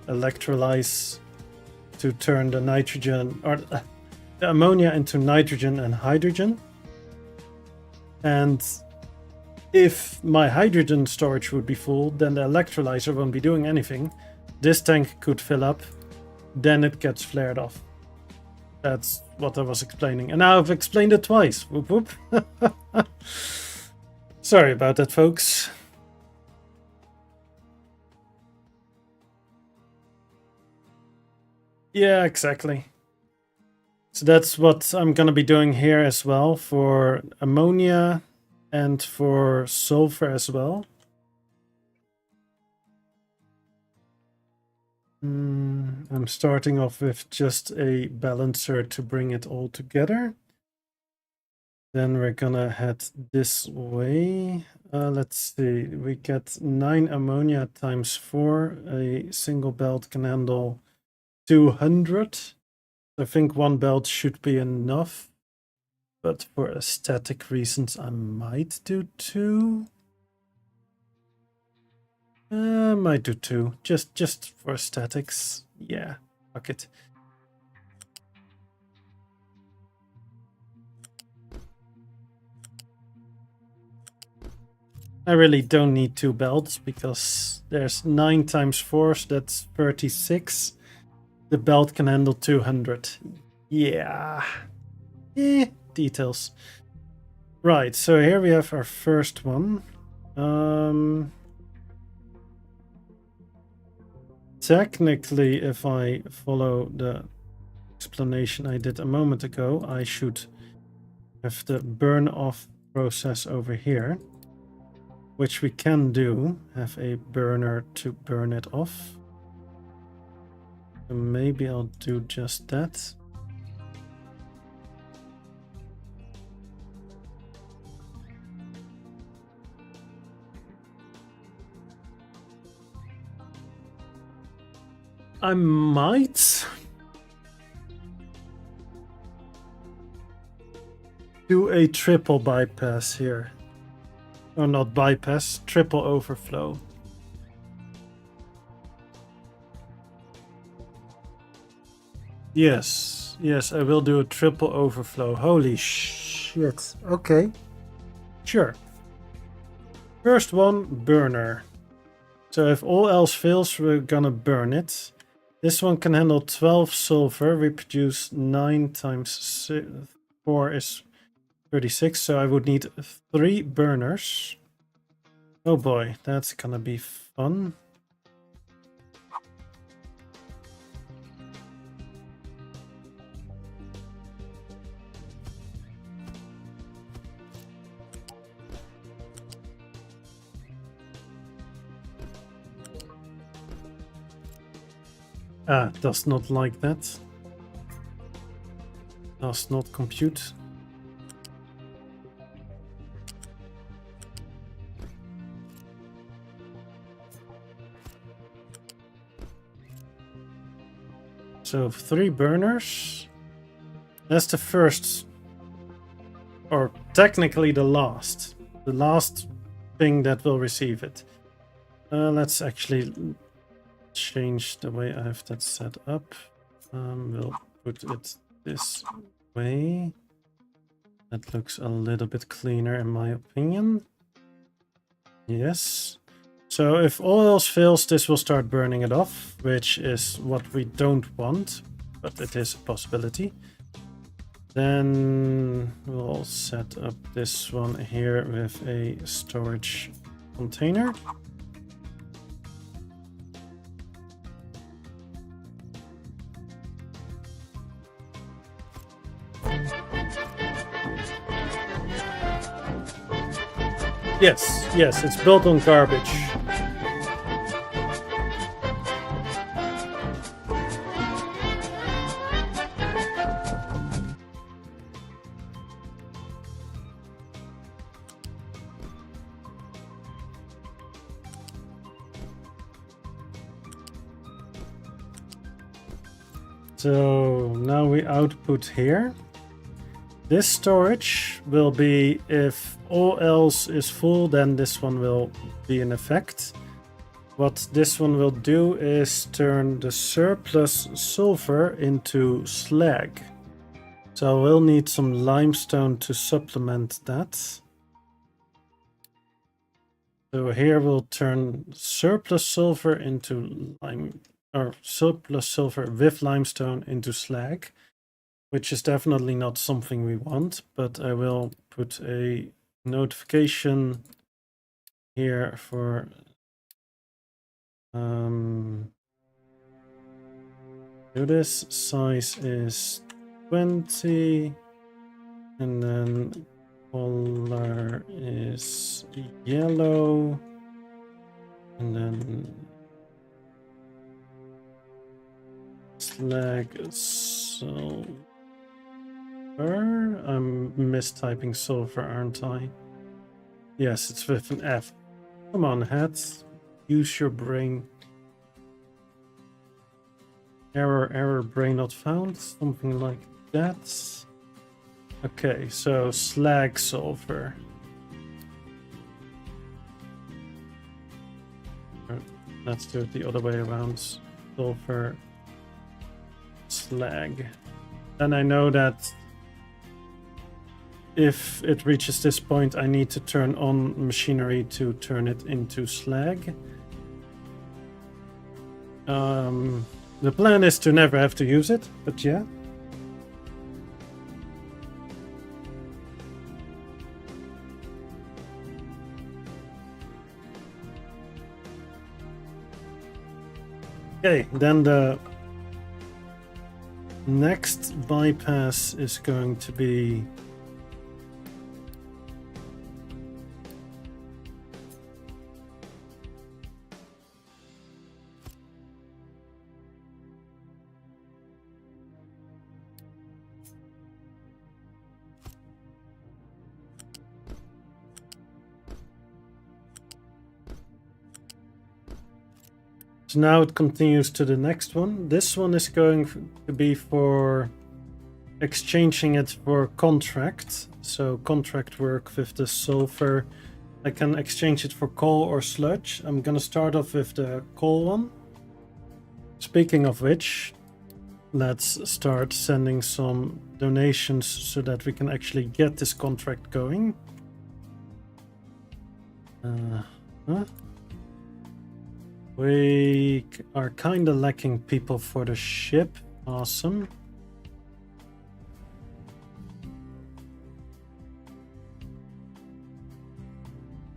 electrolyze to turn the nitrogen or the ammonia into nitrogen and hydrogen. And if my hydrogen storage would be full, then the electrolyzer won't be doing anything. This tank could fill up, then it gets flared off. That's what I was explaining. And now I've explained it twice. Whoop whoop. Sorry about that, folks. Yeah, exactly. So that's what I'm going to be doing here as well for ammonia and for sulfur as well. I'm starting off with just a balancer to bring it all together. Then we're gonna head this way. Let's see, we get 9 ammonia times 4. A single belt can handle 200. I think one belt should be enough, but for aesthetic reasons I might do 2. Might do 2, just for aesthetics. Yeah, fuck it. I really don't need 2 belts because there's 9 times 4, so that's 36. The belt can handle 200. Yeah. Details. Right, so here we have our first one. Technically, if I follow the explanation I did a moment ago, I should have the burn off process over here, which we can do, have a burner to burn it off. So maybe I'll do just that. I might do a triple bypass here. Or not bypass, triple overflow. Yes, I will do a triple overflow. Holy shit. Okay. Sure. First one, burner. So if all else fails, we're gonna burn it. This one can handle 12 sulfur. We produce 9 times 4 is 36, so I would need 3 burners. Oh boy, that's gonna be fun. Does not like that. Does not compute. So 3 burners. That's the first, or technically the last thing that will receive it. Let's actually change the way I have that set up. We'll put it this way. That looks a little bit cleaner in my opinion. Yes. So if all else fails, this will start burning it off, which is what we don't want, but it is a possibility. Then we'll set up this one here with a storage container. Yes, it's built on garbage. So now we output here. This storage will be, if all else is full, then this one will be in effect. What this one will do is turn the surplus sulfur into slag. So we'll need some limestone to supplement that. So here we'll turn surplus sulfur into lime, or surplus sulfur with limestone into slag, which is definitely not something we want, but I will put a notification here for do this. Size is 20, and then color is yellow, and then slag sulfur. I'm mistyping sulfur, aren't I? Yes, it's with an F. Come on, hats. Use your brain. Error, brain not found. Something like that. Okay, so slag sulfur. Let's do it the other way around. Sulfur, slag. And I know that if it reaches this point, I need to turn on machinery to turn it into slag. The plan is to never have to use it, but yeah. Okay, then the next bypass is going to be so now it continues to the next one. This one is going to be for exchanging it for contract. So contract work with the sulfur. I can exchange it for coal or sludge. I'm gonna start off with the coal one. Speaking of which, let's start sending some donations so that we can actually get this contract going. We are kind of lacking people for the ship. Awesome.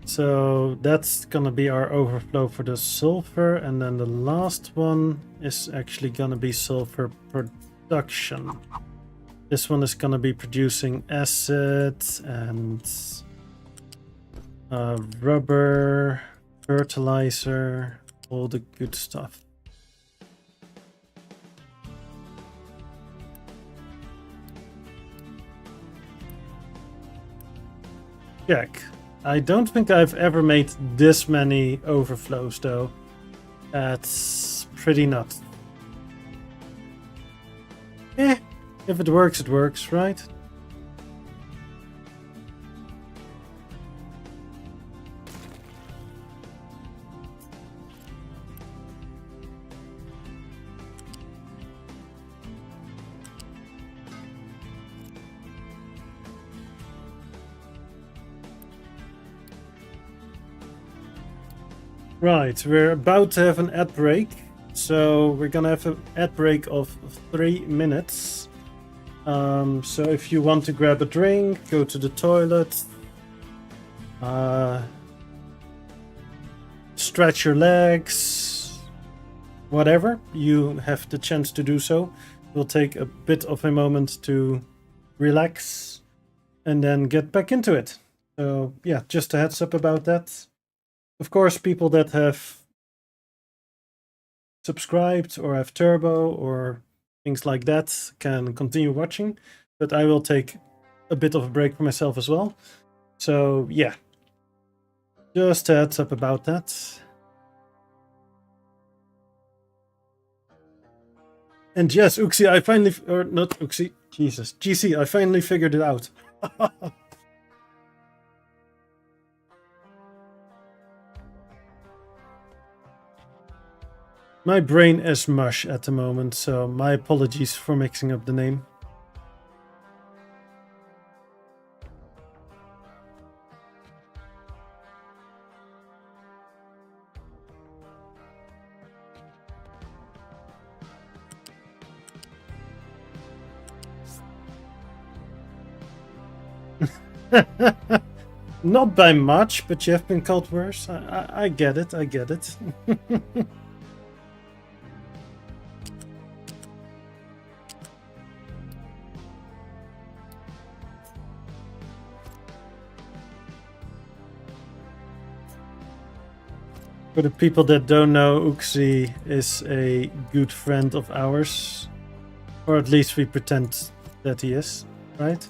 So that's gonna be our overflow for the sulfur, and then the last one is actually gonna be sulfur production. This one is gonna be producing acid and rubber, fertilizer, all the good stuff. Check. I don't think I've ever made this many overflows though. That's pretty nuts. If it works, right? Right, we're about to have an ad break. So we're gonna have an ad break of 3 minutes. So if you want to grab a drink, go to the toilet, stretch your legs, whatever, you have the chance to do so. We'll take a bit of a moment to relax and then get back into it. So yeah, just a heads up about that. Of course, people that have subscribed or have turbo or things like that can continue watching, but I will take a bit of a break for myself as well. So yeah, just a heads up about that. And yes, Uxie, I finally, or not Uxie, Jesus, GC, I finally figured it out. My brain is mush at the moment, so my apologies for mixing up the name. Not by much, but you have been called worse. I get it, I get it. For the people that don't know, Uxie is a good friend of ours. Or at least we pretend that he is, right?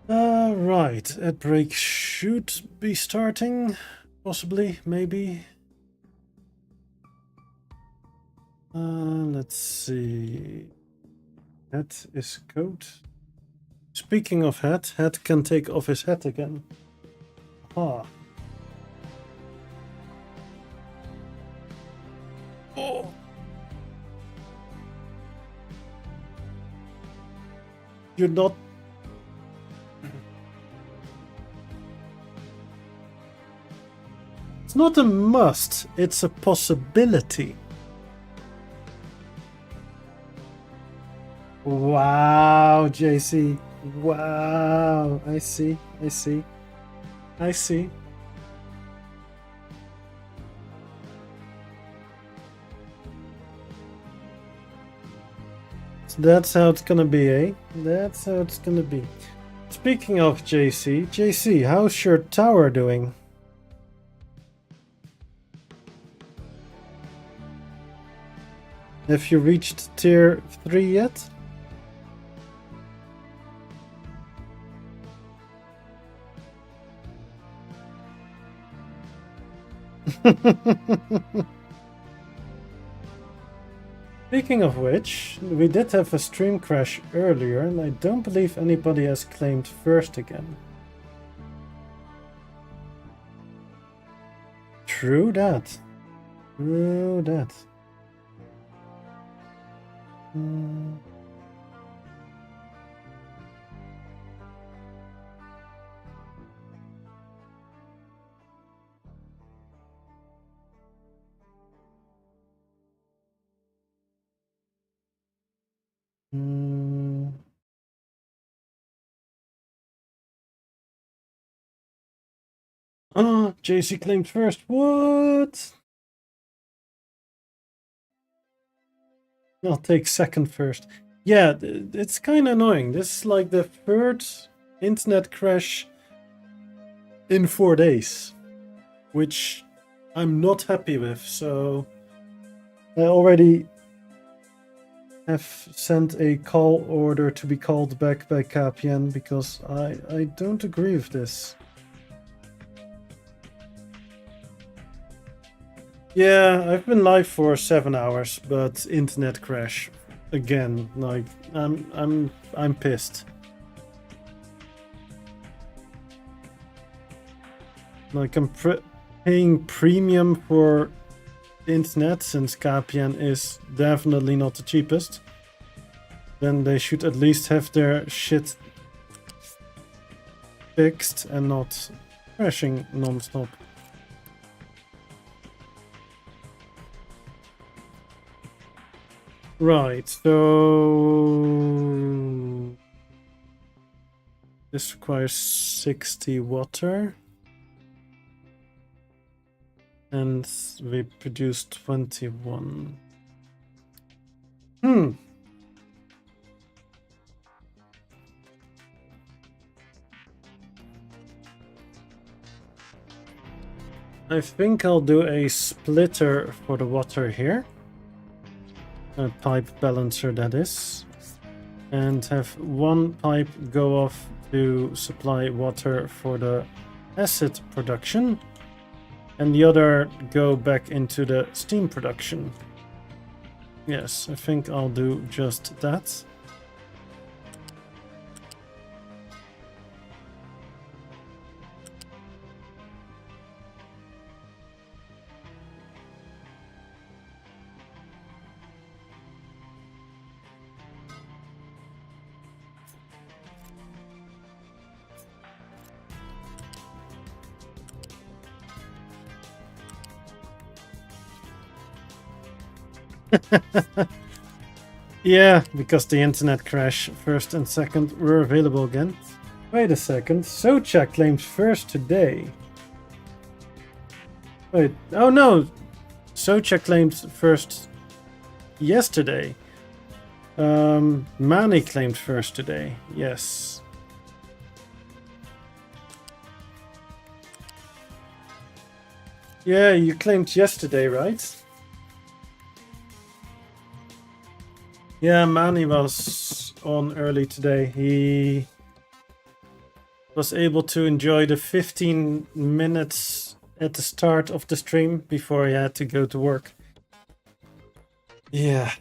Right, ad break should be starting, possibly, maybe. Let's see. Hat is coat. Speaking of hat, Hat can take off his hat again. Ah. Oh. You're not. It's not a must, it's a possibility. Wow, JC. Wow. I see. I see. I see. So that's how it's gonna be, eh? That's how it's gonna be. Speaking of JC, how's your tower doing? Have you reached tier 3 yet? Speaking of which, we did have a stream crash earlier, and I don't believe anybody has claimed first again. True that. True that. Oh, JC claimed first. What? I'll take second first. Yeah, it's kind of annoying. This is like the third internet crash in 4 days, which I'm not happy with. So I already have sent a call order to be called back by KPN because I don't agree with this. Yeah, I've been live for 7 hours, but internet crash again. Like I'm pissed. Like I'm paying premium for internet since KPN is definitely not the cheapest. Then they should at least have their shit fixed and not crashing non-stop. Right, so this requires 60 water. And we produced 21. I think I'll do a splitter for the water here. A pipe balancer, that is. And have one pipe go off to supply water for the acid production. And the other go back into the steam production. Yes, I think I'll do just that. Yeah, because the internet crash, first and second were available again. Wait a second, Socha claims first today. Wait, oh no! Socha claimed first yesterday. Mani claimed first today, yes. Yeah, you claimed yesterday, right? Yeah, Mani was on early today. He was able to enjoy the 15 minutes at the start of the stream before he had to go to work. Yeah.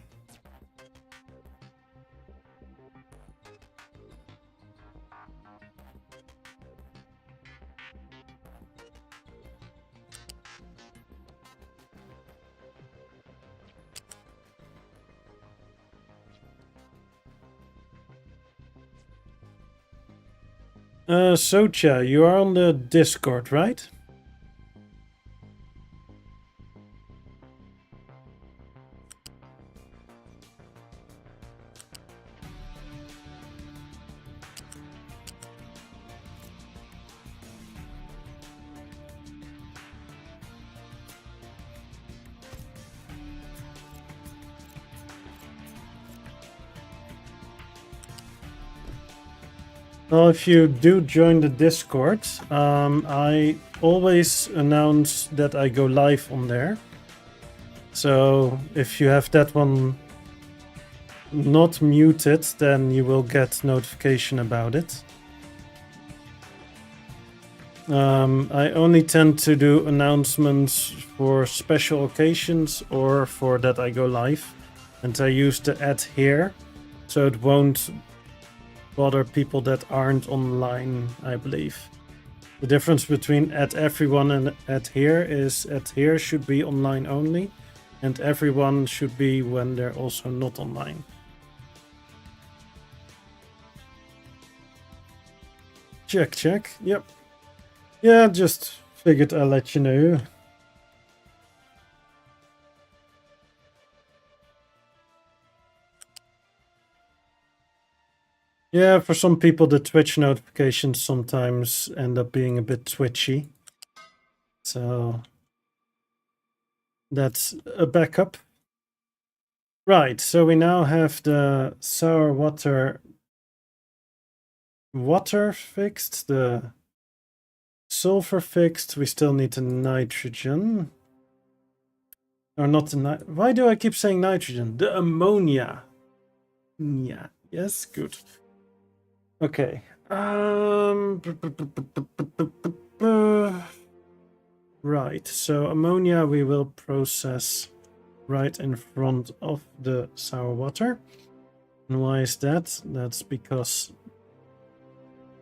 Socha, you are on the Discord, right? Well, if you do join the Discord, I always announce that I go live on there. So if you have that one not muted, then you will get notification about it. I only tend to do announcements for special occasions or for that I go live. And I use the @here, so it won't bother people that aren't online, I believe. The difference between @everyone and @here is @here should be online only, and everyone should be when they're also not online. Check. Yep. Yeah, just figured I'll let you know. Yeah, for some people the Twitch notifications sometimes end up being a bit twitchy. So that's a backup. Right, so we now have the sour water fixed, the sulfur fixed. We still need the nitrogen. Or not the why do I keep saying nitrogen? The ammonia. Yeah. Yes. Good. Okay. Right. So ammonia we will process right in front of the sour water. And why is that? That's because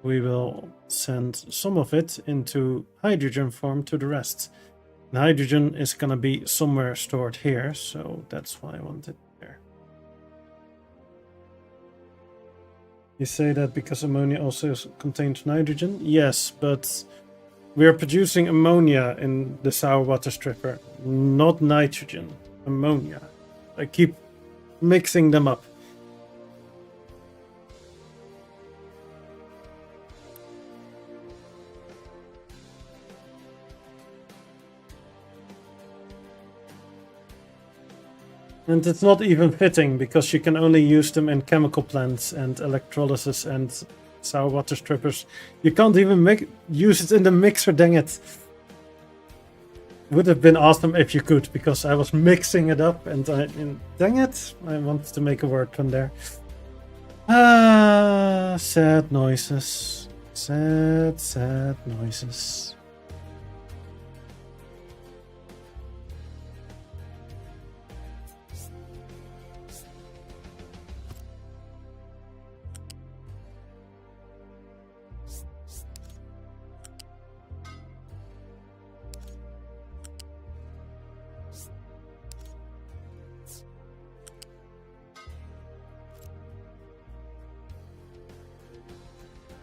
we will send some of it into hydrogen form to the rest. And hydrogen is going to be somewhere stored here, so that's why I want it there. You say that because ammonia also contains nitrogen? Yes, but we are producing ammonia in the sour water stripper, not nitrogen. Ammonia. I keep mixing them up. And it's not even fitting because you can only use them in chemical plants and electrolysis and sour water strippers. You can't even use it in the mixer, dang it. Would have been awesome if you could, because I was mixing it up and dang it, I wanted to make a word from there. Ah, sad noises. Sad, sad noises.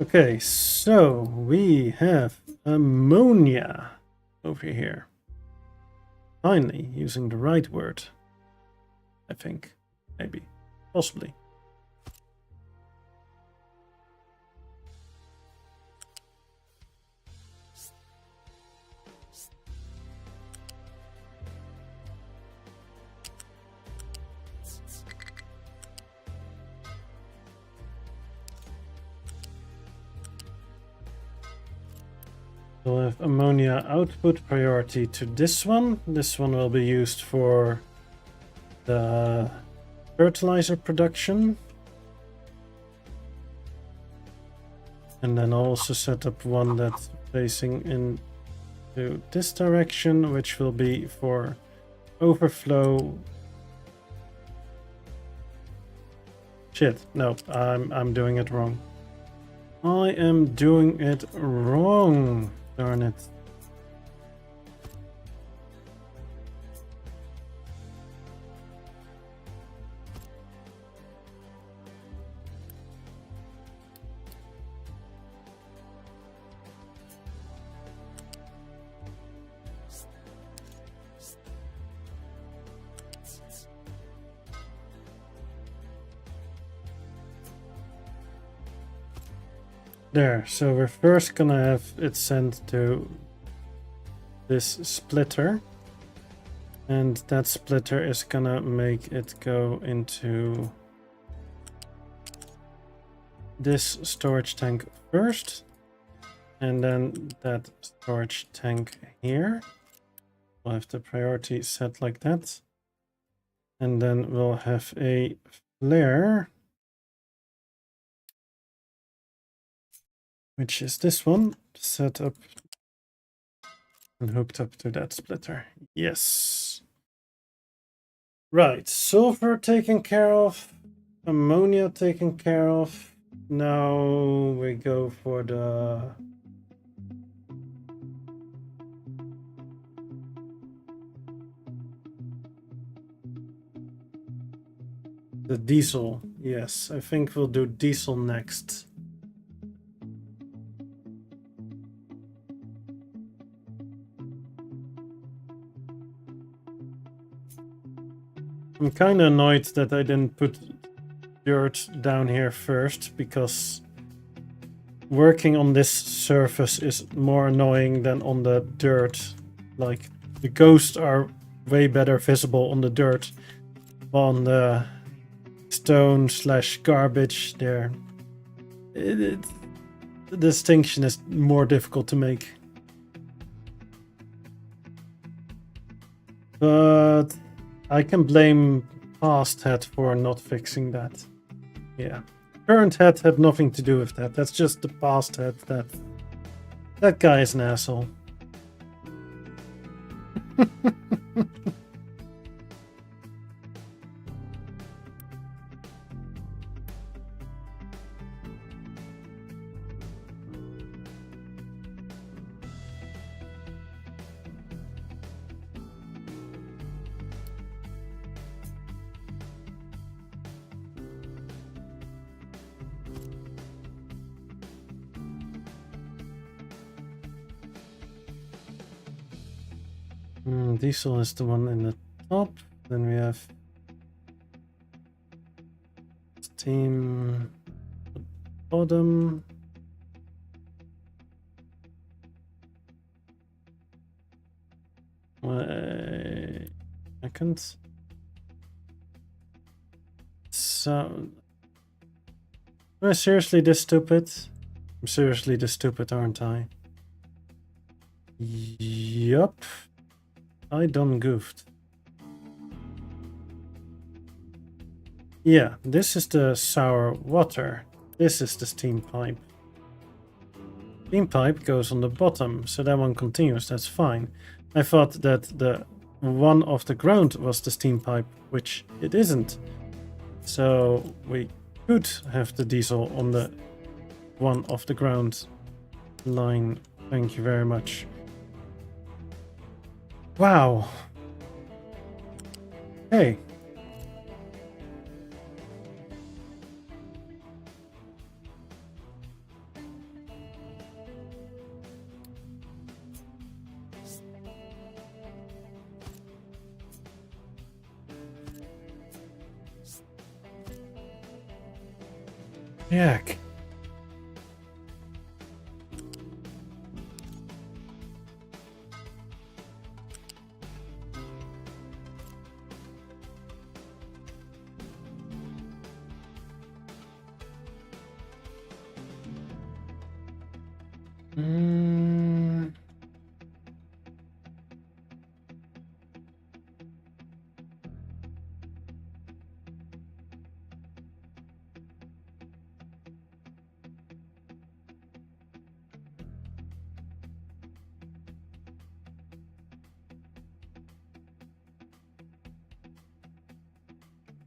Okay, so we have ammonia over here. Finally, using the right word. I think. Maybe. Possibly. We'll have ammonia output priority to this one. This one will be used for the fertilizer production. And then I'll also set up one that's facing into this direction, which will be for overflow. Shit, no, I'm doing it wrong. I am doing it wrong. Darn it. There, so we're first gonna have it sent to this splitter, and that splitter is gonna make it go into this storage tank first, and then that storage tank here. We'll have the priority set like that, and then we'll have a flare, which is this one, set up and hooked up to that splitter. Yes. Right, sulfur taken care of, ammonia taken care of. Now we go for the diesel. Yes, I think we'll do diesel next. I'm kind of annoyed that I didn't put dirt down here first, because working on this surface is more annoying than on the dirt. Like, the ghosts are way better visible on the dirt. On the stone / garbage there, the distinction is more difficult to make. But I can blame Past Head for not fixing that. Yeah. Current head had nothing to do with that. That's just the past head. That guy is an asshole. Diesel is the one in the top. Then we have steam bottom. Wait, second. So, am I seriously this stupid? I'm seriously this stupid, aren't I? Yup. I done goofed. Yeah, this is the sour water. This is the steam pipe. Steam pipe goes on the bottom, so that one continues, that's fine. I thought that the one off the ground was the steam pipe, which it isn't. So we could have the diesel on the one off the ground line. Thank you very much. Wow. Hey. Yuck.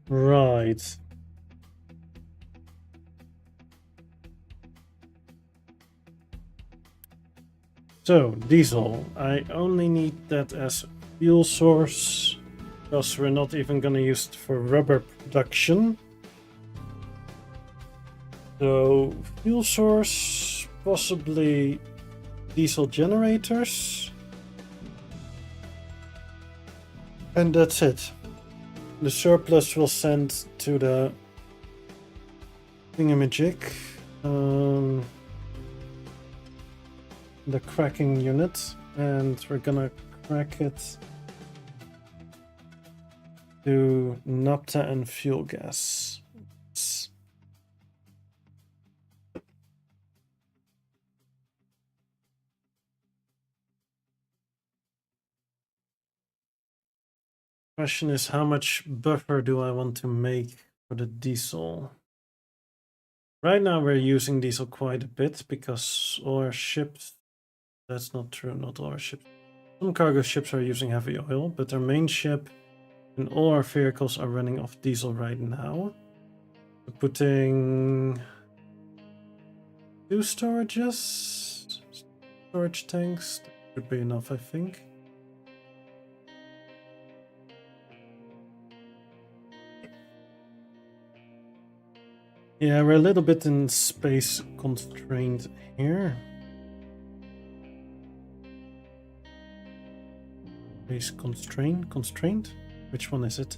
Right. So, diesel. I only need that as fuel source, because we're not even gonna use it for rubber production. So, fuel source, possibly diesel generators. And that's it. The surplus will send to the thingamajig. The cracking unit, and we're gonna crack it to naphtha and fuel gas. Question is, how much buffer do I want to make for the diesel? Right now we're using diesel quite a bit because all our ships, that's not true, not all our ships. Some cargo ships are using heavy oil, but our main ship and all our vehicles are running off diesel right now. We're putting 2 storage tanks. That should be enough, I think. Yeah, we're a little bit in space constrained here. Space constrained? Which one is it?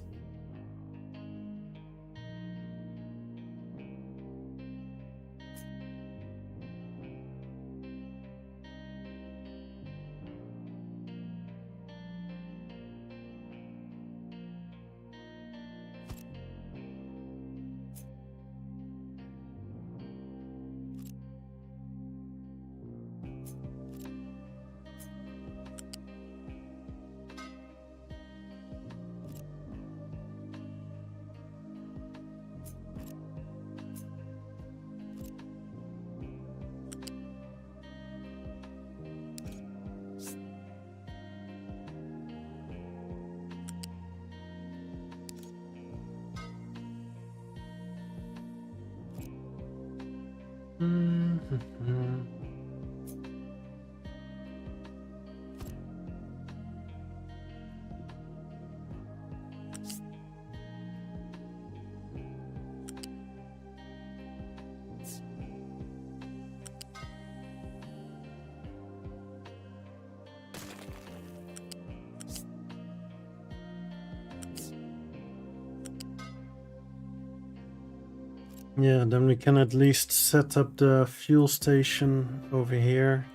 Yeah, then we can at least set up the fuel station over here.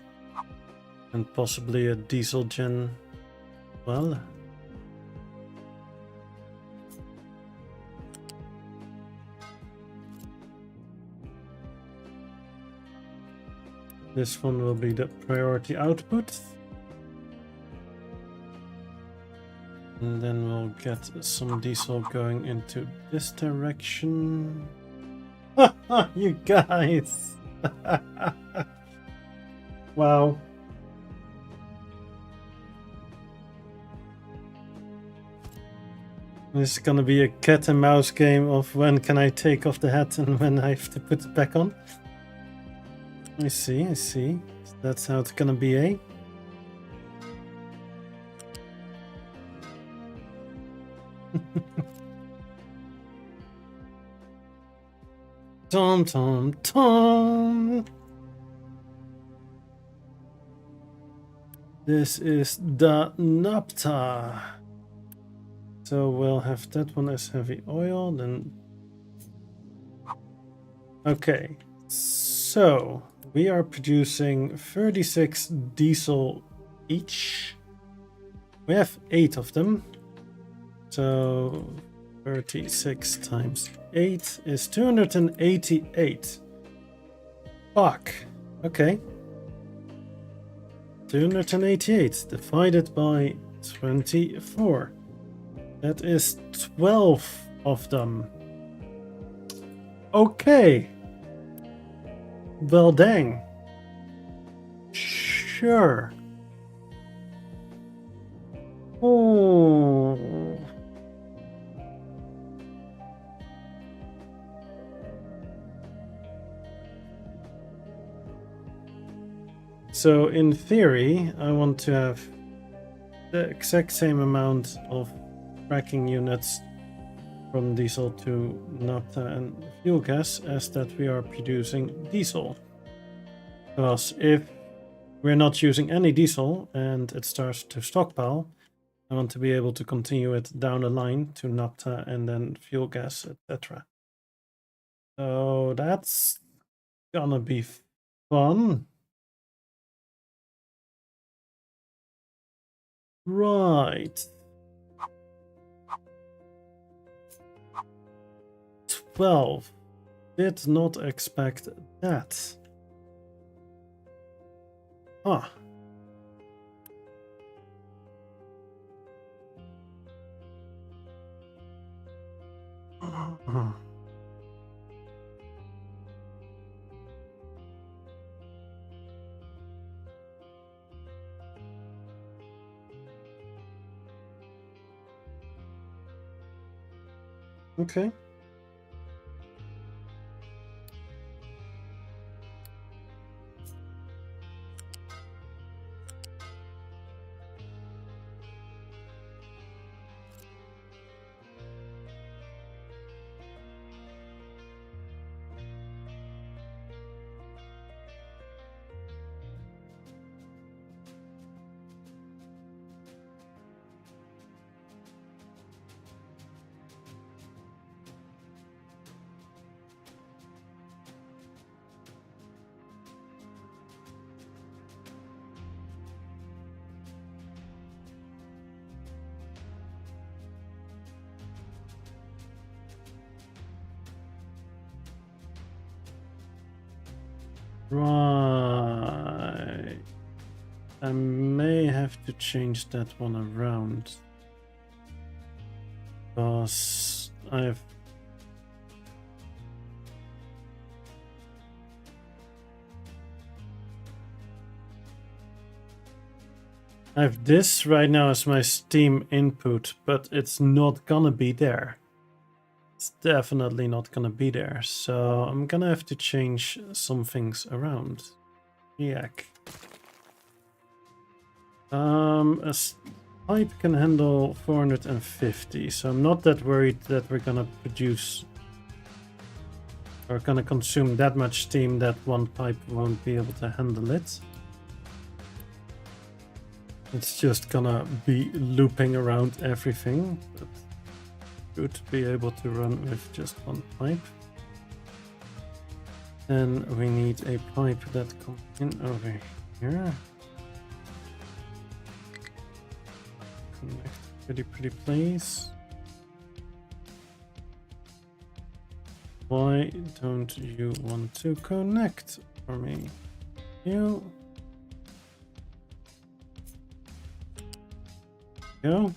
And possibly a diesel gen. Well. This one will be the priority output. And then we'll get some diesel going into this direction. You guys! Wow. This is gonna be a cat and mouse game of when can I take off the hat and when I have to put it back on. I see, I see. That's how it's gonna be, eh? Tom, tom, tom. This is the naphtha. So we'll have that one as heavy oil, then. Okay, so we are producing 36 diesel each. We have 8 of them. So 36 times 8 is 288. Fuck. Okay. 288 divided by 24. That is 12 of them. Okay. Well, dang. Sure. Oh. So in theory, I want to have the exact same amount of cracking units from diesel to naphtha and fuel gas as that we are producing diesel. Because if we're not using any diesel and it starts to stockpile, I want to be able to continue it down the line to naphtha and then fuel gas, etc. So that's gonna be fun. Right. 12. Did not expect that. Ah. Okay. Right. I may have to change that one around. Because I have this right now as my Steam input, but it's not gonna be there. it's definitely not gonna be there. So I'm gonna have to change some things around. Yak. Pipe can handle 450, so I'm not that worried that we're gonna produce or gonna consume that much steam that one pipe won't be able to handle it. It's just gonna be looping around everything, but good to be able to run with just one pipe. And we need a pipe that comes in over here. Connect pretty please. Why don't you want to connect for me? You go.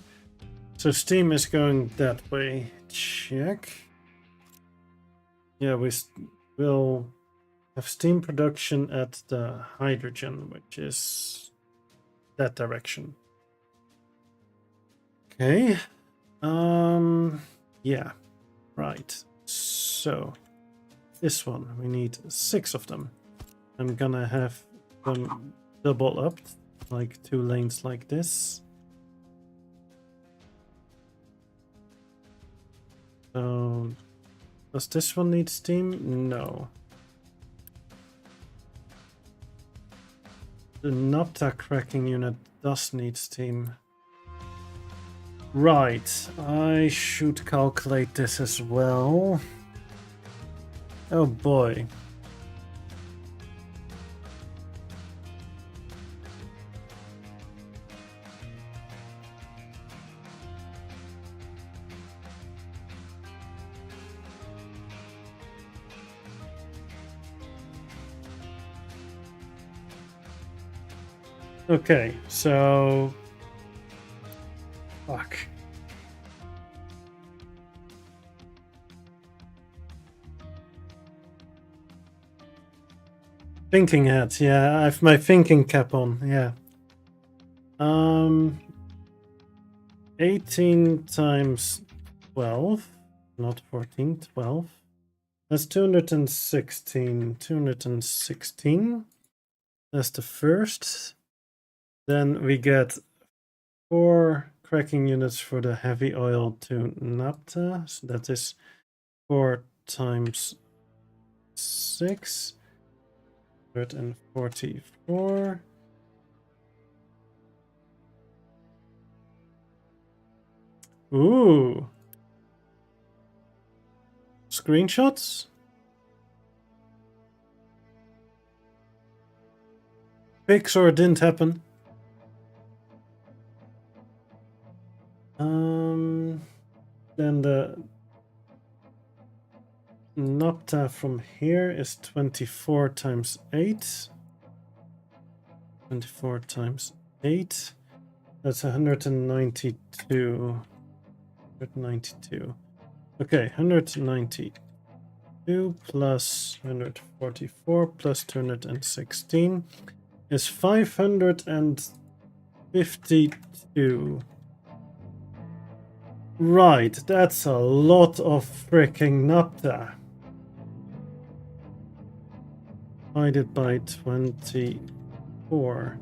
So steam is going that way. Check. Yeah, we will have steam production at the hydrogen, which is that direction. Okay. Yeah. Right. So this one, we need 6 of them. I'm gonna have them double up, like 2 lanes like this. So does this one need steam? No. The naphtha cracking unit does need steam. Right, I should calculate this as well. Oh boy. Okay, so fuck. Thinking hat, yeah, I have my thinking cap on, yeah. 18 times 12, not 14, 12. That's 216, 216. That's the first. Then we get 4 cracking units for the heavy oil to naphtha. So that is 4 times 6. 144. Ooh. Screenshots? Fix or it didn't happen. Then the naphtha from here is 24 times 8. 24 times 8. That's 192. 192. Okay, 192 plus 144 plus 216 is 552. Right, that's a lot of freaking naphtha. Divided by 24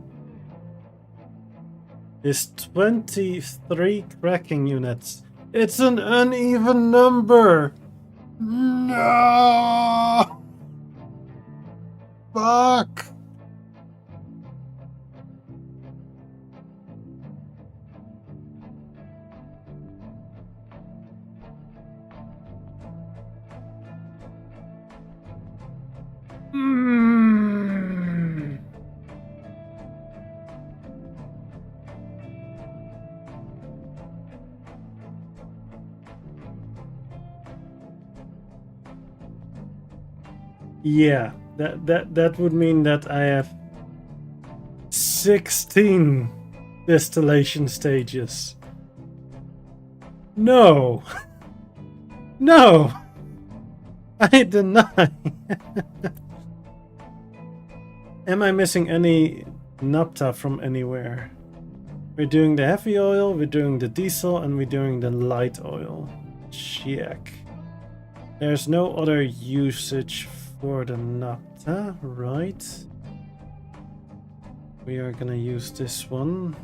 is 23 cracking units. It's an uneven number. No. Fuck. Yeah, that would mean that I have 16 distillation stages. No. No. I deny. Am I missing any naphtha from anywhere? We're doing the heavy oil, we're doing the diesel, and we're doing the light oil. Check. There's no other usage for the naphtha, right? We are gonna use this one.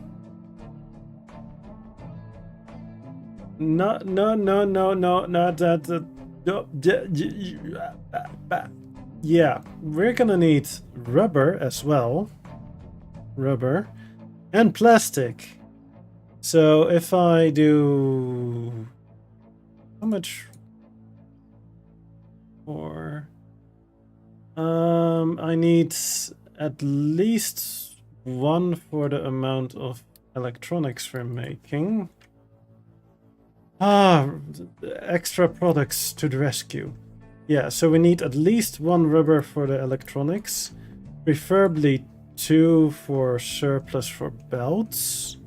No, not that. Yeah, we're gonna need rubber as well. Rubber and plastic. So if I do... How much for... I need at least one for the amount of electronics we're making. Extra products to the rescue. Yeah, so we need at least one rubber for the electronics, preferably 2 for surplus for belts.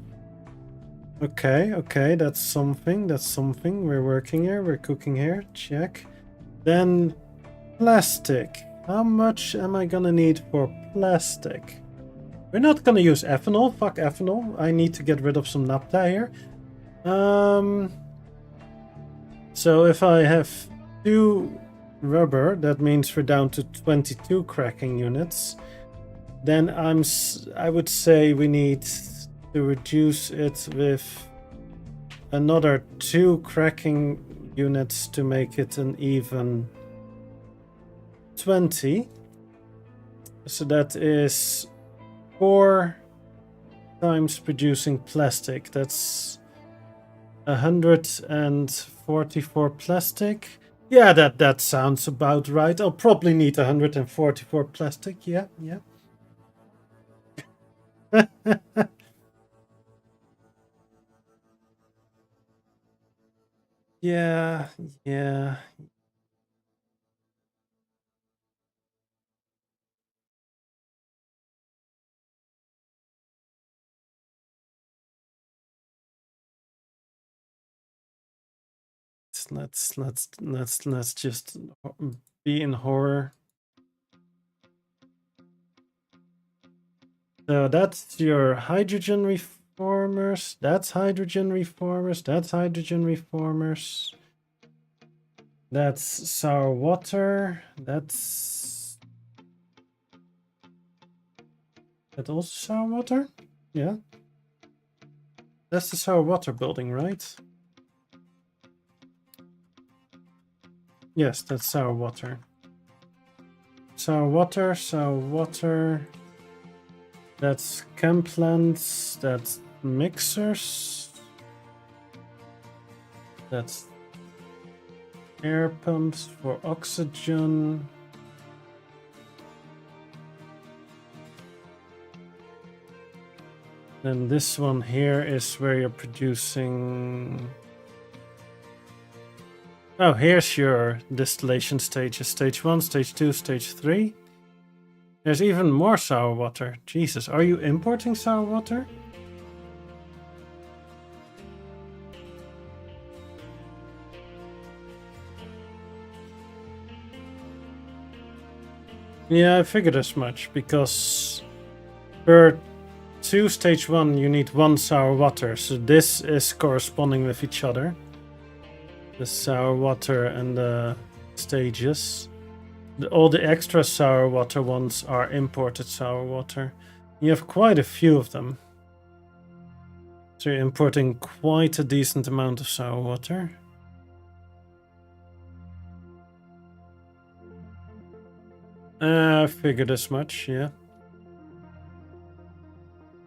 Okay, that's something, we're working here, we're cooking here, check. Then plastic. How much am I gonna need for plastic? We're not gonna use ethanol, fuck ethanol. I need to get rid of some naphtha here. So if I have 2 rubber, that means we're down to 22 cracking units. Then I would say we need to reduce it with another 2 cracking units to make it an even 20. So that is 4 times producing plastic. That's 144 plastic. Yeah, that sounds about right. I'll probably need 144 plastic. Yeah. Yeah. Let's just be in horror. So that's your hydrogen reformers. That's hydrogen reformers. That's hydrogen reformers. That's sour water. That's that also sour water? Yeah. That's the sour water building, right? Yes, that's sour water. Sour water. That's chem plants. That's mixers. That's air pumps for oxygen. Then this one here is where you're producing... Oh, here's your distillation stages. Stage 1, Stage 2, Stage 3. There's even more sour water. Jesus, are you importing sour water? Yeah, I figured as much, because per 2 Stage 1 you need 1 sour water, so this is corresponding with each other. The sour water and the stages. All the extra sour water ones are imported sour water. You have quite a few of them. So you're importing quite a decent amount of sour water. I figured as much, yeah.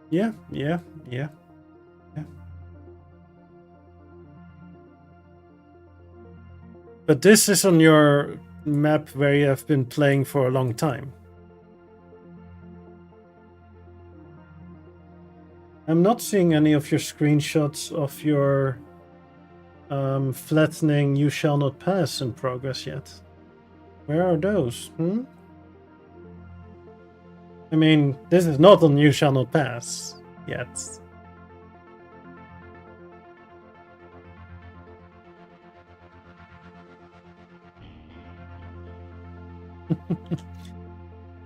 Yeah. But this is on your map where you have been playing for a long time. I'm not seeing any of your screenshots of your flattening You Shall Not Pass in progress yet. Where are those? I mean, this is not on You Shall Not Pass yet.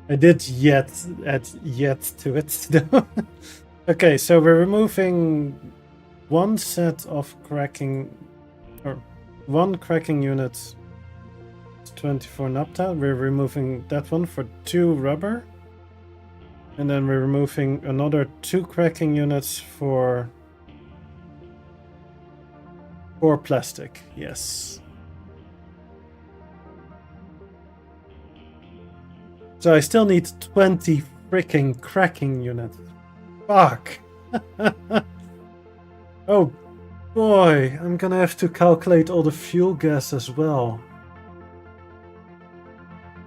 I did add yet to it though. Okay, so we're removing 1 set of cracking, or 1 cracking unit 24 naphtha. We're removing that one for 2 rubber. And then we're removing another 2 cracking units for 4 plastic. Yes. So I still need 20 freaking cracking units. Fuck. Oh boy, I'm gonna have to calculate all the fuel gas as well.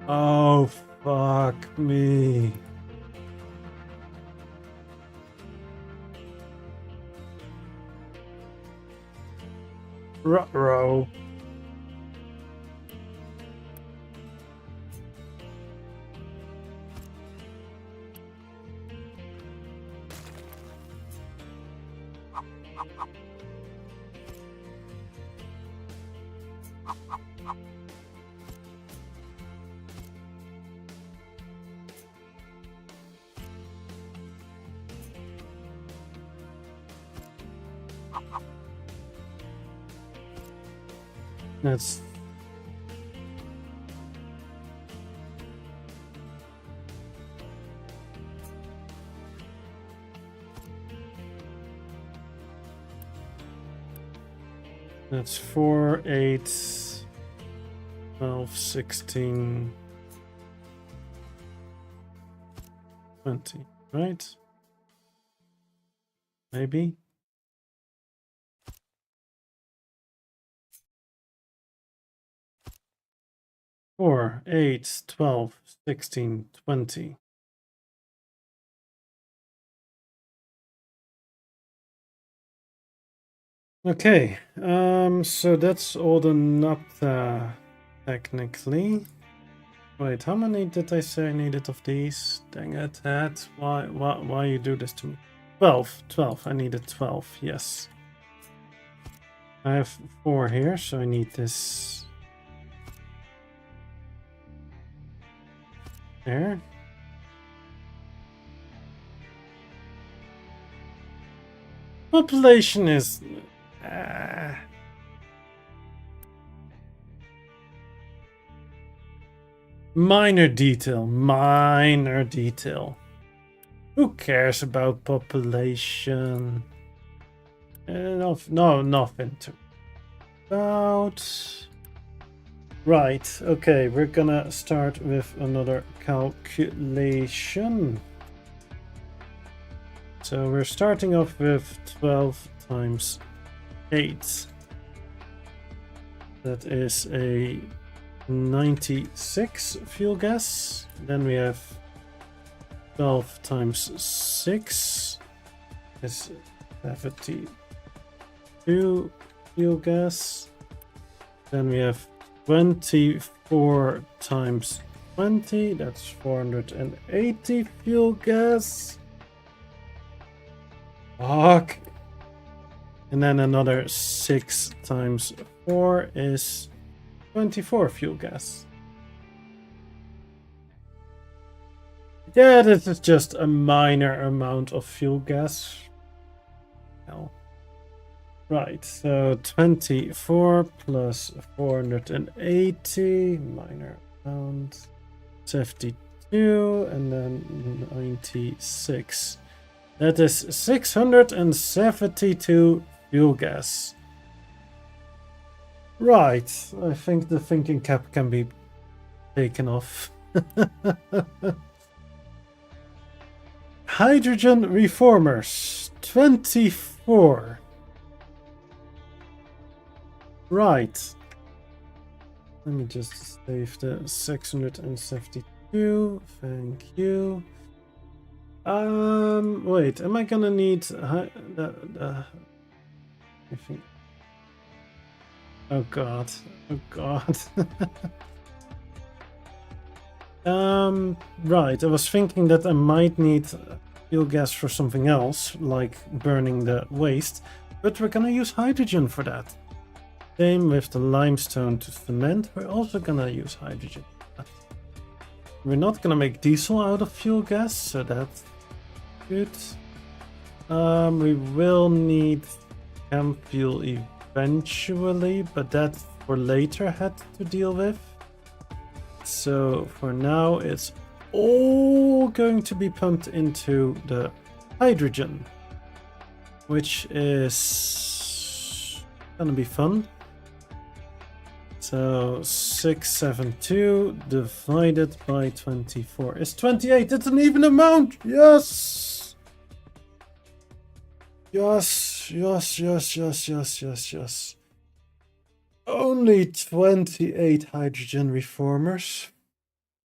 Oh fuck me. Ruh-roh. That's That's 4, 8, 12, 16, 20, right? Maybe. Four, 8, 12, 16, 20. Okay, so that's all the naphtha, technically. Wait, how many did I say I needed of these? Dang it, Ed. Why you do this to me? 12, I needed 12, yes. I have 4 here, so I need this there. Population is... minor detail. Who cares about population? No, nothing to about. Right, okay, we're gonna start with another calculation. So we're starting off with 12 times 8. That is a 96 fuel gas. Then we have 12 times 6 is 72 fuel gas. Then we have 24 times 20, that's 480 fuel gas. Fuck. And then another 6 times 4 is 24 fuel gas. Yeah, this is just a minor amount of fuel gas. Hell. Right, so 24 plus 480, minor amount, 72, and then 96. That is 672 fuel gas. Right, I think the thinking cap can be taken off. Hydrogen reformers, 24. Right. Let me just save the 672. Thank you. Wait, am I gonna need I think. Oh god. Right, I was thinking that I might need fuel gas for something else, like burning the waste, but we're gonna use hydrogen for that. Same with the limestone to cement, we're also gonna use hydrogen. We're not gonna make diesel out of fuel gas, so that's good. We will need chem fuel eventually, but that's for later had to deal with. So for now, it's all going to be pumped into the hydrogen, which is gonna be fun. So 672 divided by 24 is 28. It's an even amount. Yes. Yes, yes, yes, yes, yes, yes, yes. Only 28 hydrogen reformers.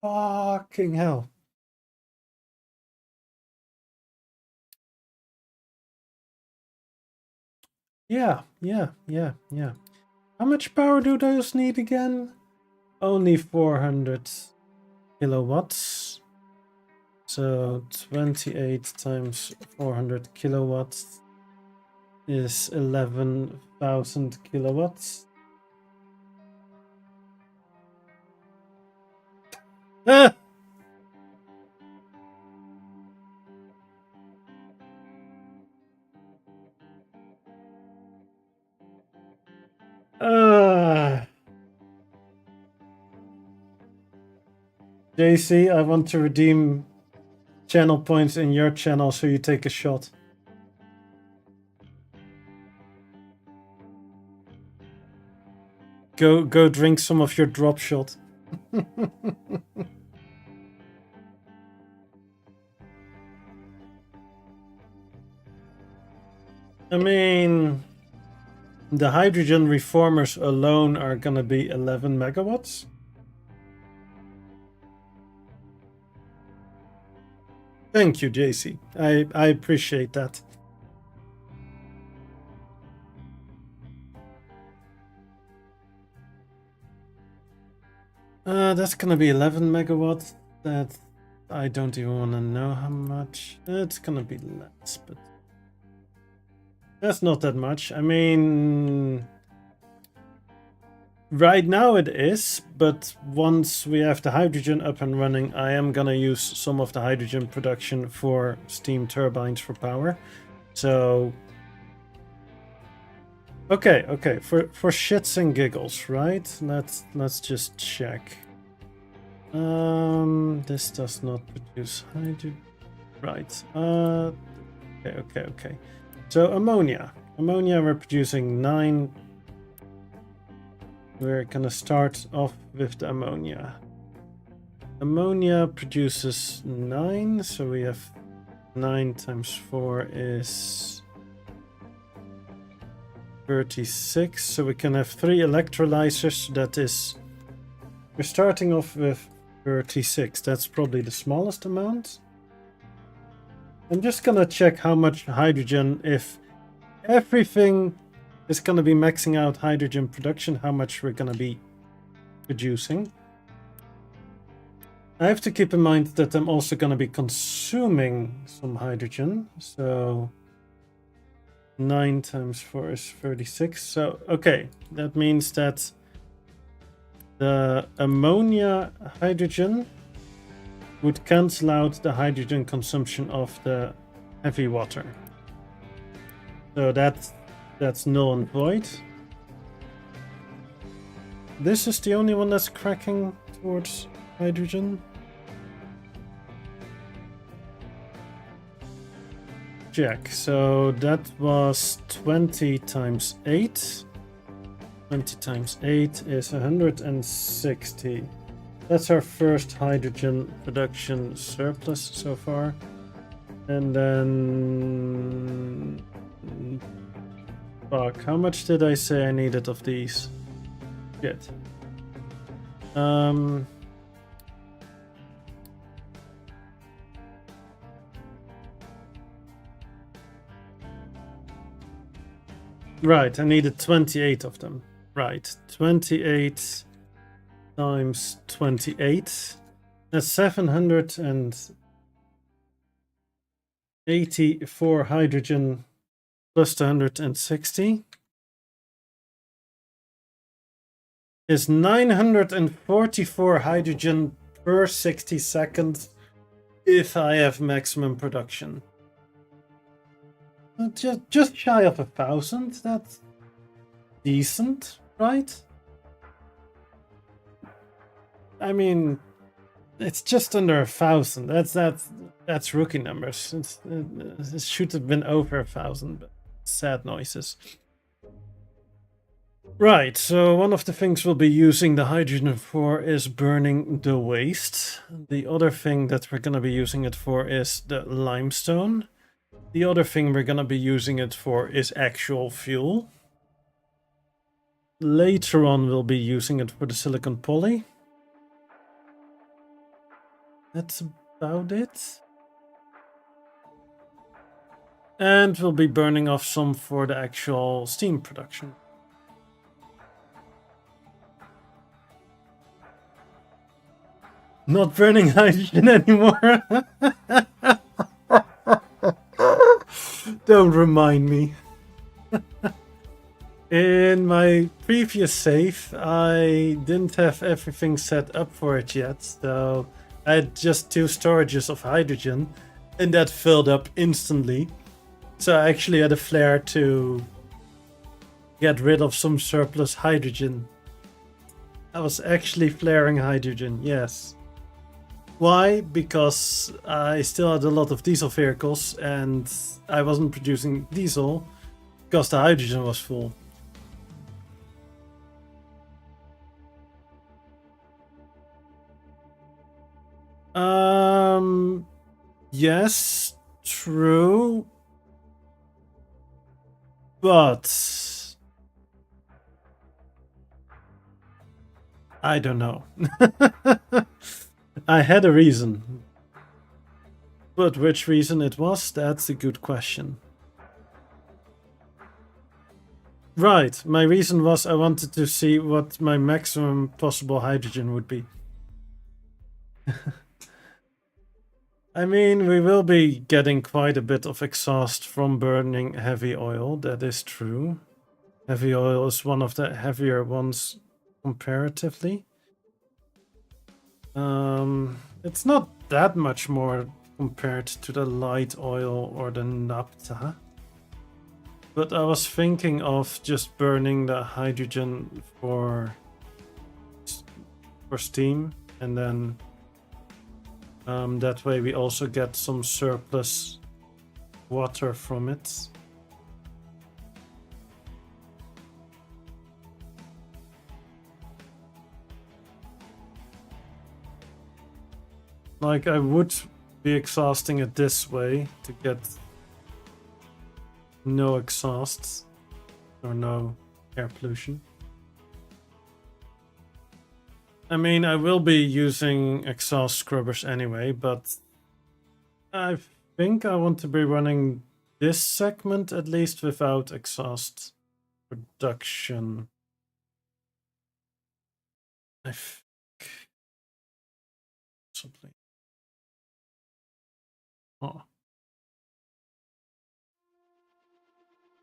Fucking hell. Yeah. How much power do those need again? Only 400 kilowatts. So 28 times 400 kilowatts is 11,000 kilowatts. Ah! JC, I want to redeem channel points in your channel so you take a shot. Go drink some of your drop shot. I mean, the hydrogen reformers alone are gonna be 11 megawatts. Thank you, JC. I appreciate that. That's gonna be 11 megawatts. That I don't even want to know how much. It's gonna be less, but that's not that much. I mean, right now it is, but once we have the hydrogen up and running, I am gonna use some of the hydrogen production for steam turbines for power. So, okay, for shits and giggles, right? Let's just check. This does not produce hydrogen, right? Okay. So ammonia, we're producing 9. We're gonna start off with the ammonia. Ammonia produces 9, so we have 9 times 4 is 36. So we can have 3 electrolyzers. That is, we're starting off with 36. That's probably the smallest amount. I'm just gonna check how much hydrogen, if everything is gonna be maxing out hydrogen production, how much we're gonna be producing. I have to keep in mind that I'm also gonna be consuming some hydrogen. So 9 times 4 is 36. So, okay, that means that the ammonia hydrogen would cancel out the hydrogen consumption of the heavy water. So that's null and void. This is the only one that's cracking towards hydrogen. Check. So that was 20 times 8. 20 times 8 is 160. That's our first hydrogen production surplus so far. And then... Fuck, how much did I say I needed of these? Shit. Right, I needed 28 of them. Right, 28 times 28. That's 784 hydrogen plus 260 is 944 hydrogen per 60 seconds if I have maximum production. Just shy of 1,000. That's decent, right? I mean, it's just under 1,000. That's rookie numbers. It should have been over 1,000, but sad noises. Right, so one of the things we'll be using the hydrogen for is burning the waste. The other thing that we're going to be using it for is the limestone. The other thing we're going to be using it for is actual fuel. Later on, we'll be using it for the silicon poly. That's about it. And we'll be burning off some for the actual steam production. Not burning hydrogen anymore. Don't remind me. In my previous save, I didn't have everything set up for it yet, so I had just 2 storages of hydrogen, and that filled up instantly. So I actually had a flare to get rid of some surplus hydrogen. I was actually flaring hydrogen, yes. Why? Because I still had a lot of diesel vehicles and I wasn't producing diesel because the hydrogen was full. Yes, true. But I don't know. I had a reason. But which reason it was, that's a good question. Right, my reason was I wanted to see what my maximum possible hydrogen would be. I mean, we will be getting quite a bit of exhaust from burning heavy oil, that is true. Heavy oil is one of the heavier ones comparatively. It's not that much more compared to the light oil or the naphtha. But I was thinking of just burning the hydrogen for steam, and then that way we also get some surplus water from it. Like, I would be exhausting it this way to get no exhausts or no air pollution. I mean, I will be using exhaust scrubbers anyway, but I think I want to be running this segment at least without exhaust production. I think. Possibly. Oh.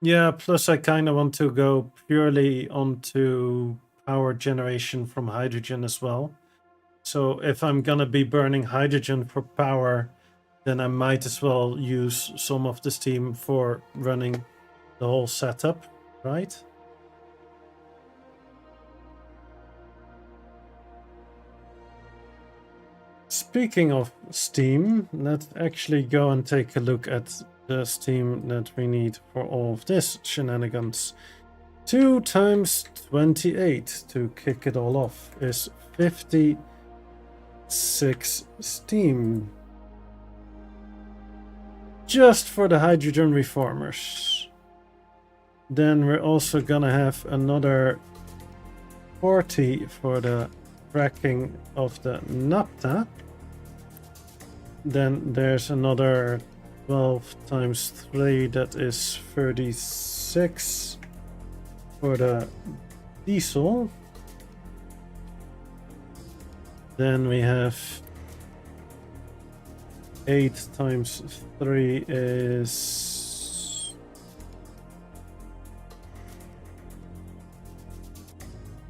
Yeah, plus I kind of want to go purely onto power generation from hydrogen as well. So if I'm gonna be burning hydrogen for power, then I might as well use some of the steam for running the whole setup, right? Speaking of steam, let's actually go and take a look at the steam that we need for all of this shenanigans. 2 times 28 to kick it all off is 56 steam. Just for the hydrogen reformers. Then we're also gonna have another 40 for the cracking of the naphtha. Then there's another 12 times 3, that is 36 for the diesel. Then we have 8 times 3 is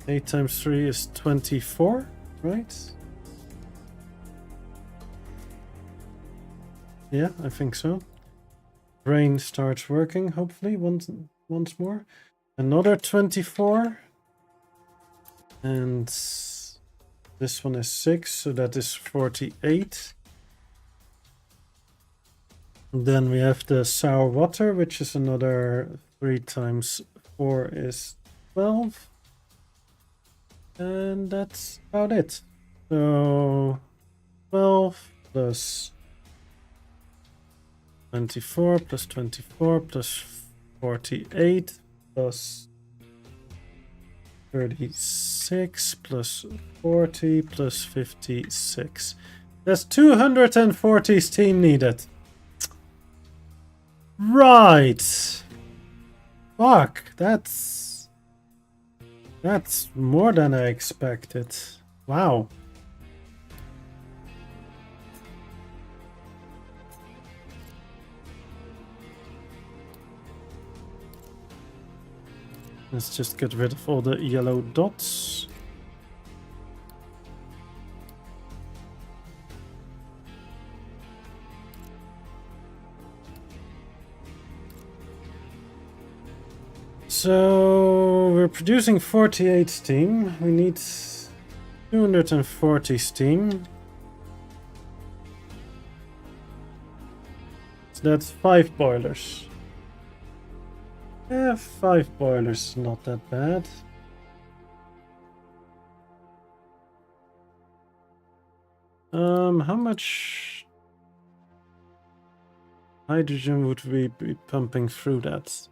8 times 3 is 24, right? Yeah, I think so. Brain starts working, hopefully, once more. Another 24. And This one is 6, so that is 48. And then we have the sour water, which is another 3 times 4 is 12. And that's about it. So 12 plus 24 plus 24 plus 48 plus 36 plus 40 plus 56. There's 240 steam needed. Right. Fuck, that's more than I expected. Wow. Let's just get rid of all the yellow dots. So we're producing 48 steam. We need 240 steam. So that's 5 boilers. Yeah, 5 boilers, not that bad. How much hydrogen would we be pumping through that?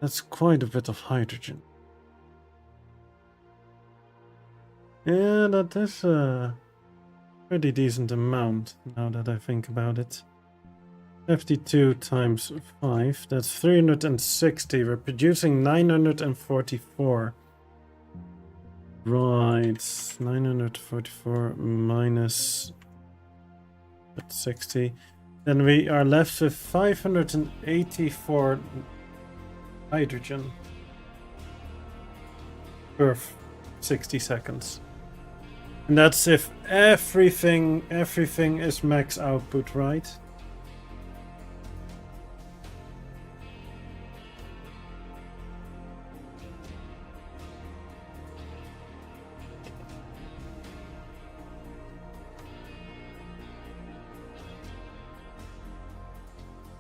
That's quite a bit of hydrogen. Yeah, that is a pretty decent amount, now that I think about it. 52 times 5, that's 360. We're producing 944. Right, 944 minus 60. Then we are left with 584 hydrogen per 60 seconds. And that's if everything is max output, right?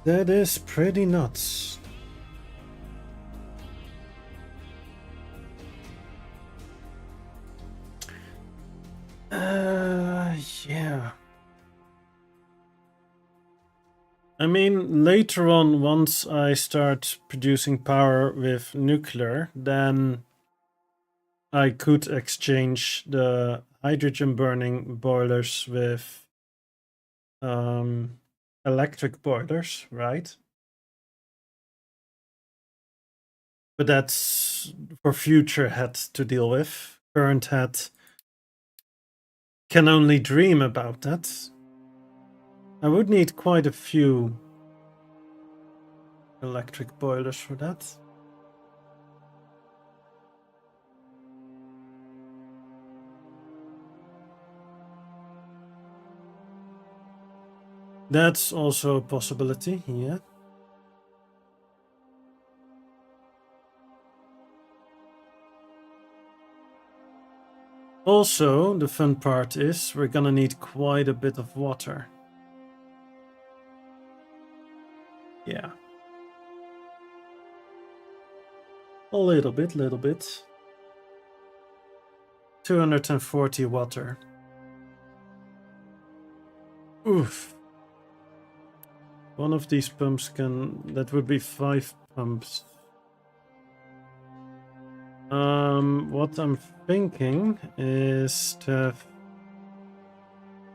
That is pretty nuts. Yeah. I mean, later on, once I start producing power with nuclear, then I could exchange the hydrogen burning boilers with electric boilers, right? But that's for future head to deal with. Current head can only dream about that. I would need quite a few electric boilers for that. That's also a possibility, yeah. Also, the fun part is we're gonna need quite a bit of water. Yeah. A little bit. 240 water. Oof. One of these pumps that would be 5 pumps. What I'm thinking is to have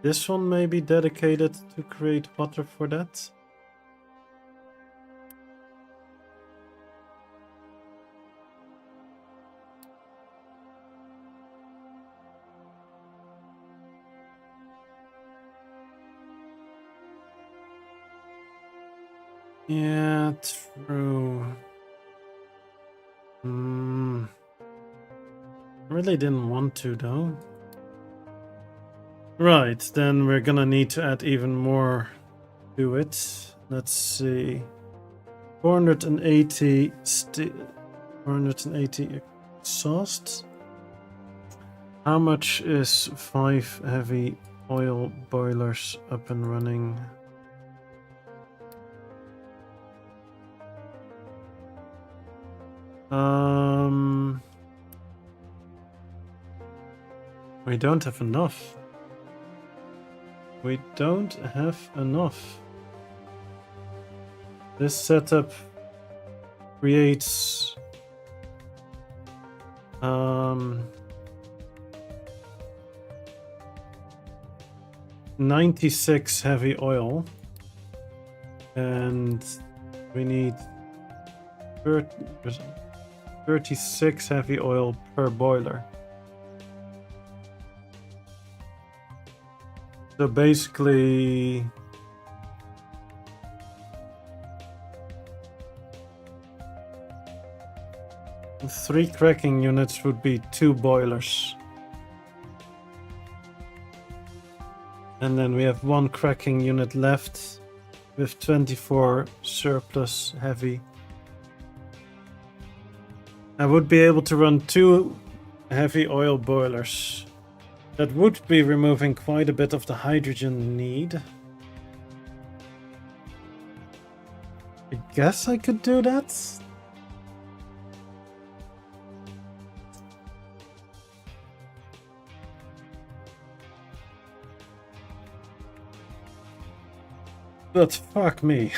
this one maybe dedicated to create water for that. Yeah, true. Really didn't want to though. Right, then we're gonna need to add even more to it. Let's see. 480 exhaust. How much is 5 heavy oil boilers up and running? We don't have enough. We don't have enough. This setup creates 96 heavy oil, and we need 36 heavy oil per boiler. So basically, three cracking units would be 2 boilers. And then we have 1 cracking unit left with 24 surplus heavy. I would be able to run 2 heavy oil boilers. That would be removing quite a bit of the hydrogen need. I guess I could do that. But fuck me.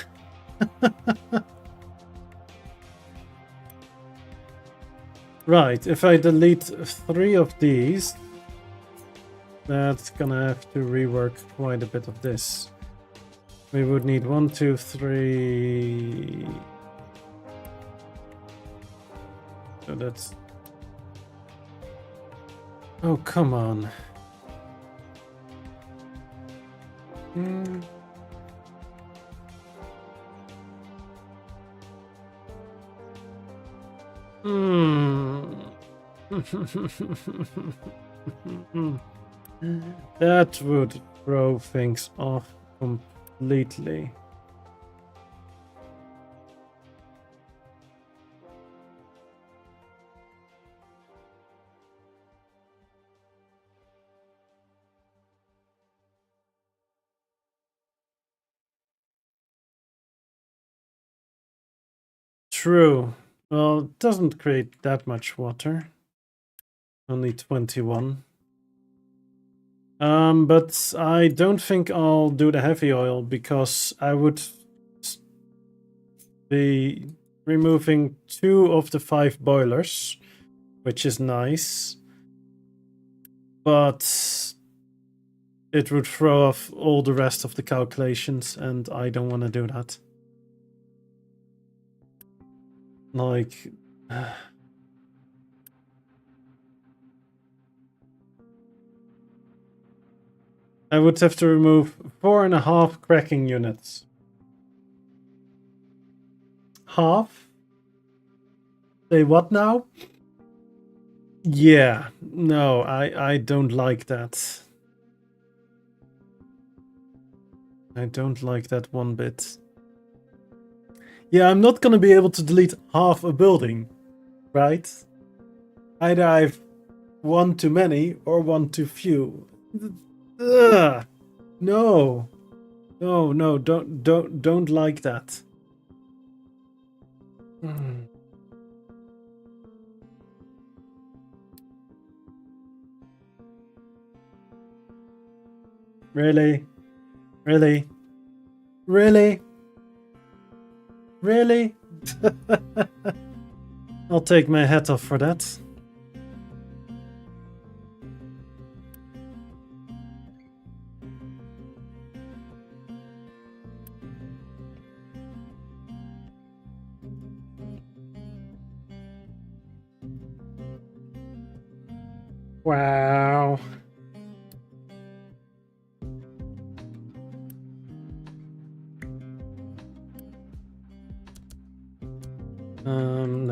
Right, if I delete 3 of these, that's gonna have to rework quite a bit of this. We would need 1, 2, 3. So that's... Oh, come on. That would throw things off completely. True. Well, it doesn't create that much water. Only 21. But I don't think I'll do the heavy oil because I would be removing 2 of the 5 boilers, which is nice. But it would throw off all the rest of the calculations, and I don't want to do that. Like... I would have to remove 4.5 cracking units. Half? Say what now? Yeah, no, I don't like that. I don't like that one bit. Yeah, I'm not gonna be able to delete half a building, right? Either I've 1 too many or 1 too few. Ugh. No, don't like that. Really? Really? Really? Really? I'll take my hat off for that. Wow.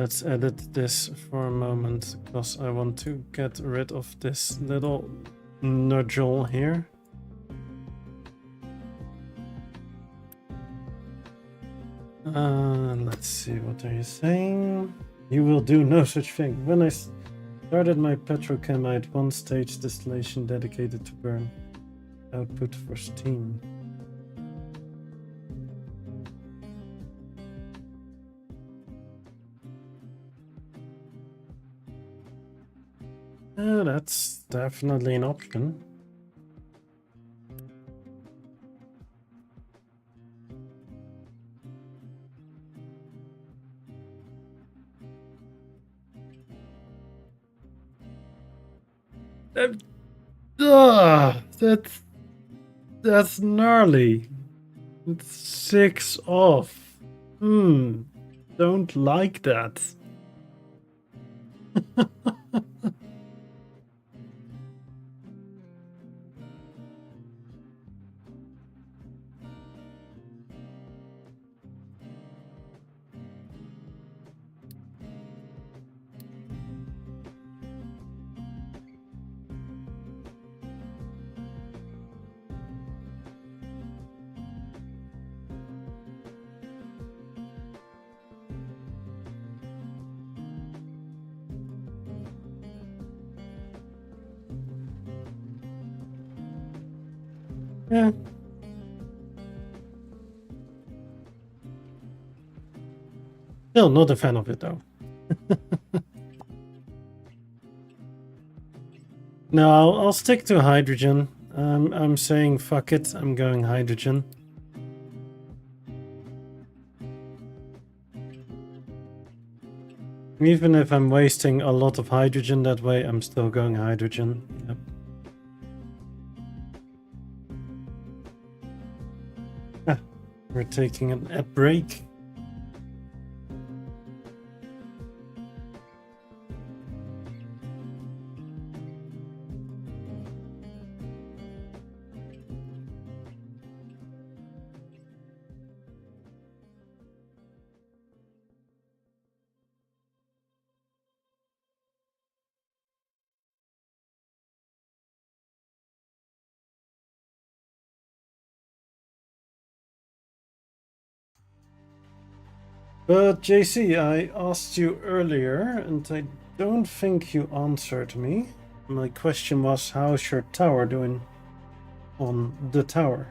Let's edit this for a moment because I want to get rid of this little nodule here. Let's see, what are you saying? You will do no such thing. Started my petrochem. I had one stage distillation dedicated to burn output for steam. That's definitely an option. That's gnarly. It's 6 off. Don't like that. Yeah. Still not a fan of it though. No, I'll stick to hydrogen. I'm saying fuck it. I'm going hydrogen. Even if I'm wasting a lot of hydrogen that way, I'm still going hydrogen. Yep. We're taking an ad break. But JC, I asked you earlier, and I don't think you answered me. My question was, how's your tower doing on the tower?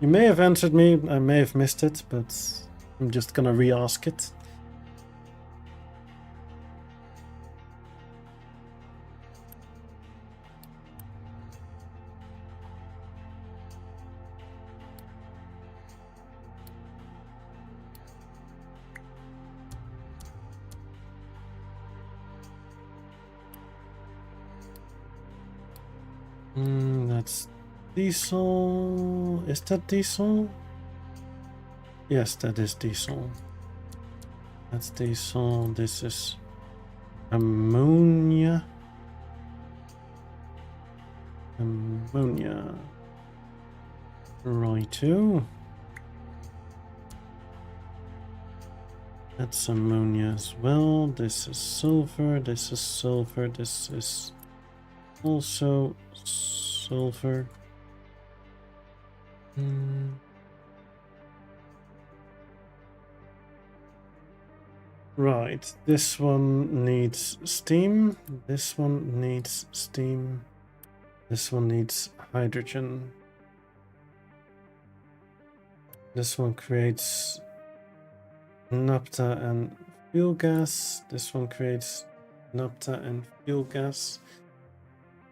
You may have answered me, I may have missed it, but I'm just gonna re-ask it. That's diesel. Is that diesel? Yes, that is diesel. That's diesel. This is ammonia. Ammonia. Righto. That's ammonia as well. This is sulfur. This is sulfur. This is also sulfur. Right, this one needs steam. This one needs steam. This one needs hydrogen. This one creates naphtha and fuel gas. This one creates naphtha and fuel gas.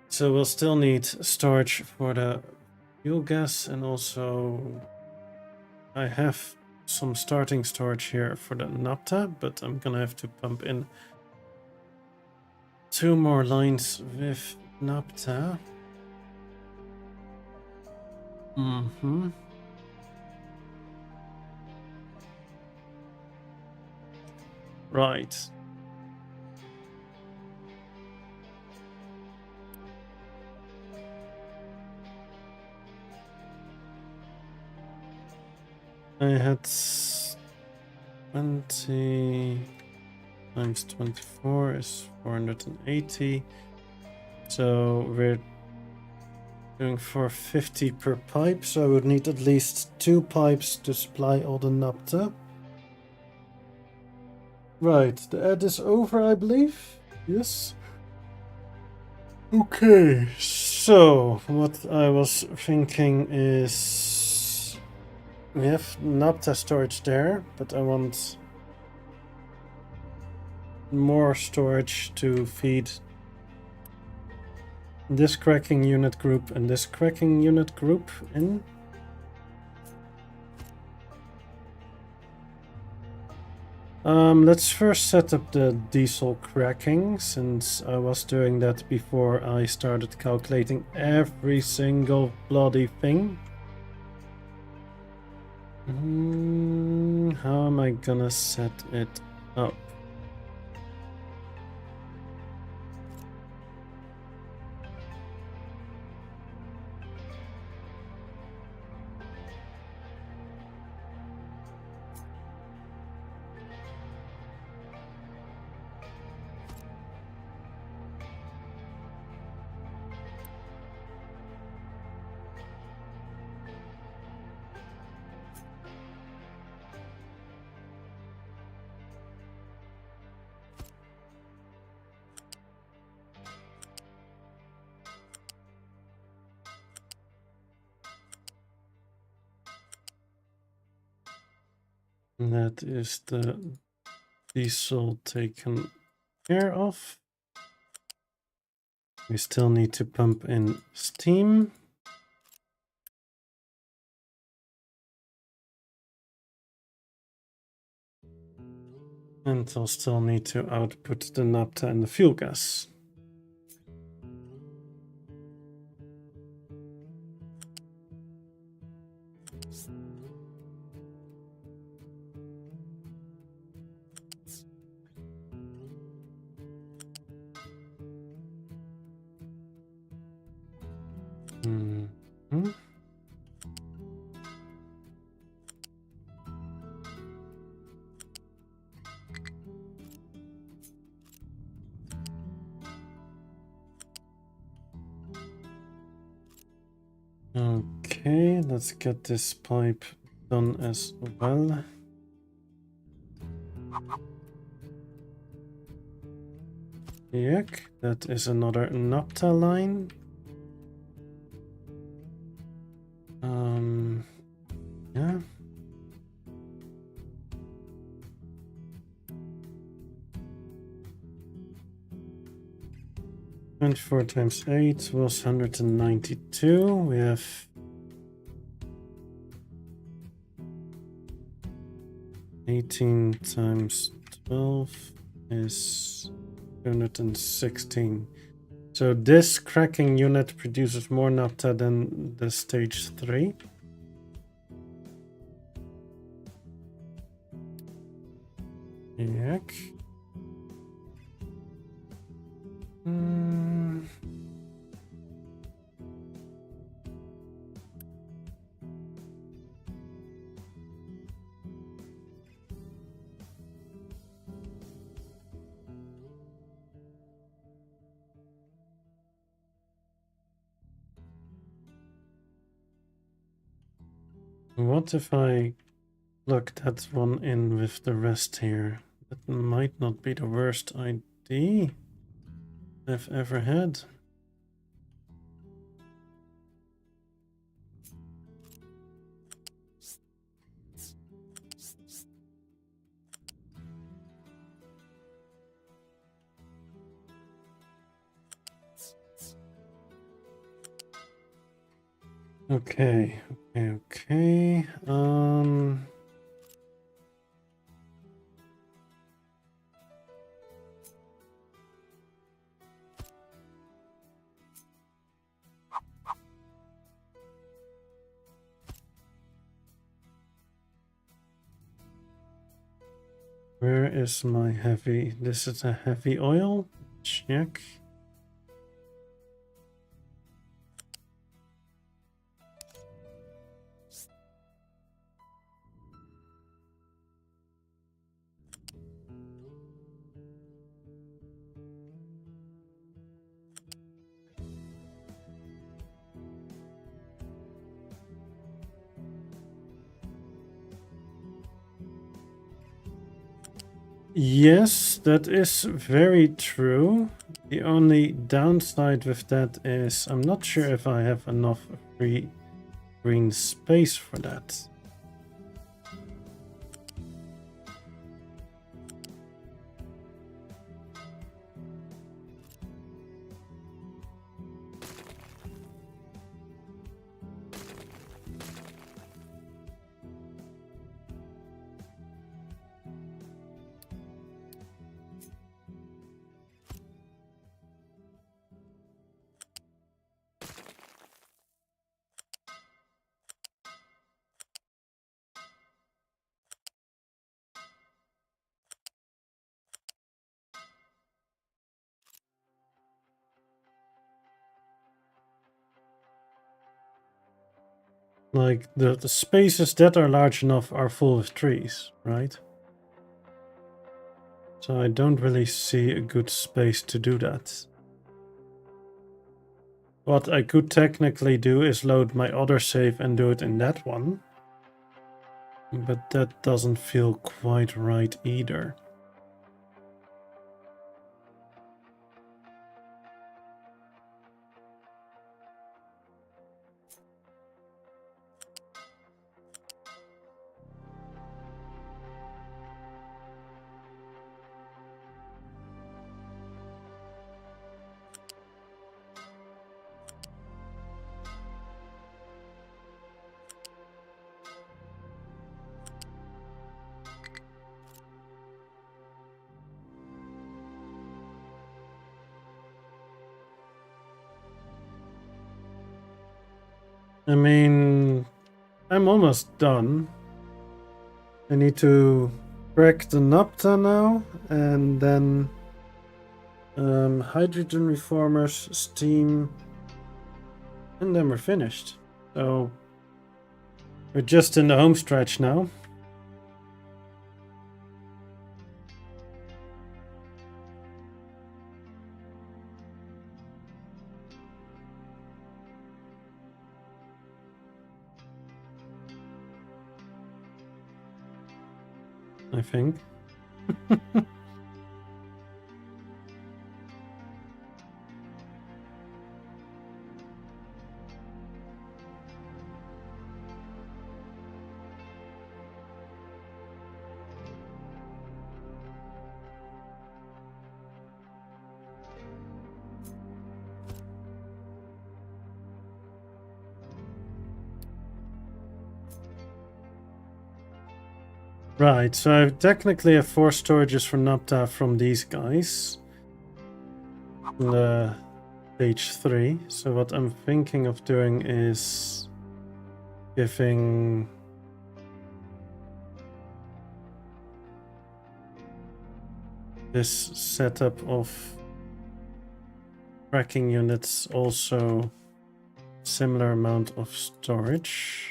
So we'll still need storage for the fuel gas, and also I have some starting storage here for the naphtha, but I'm gonna have to pump in 2 more lines with naphtha. Right. I had 20 times 24 is 480. So we're doing 450 per pipe, so I would need at least 2 pipes to supply all the naphtha. Right, the ad is over, I believe. Yes. Okay, so what I was thinking is we have Napta storage there, but I want more storage to feed this cracking unit group and this cracking unit group in. Let's first set up the diesel cracking, since I was doing that before I started calculating every single bloody thing. How am I gonna set it up? That is the diesel taken care of. We still need to pump in steam. And I'll still need to output the naphtha and the fuel gas. Okay, let's get this pipe done as well. Yuck, that is another naphtha line. Yeah. Twenty-four times 8 was 192. We have 18 times 12 is 216. So this cracking unit produces more naphtha than the stage 3. Yuck. What if I plug that one in with the rest here? That might not be the worst idea I've ever had. Okay. Where is my heavy? This is a heavy oil. Check. Yes, that is very true. The only downside with that is I'm not sure if I have enough free green space for that. Like the spaces that are large enough are full of trees, right? So I don't really see a good space to do that. What I could technically do is load my other save and do it in that one. But that doesn't feel quite right either. I mean, I'm almost done. I need to crack the Napta now, and then hydrogen reformers, steam, and then we're finished. So we're just in the home stretch now. I think. Right, so I technically have 4 storages for Napta from these guys. Page 3. So what I'm thinking of doing is giving this setup of tracking units also similar amount of storage.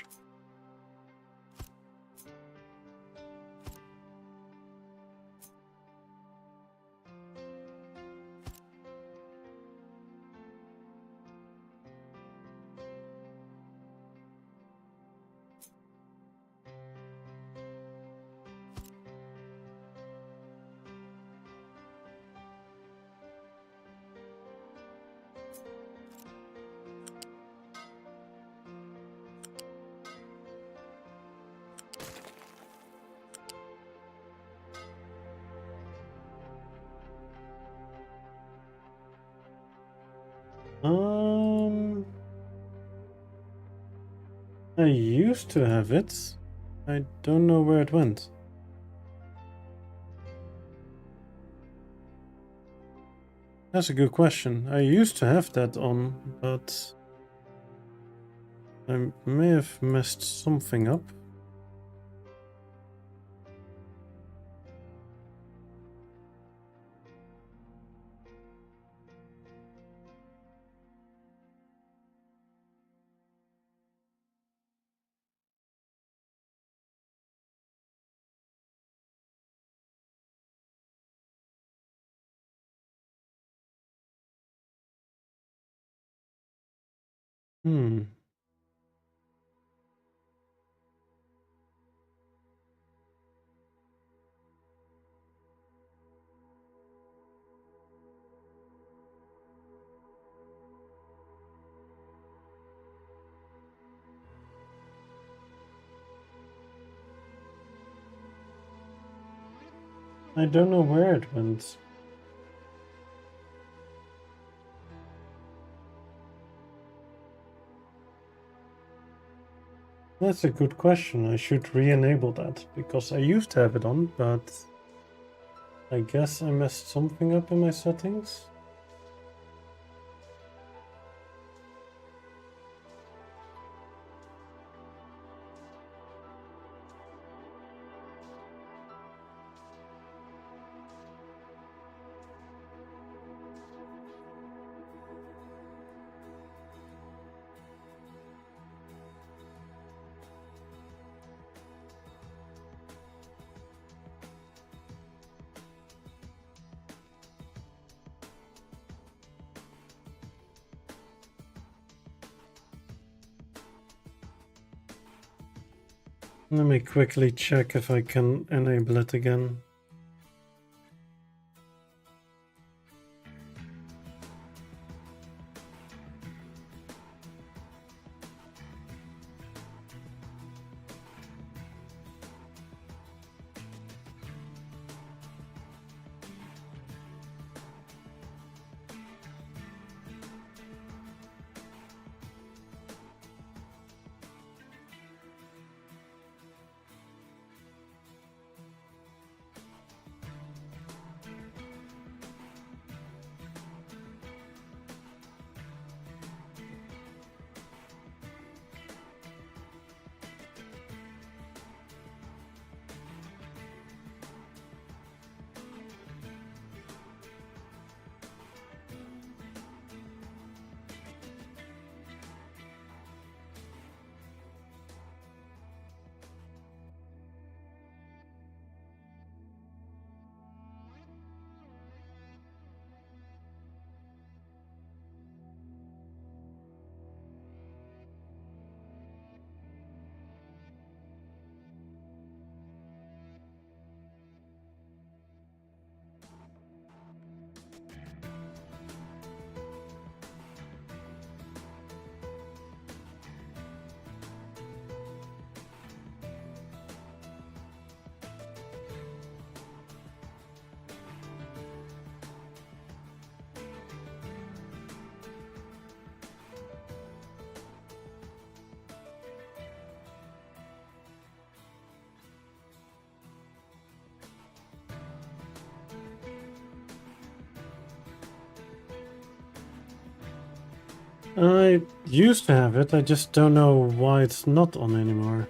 I used to have it. I don't know where it went. That's a good question. I used to have that on, but I may have messed something up. Hmm. I don't know where it went. That's a good question. I should re-enable that because I used to have it on, but I guess I messed something up in my settings. Let me quickly check if I can enable it again. I used to have it, I just don't know why it's not on anymore.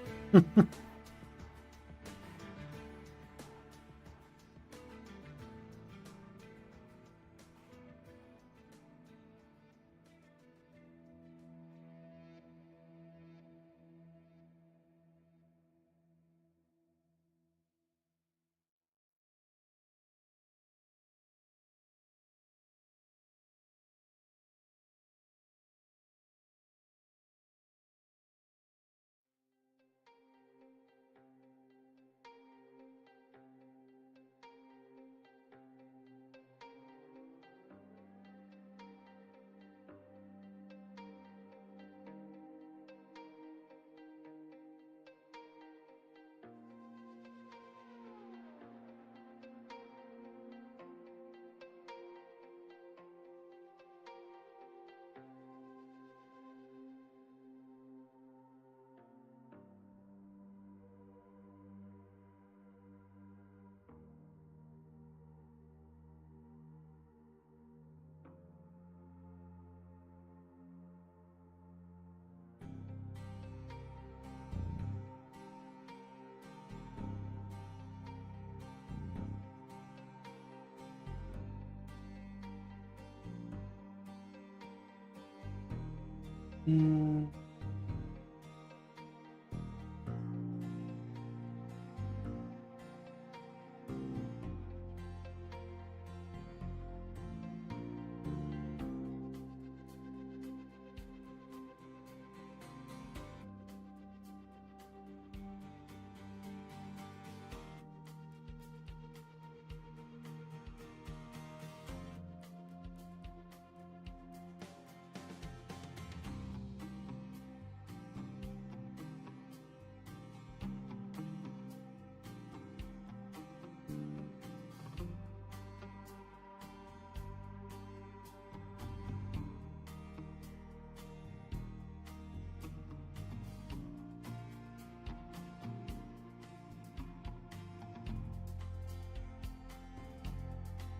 Hmm.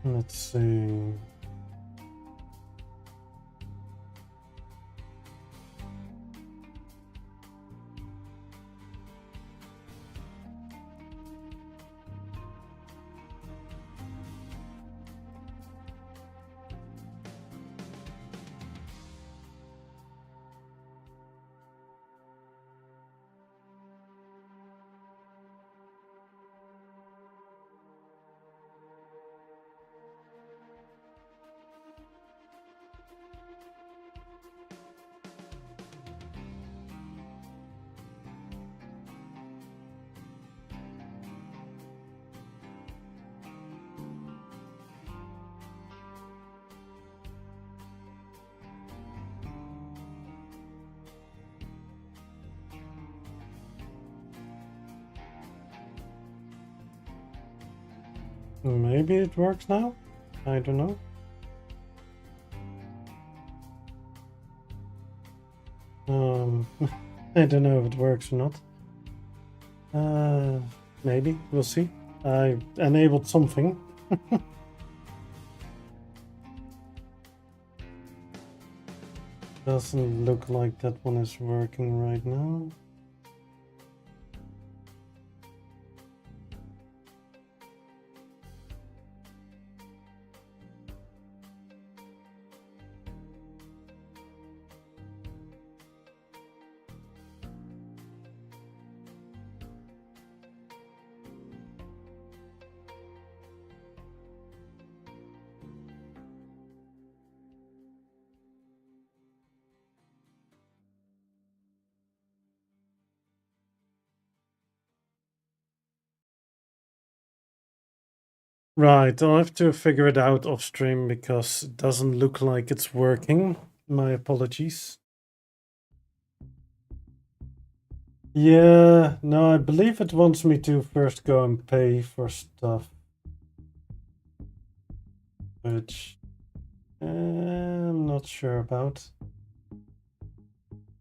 Let's see. Maybe it works now? I don't know. I don't know if it works or not. Maybe, we'll see. I enabled something. Doesn't look like that one is working right now. Right, I'll have to figure it out off stream because it doesn't look like it's working. My apologies. Yeah, no, I believe it wants me to first go and pay for stuff. Which I'm not sure about.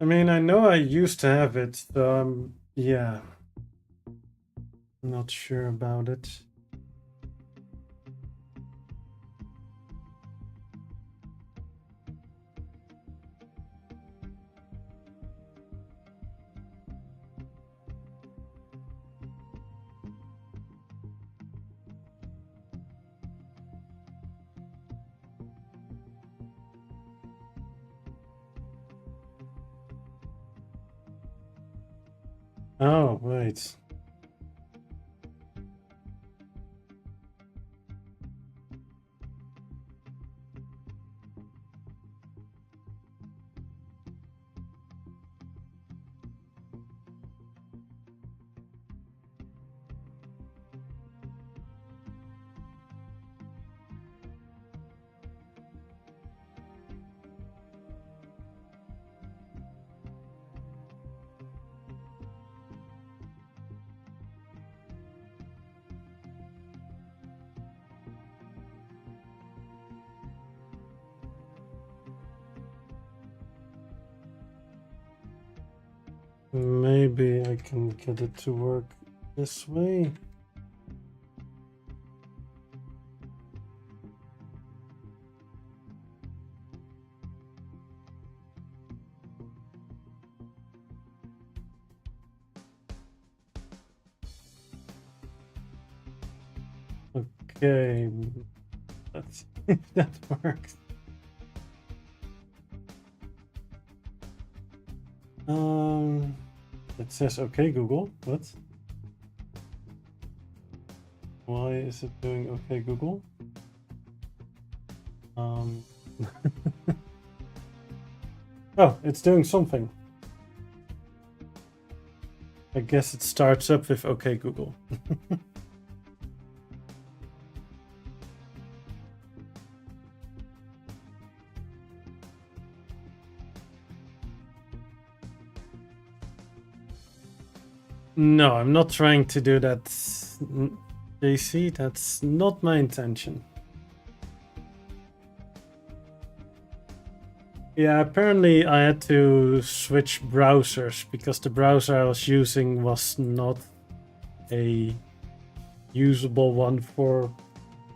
I mean, I know I used to have it, so yeah. Not sure about it. Oh, wait. Maybe I can get it to work this way. Okay, let's see if that works. It says okay Google. What? Why is it doing okay Google? Oh, it's doing something. I guess it starts up with okay Google. No, I'm not trying to do that, JC. That's not my intention. Yeah, apparently I had to switch browsers because the browser I was using was not a usable one for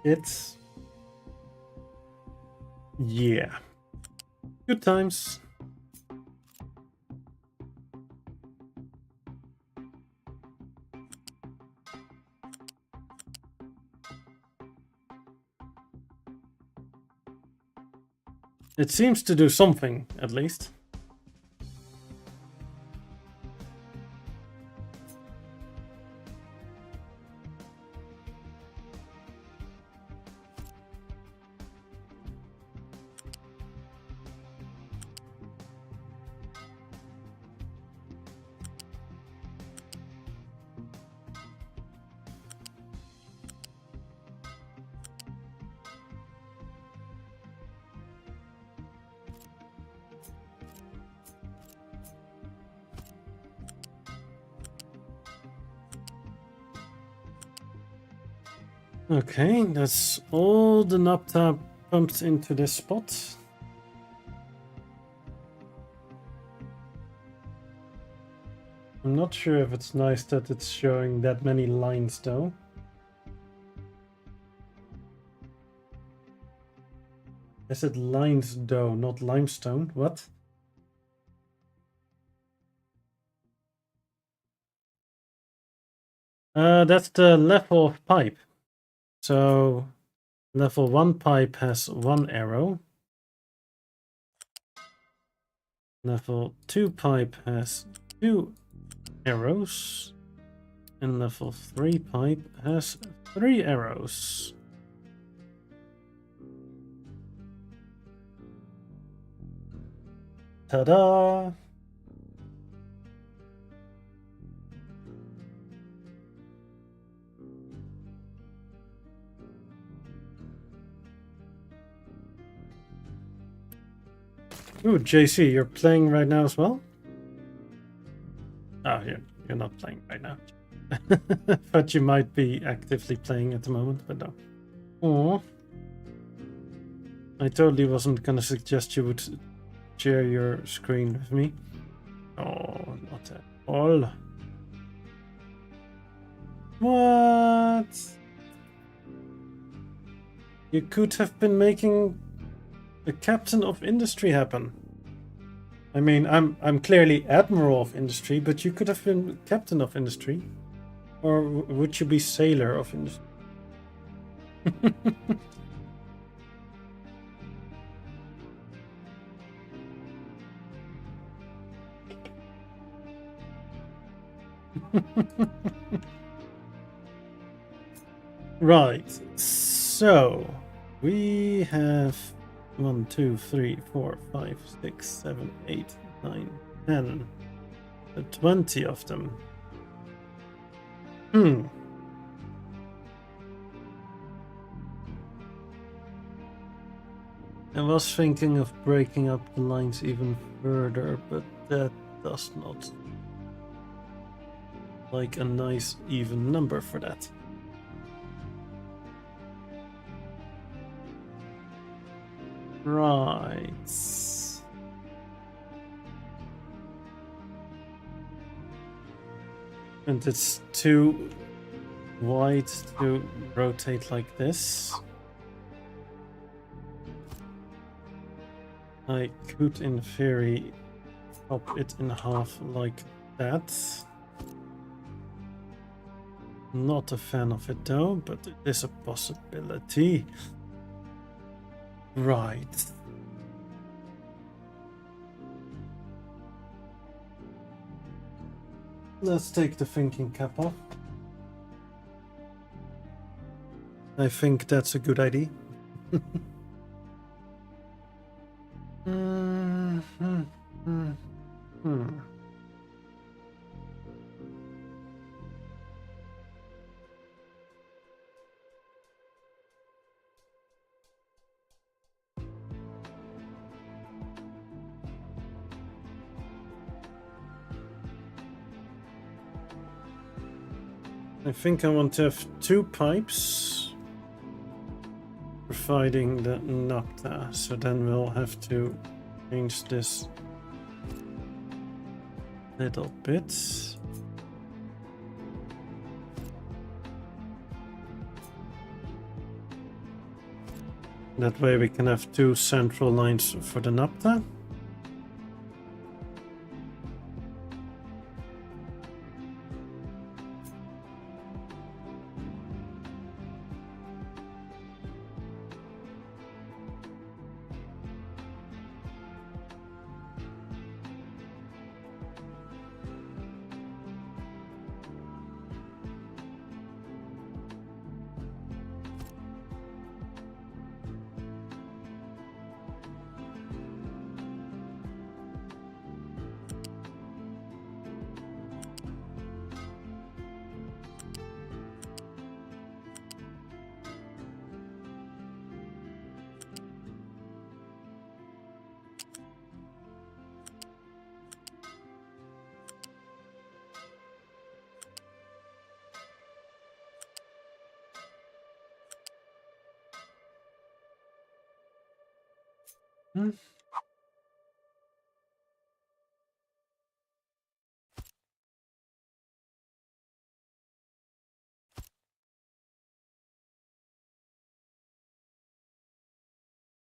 it. Yeah. Good times. It seems to do something, at least. Okay, that's all the napta pumped into this spot. I'm not sure if it's nice that it's showing that many lines though. I said lines though, not limestone. What? That's the level of pipe. So level 1 pipe has 1 arrow. Level 2 pipe has 2 arrows. And level 3 pipe has 3 arrows. Ta-da! Ooh, JC, you're playing right now as well? Oh, you're not playing right now. But you might be actively playing at the moment, but no. Oh, I totally wasn't gonna suggest you would share your screen with me. Oh, not at all. What? You could have been making the captain of industry happen. I mean, I'm clearly admiral of industry, but you could have been captain of industry. Or would you be sailor of industry? Right, so we have 1, 2, 3, 4, 5, 6, 7, 8, 9, 10, 20 of them. I was thinking of breaking up the lines even further, but that does not like a nice even number for that. Right. And it's too wide to rotate like this. I could, in theory, chop it in half like that. Not a fan of it though, but it is a possibility. Right. Let's take the thinking cap off. I think that's a good idea. I think I want to have 2 pipes providing the naphtha, so then we'll have to change this little bit. That way we can have 2 central lines for the naphtha.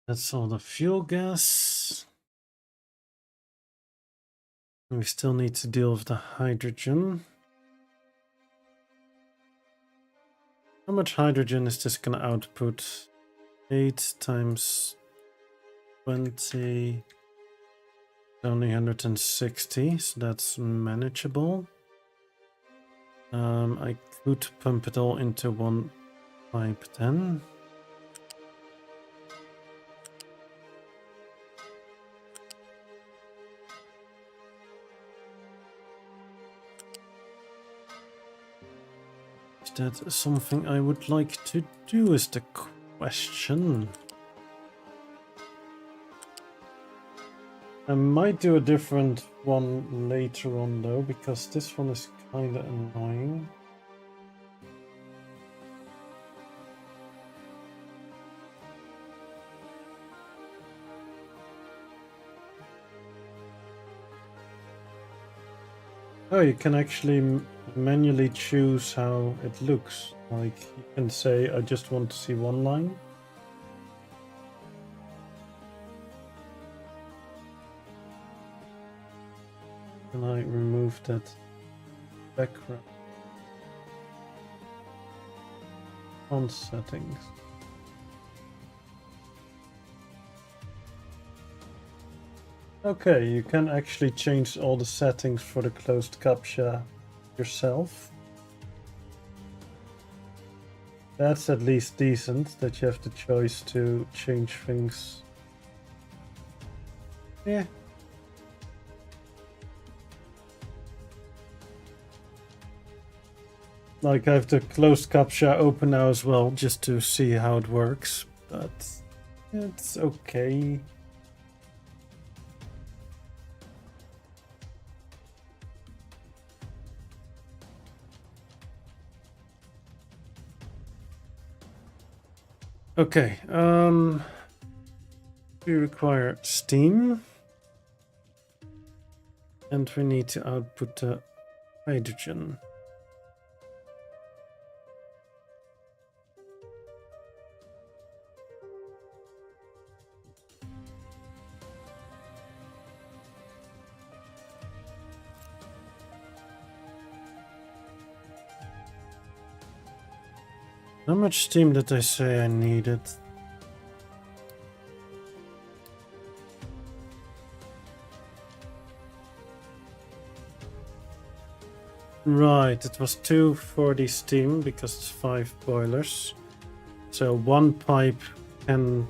That's all the fuel gas. We still need to deal with the hydrogen. How much hydrogen is this going to output? 8 times 20, only 160, so that's manageable. I could pump it all into one pipe then. Is that something I would like to do is the question. I might do a different one later on though, because this one is kind of annoying. Oh, you can actually manually choose how it looks. Like, you can say, I just want to see one line. Can I remove that background? On settings. Okay, you can actually change all the settings for the closed captcha yourself. That's at least decent, that you have the choice to change things. Yeah. Like, I have the closed captcha open now as well, just to see how it works, but it's okay. Okay, we require steam, and we need to output the hydrogen. How much steam did I say I needed? Right, it was 240 steam because it's 5 boilers. So one pipe can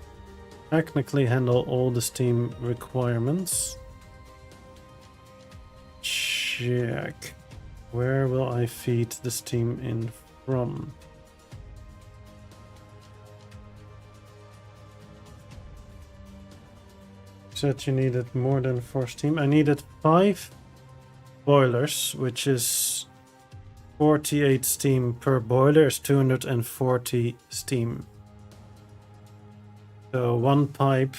technically handle all the steam requirements. Check. Where will I feed the steam in from? Said you needed more than 4 steam. I needed 5 boilers, which is 48 steam per boiler, is 240 steam. So one pipe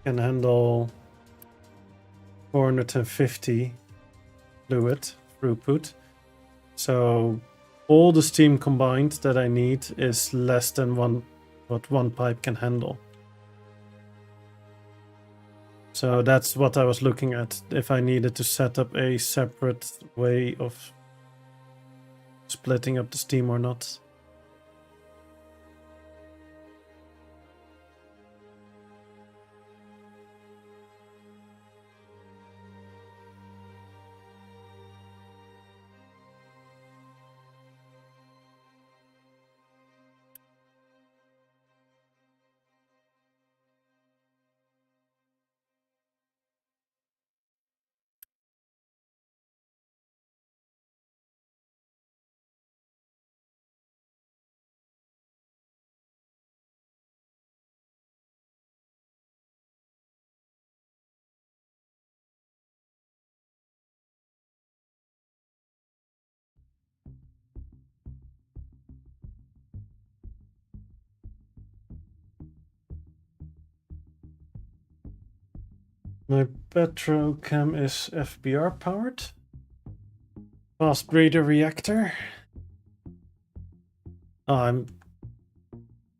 can handle 450 fluid throughput. So all the steam combined that I need is less than what one pipe can handle. So that's what I was looking at, if I needed to set up a separate way of splitting up the steam or not. My petrochem is FBR powered. Fast breeder reactor. Oh, I'm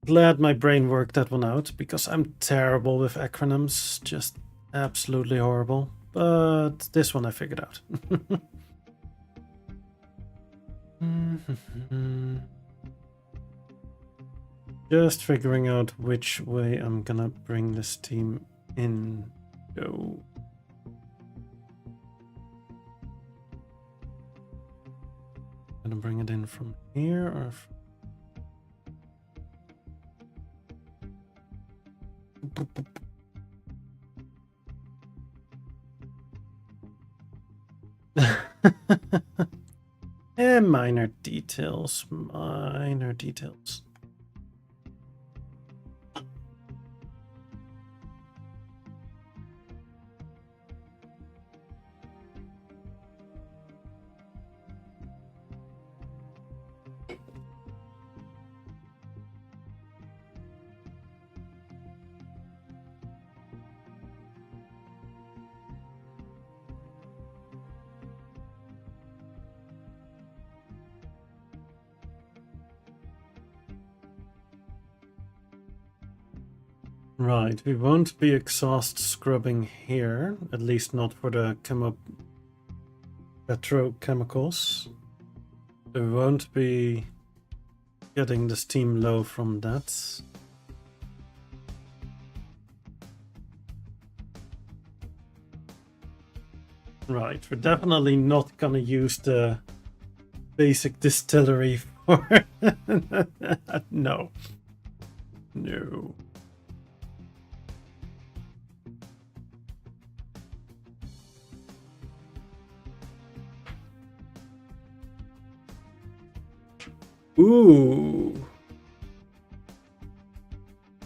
glad my brain worked that one out, because I'm terrible with acronyms. Just absolutely horrible. But this one I figured out. Just figuring out which way I'm gonna bring this team in. Go. Gonna bring it in from here or minor details, minor details. Right, we won't be exhaust scrubbing here, at least not for the petrochemicals. We won't be getting the steam low from that. Right, we're definitely not gonna use the basic distillery for... No. No. Ooh.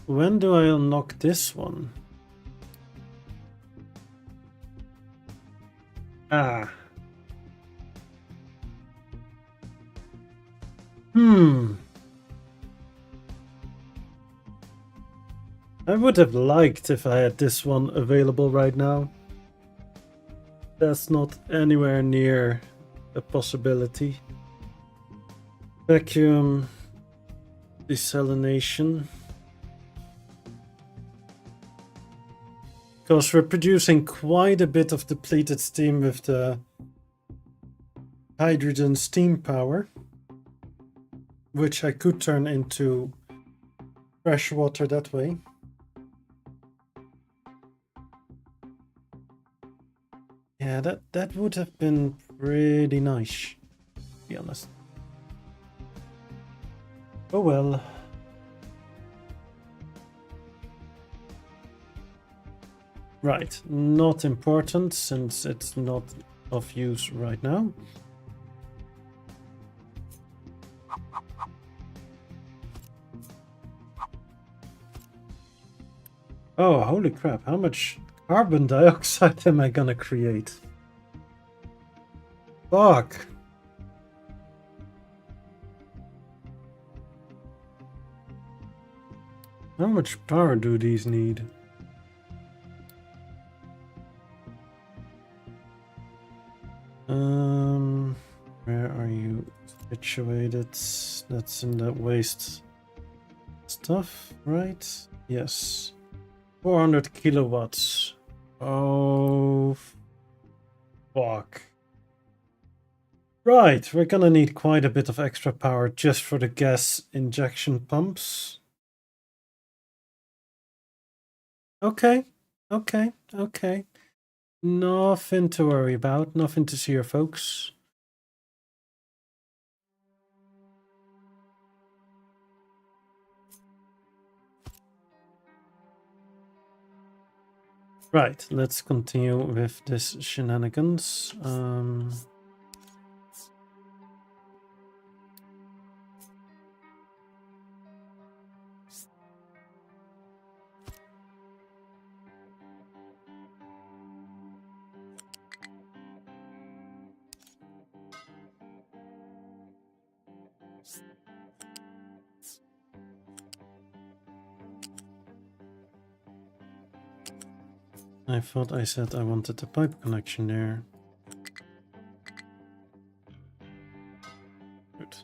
When do I unlock this one? Ah. I would have liked if I had this one available right now. That's not anywhere near a possibility. Vacuum desalination. Because we're producing quite a bit of depleted steam with the hydrogen steam power, which I could turn into fresh water that way. Yeah, that would have been pretty nice, to be honest. Oh well. Right, not important since it's not of use right now. Oh, holy crap, how much carbon dioxide am I gonna create? Fuck. How much power do these need? Where are you situated? That's in the waste stuff, right? Yes. 400 kilowatts. Oh, fuck. Right, we're gonna need quite a bit of extra power just for the gas injection pumps. Okay, okay, okay. Nothing to worry about, nothing to see here, folks. Right, let's continue with this shenanigans. I thought I said I wanted a pipe connection there. Good.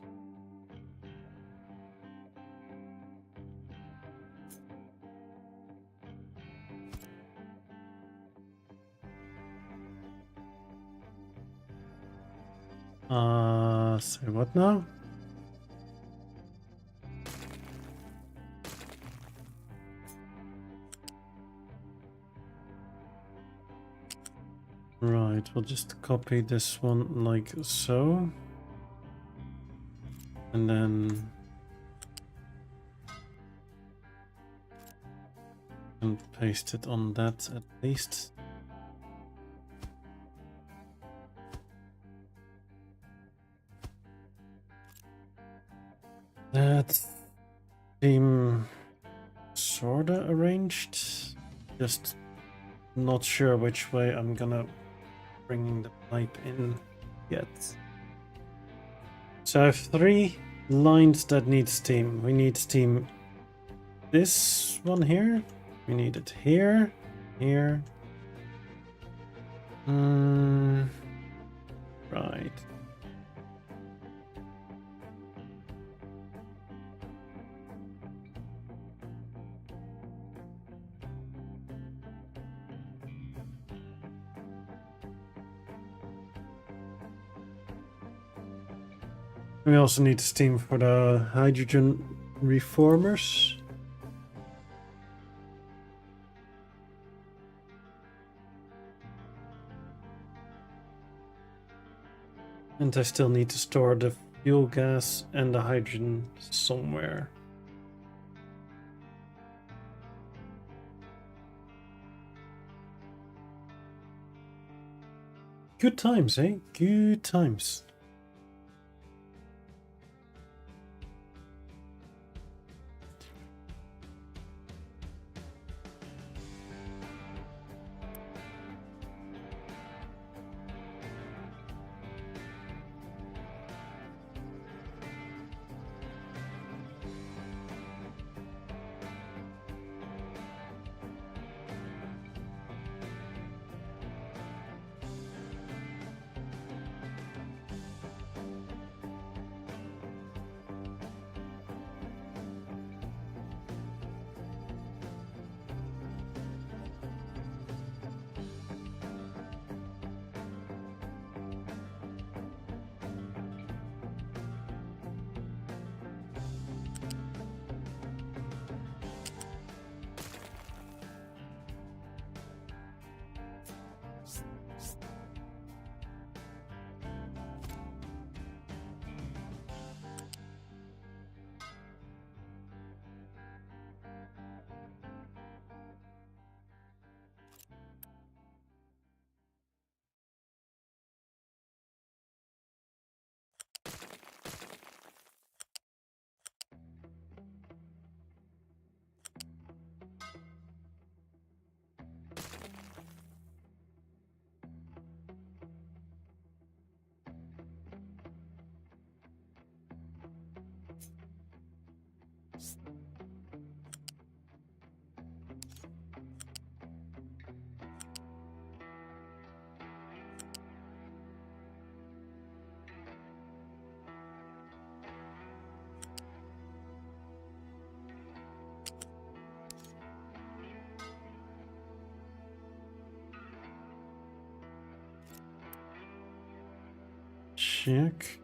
Say what now? Right, we'll just copy this one like so. And then... and paste it on that at least. That seems sorta arranged. Just not sure which way I'm gonna bring the pipe in yet. So I have 3 lines that need steam. We need steam this one here. We need it here, here. Right. We also need steam for the hydrogen reformers. And I still need to store the fuel gas and the hydrogen somewhere. Good times, eh? Good times. check.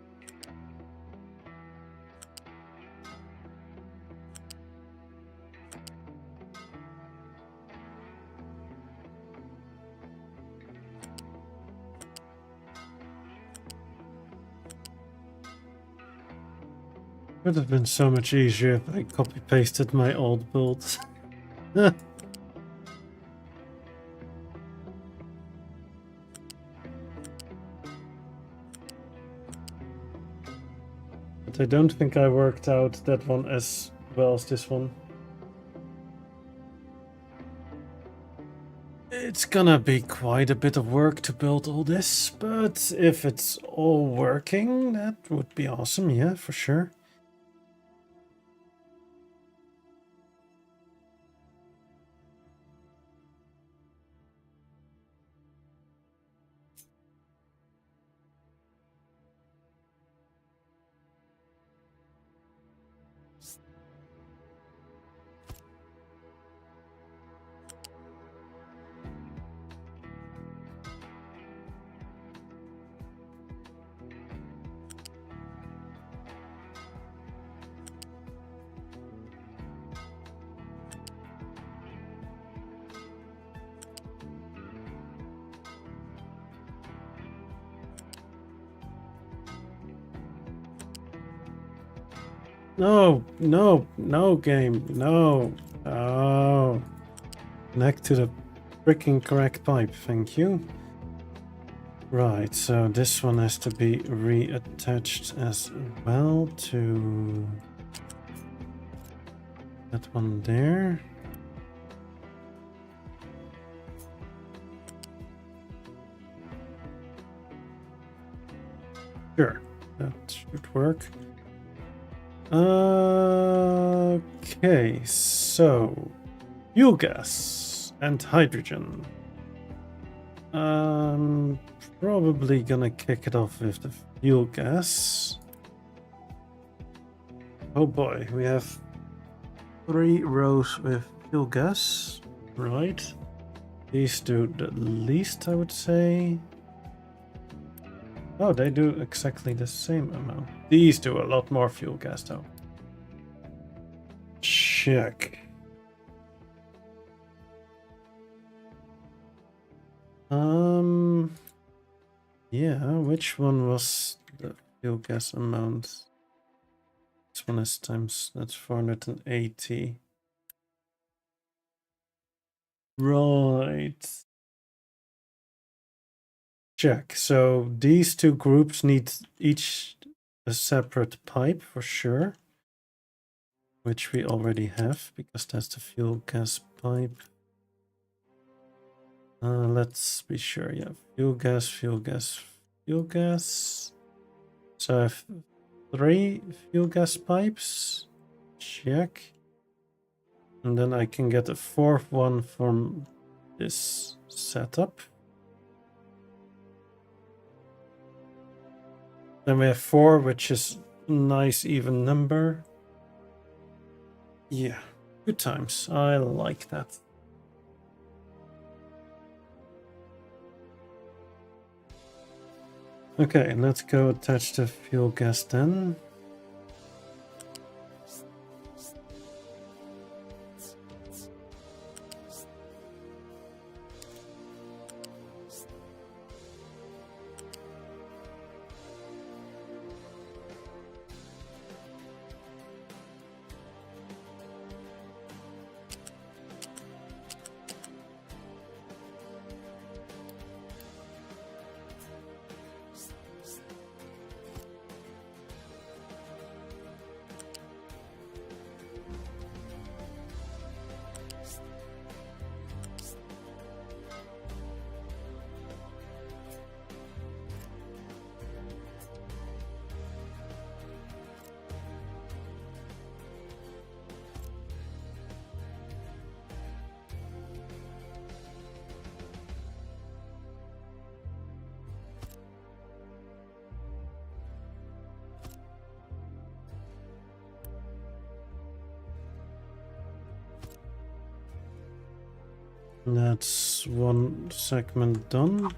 Would have been so much easier if I copy pasted my old builds. But I don't think I worked out that one as well as this one. It's gonna be quite a bit of work to build all this, but if it's all working, that would be awesome, yeah, for sure. No, no, no game, no. Oh. Connect to the freaking correct pipe, thank you. Right, so this one has to be reattached as well to that one there. Sure, that should work. Okay, so fuel gas and hydrogen. Probably gonna kick it off with the fuel gas. Oh boy, we have 3 rows with fuel gas, right? These do the least, I would say. Oh, they do exactly the same amount. These do a lot more fuel gas though. Check. Yeah, which one was the fuel gas amount? This one is times, that's 480. Right. Check. So these two groups need each a separate pipe for sure, which we already have because that's the fuel gas pipe. Let's be sure. Yeah, fuel gas, fuel gas, fuel gas. So I have 3 fuel gas pipes. Check. And then I can get a 4th one from this setup. Then we have 4, which is a nice even number. Yeah, good times. I like that. Okay, let's go attach the fuel gas then. That's one segment done.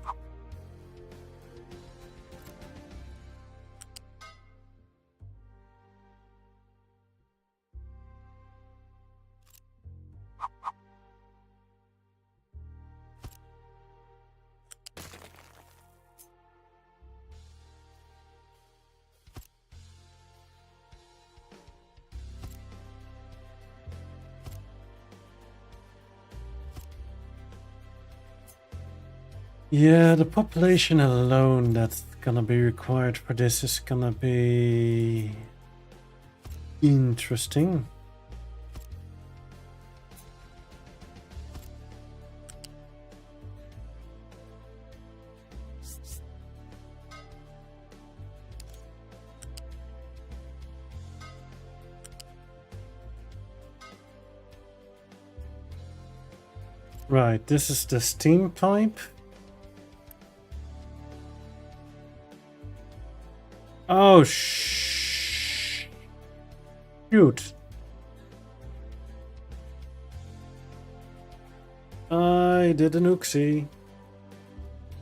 Yeah, the population alone that's gonna be required for this is gonna be interesting. Right, this is the steam pipe. Oh, shoot. I did an oopsie.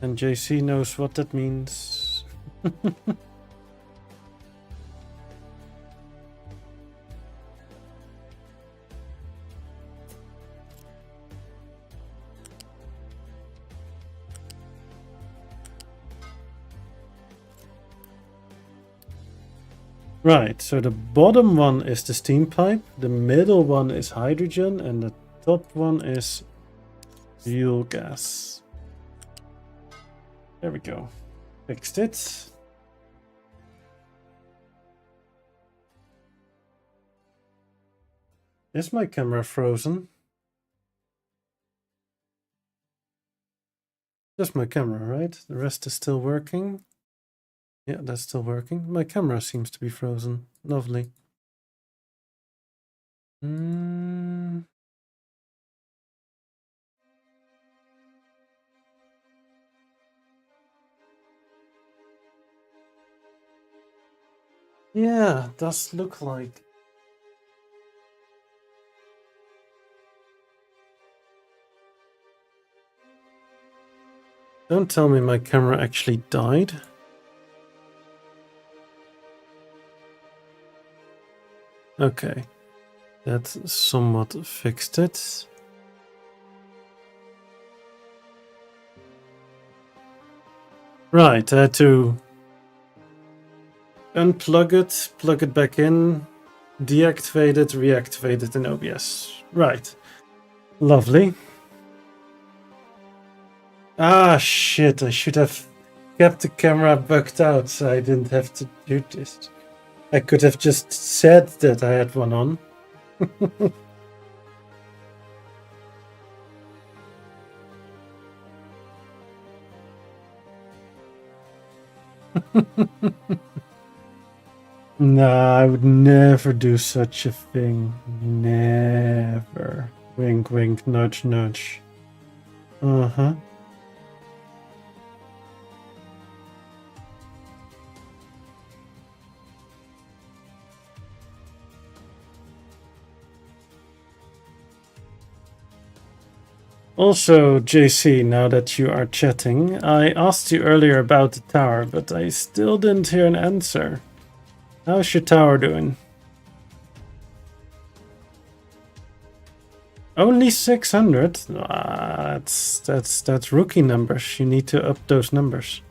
And JC knows what that means. Right, so the bottom one is the steam pipe, the middle one is hydrogen, and the top one is fuel gas. There we go. Fixed it. Is my camera frozen? Just my camera, right? The rest is still working. Yeah, that's still working. My camera seems to be frozen. Lovely. Yeah, it does look like. Don't tell me my camera actually died. Okay, that somewhat fixed it. Right, I had to unplug it, plug it back in, deactivate it, reactivate it in OBS. Right, lovely. Ah, shit, I should have kept the camera bugged out so I didn't have to do this. I could have just said that I had one on. Nah, I would never do such a thing. Never. Wink, wink, nudge, nudge. Uh-huh. Also, JC, now that you are chatting, I asked you earlier about the tower, but I still didn't hear an answer. How's your tower doing? Only 600? That's rookie numbers. You need to up those numbers.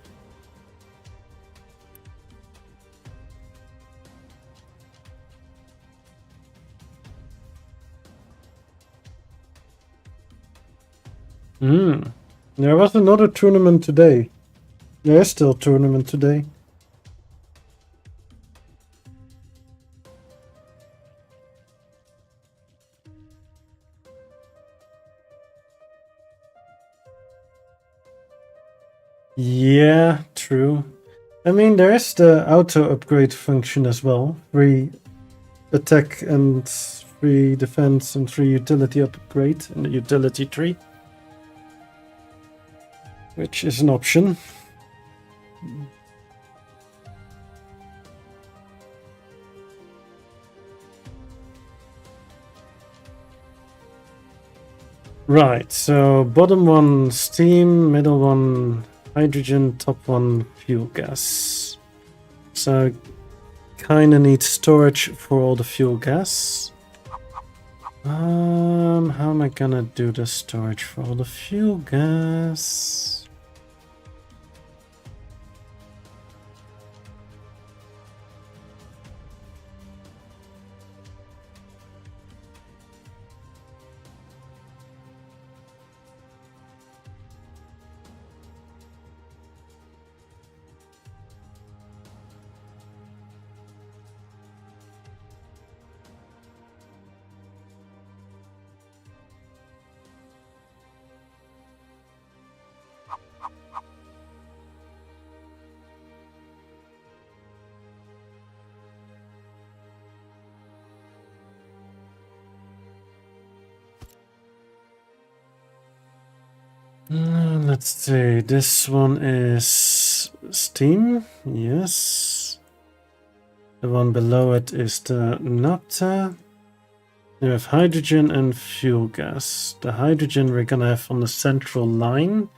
There was another tournament today. There is still a tournament today. Yeah, true. I mean, there is the auto upgrade function as well. Free attack and free defense and free utility upgrade in the utility tree. Which is an option. Right, so bottom one steam, middle one hydrogen, top one fuel gas. So kinda need storage for all the fuel gas. How am I gonna do the storage for all the fuel gas? Let's see. This one is steam. Yes. The one below it is the naphtha. We have hydrogen and fuel gas. The hydrogen we're gonna have on the central line,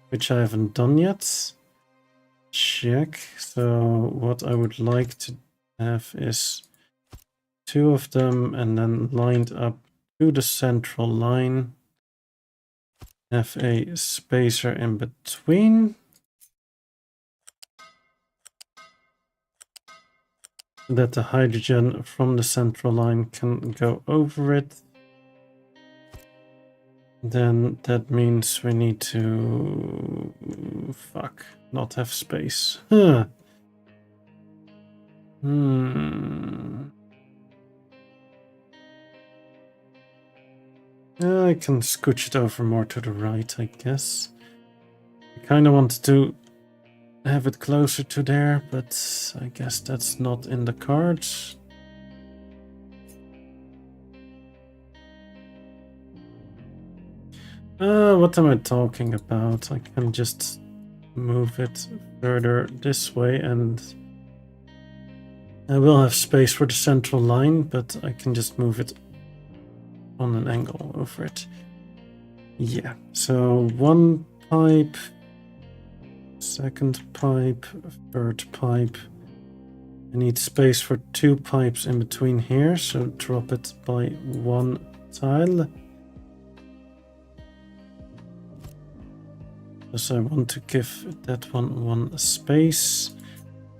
which I haven't done yet. Check. So what I would like to have is 2 of them and then lined up to the central line. Have a spacer in between. That the hydrogen from the central line can go over it. Then that means we need to not have space. Huh. I can scooch it over more to the right, I guess. I kind of want to have it closer to there, but I guess that's not in the cards. What am I talking about? I can just move it further this way and I will have space for the central line, but I can just move it on an angle over it. Yeah, so 1 pipe, second pipe, third pipe. I need space for 2 pipes in between here, so drop it by 1 tile. Because I want to give that one space.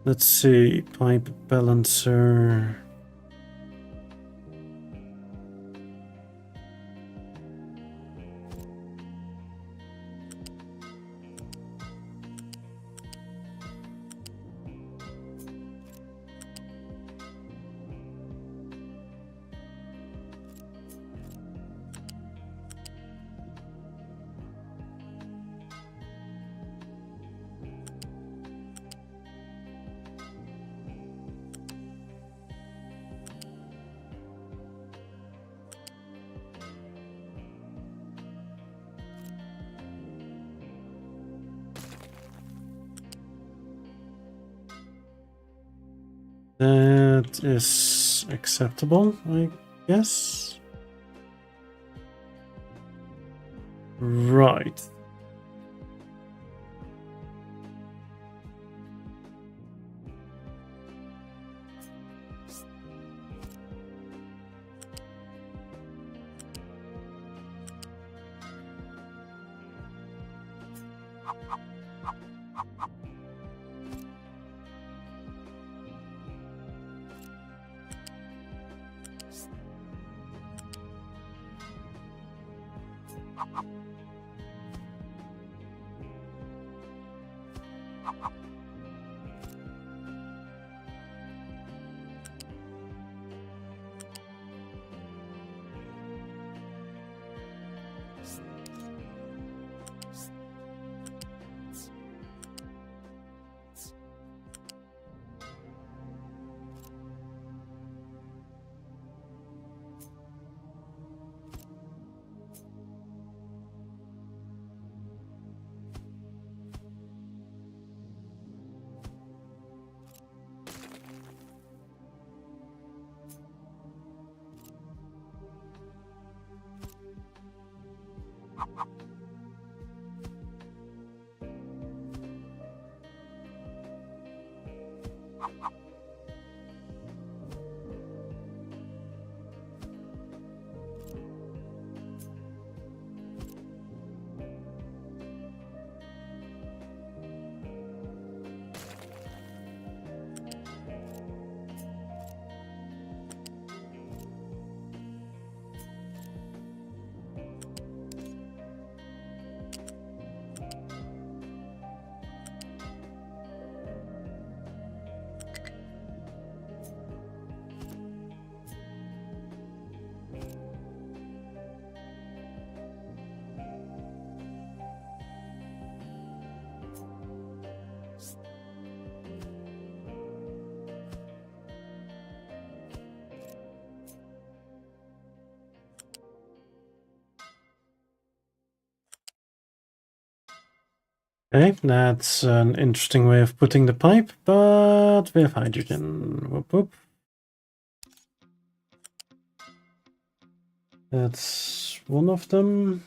Let's see, pipe balancer. That is acceptable, I guess. Right. Okay, that's an interesting way of putting the pipe, but we have hydrogen. Whoop whoop. That's one of them.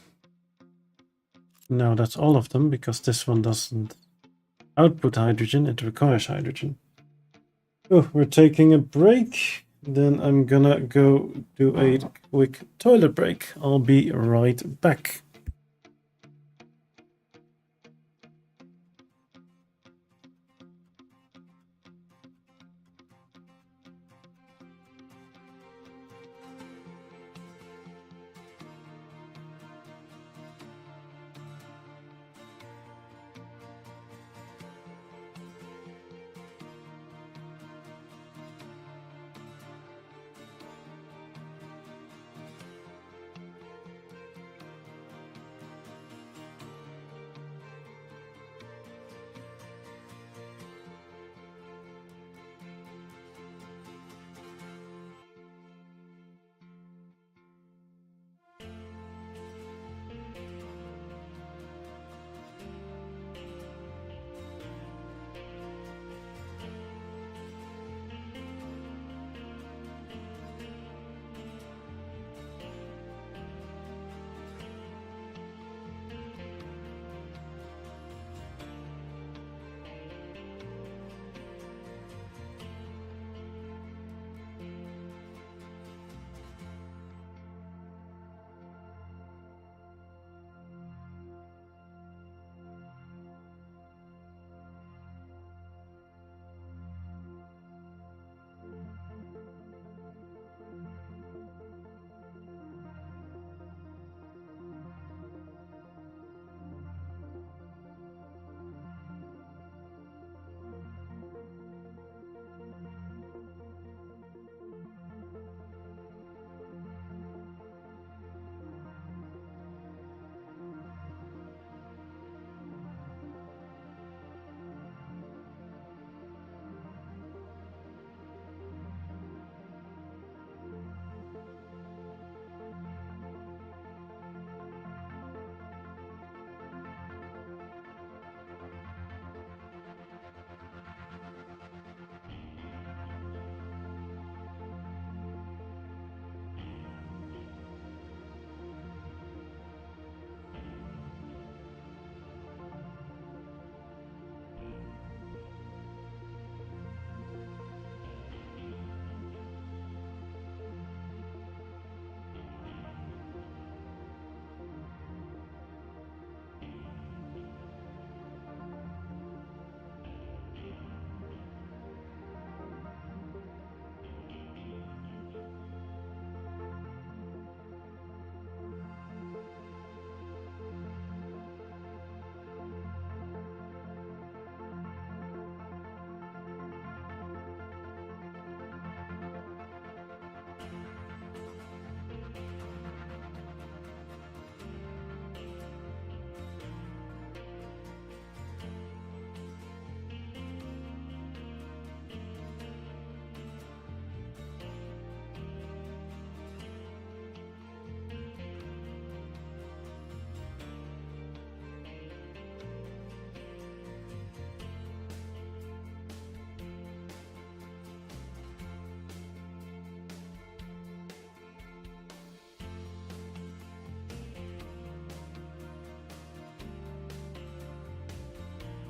No, that's all of them, because this one doesn't output hydrogen, it requires hydrogen. Oh, we're taking a break. Then I'm gonna go do a quick toilet break. I'll be right back.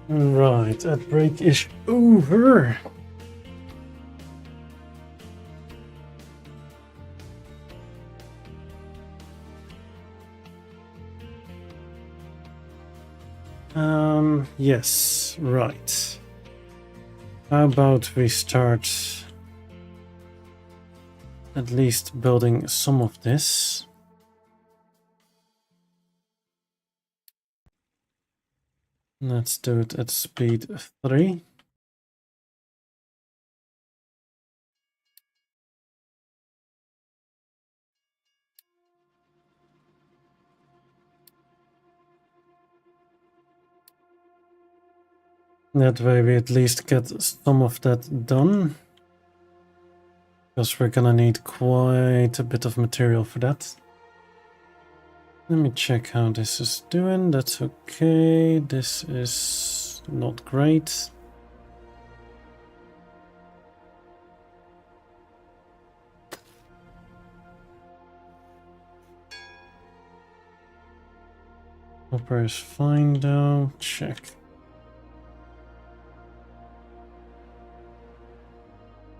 Right, that break is over. Yes, right. How about we start at least building some of this? Let's do it at speed 3. That way we at least get some of that done. Because we're gonna need quite a bit of material for that. Let me check how this is doing. That's okay. This is not great. Copper is fine though. Check.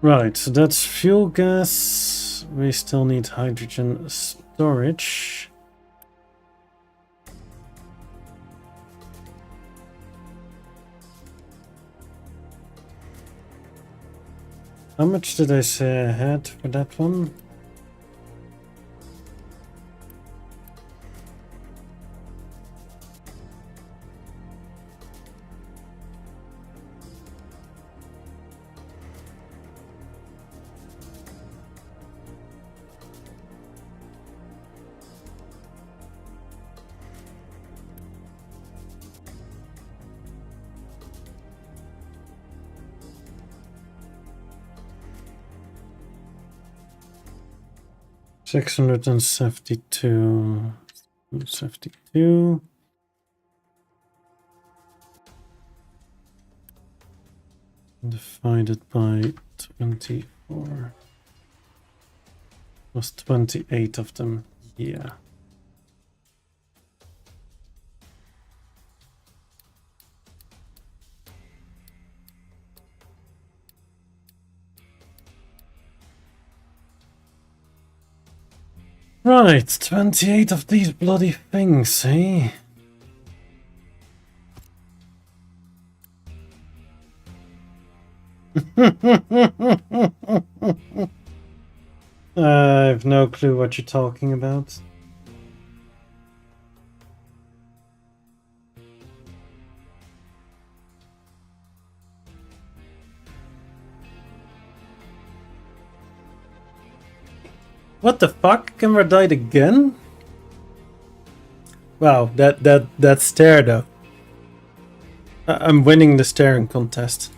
Right, so that's fuel gas. We still need hydrogen storage. How much did I say I had for that one? $672. 72. Divided by 24. Was 28 of them. Yeah. Right, 28 of these bloody things, eh? I have no clue what you're talking about. What the fuck? Camera died again? Wow, that stare though. I'm winning the staring contest.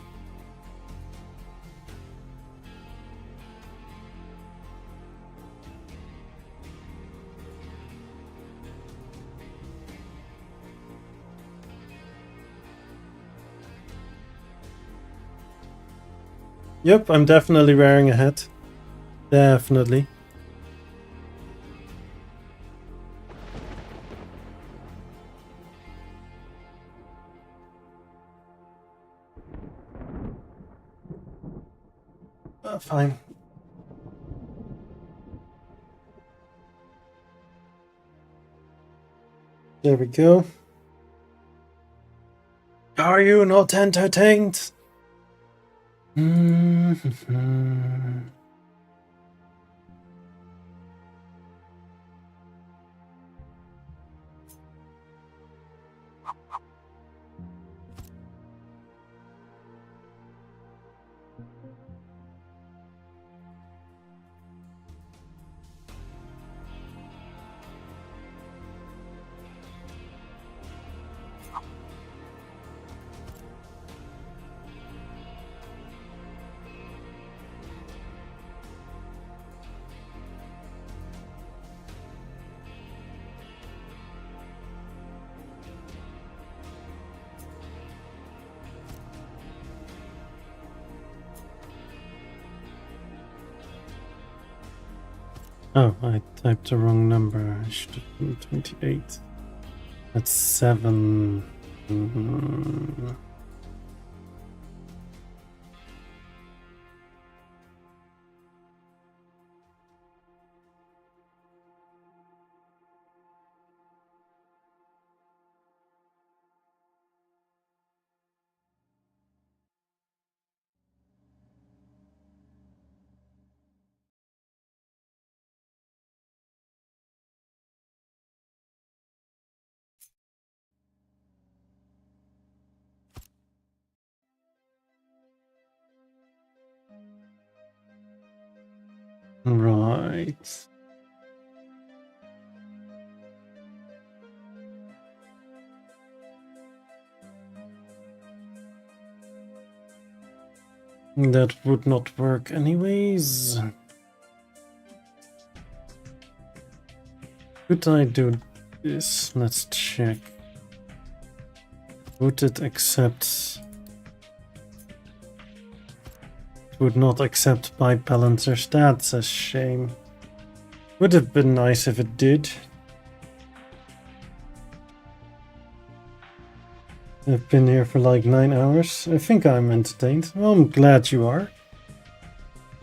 Yep, I'm definitely wearing a hat. Definitely. Fine. There we go. Are you not entertained? Oh, I typed the wrong number. I should have been 28. That's 7. Right. That would not work anyways. Could I do this. Let's check. Would it accept? It would not accept pipe balancers. That's a shame. Would have been nice if it did. I've been here for like 9 hours. I think I'm entertained. Well, I'm glad you are.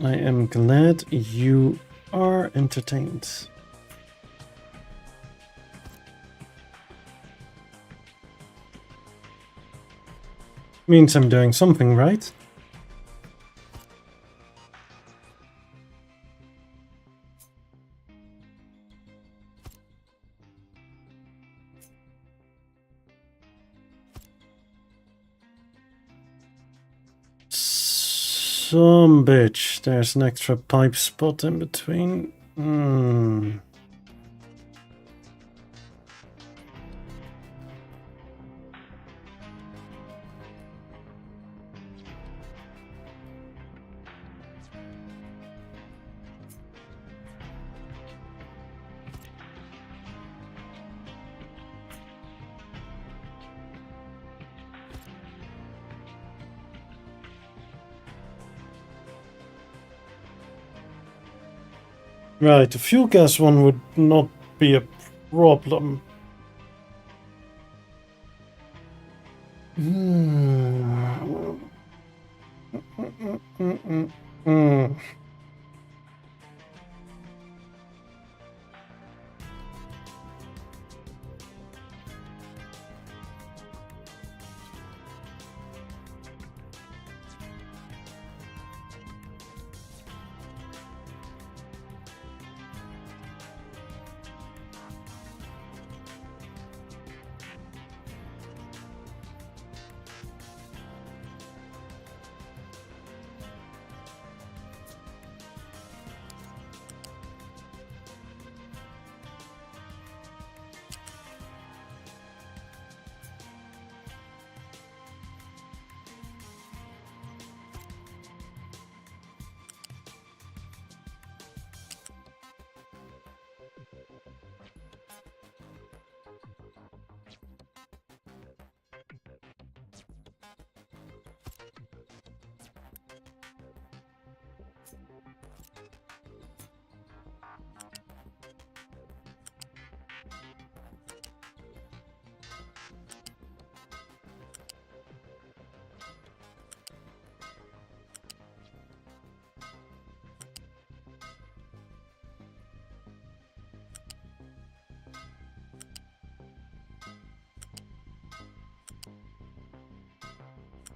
I am glad you are entertained. Means I'm doing something right. Some bitch. There's an extra pipe spot in between. Right, the fuel gas one would not be a problem.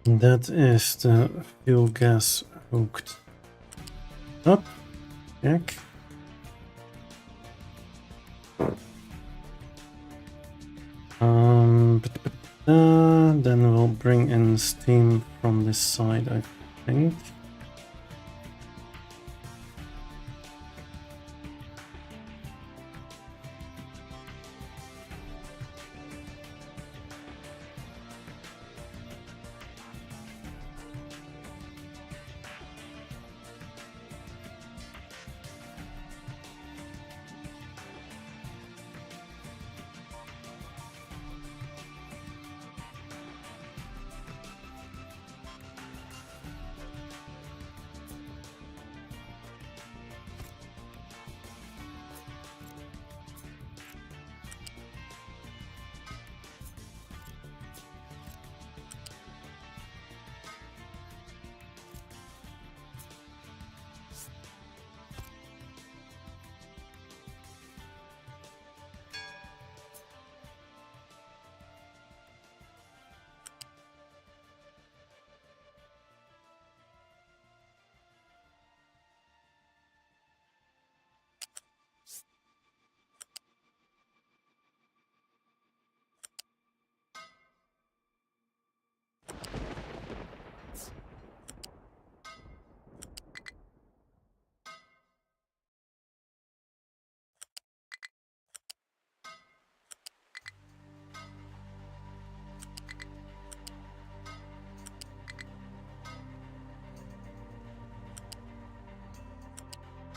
That is the fuel gas hooked up. Check. Then we'll bring in steam from this side, I think.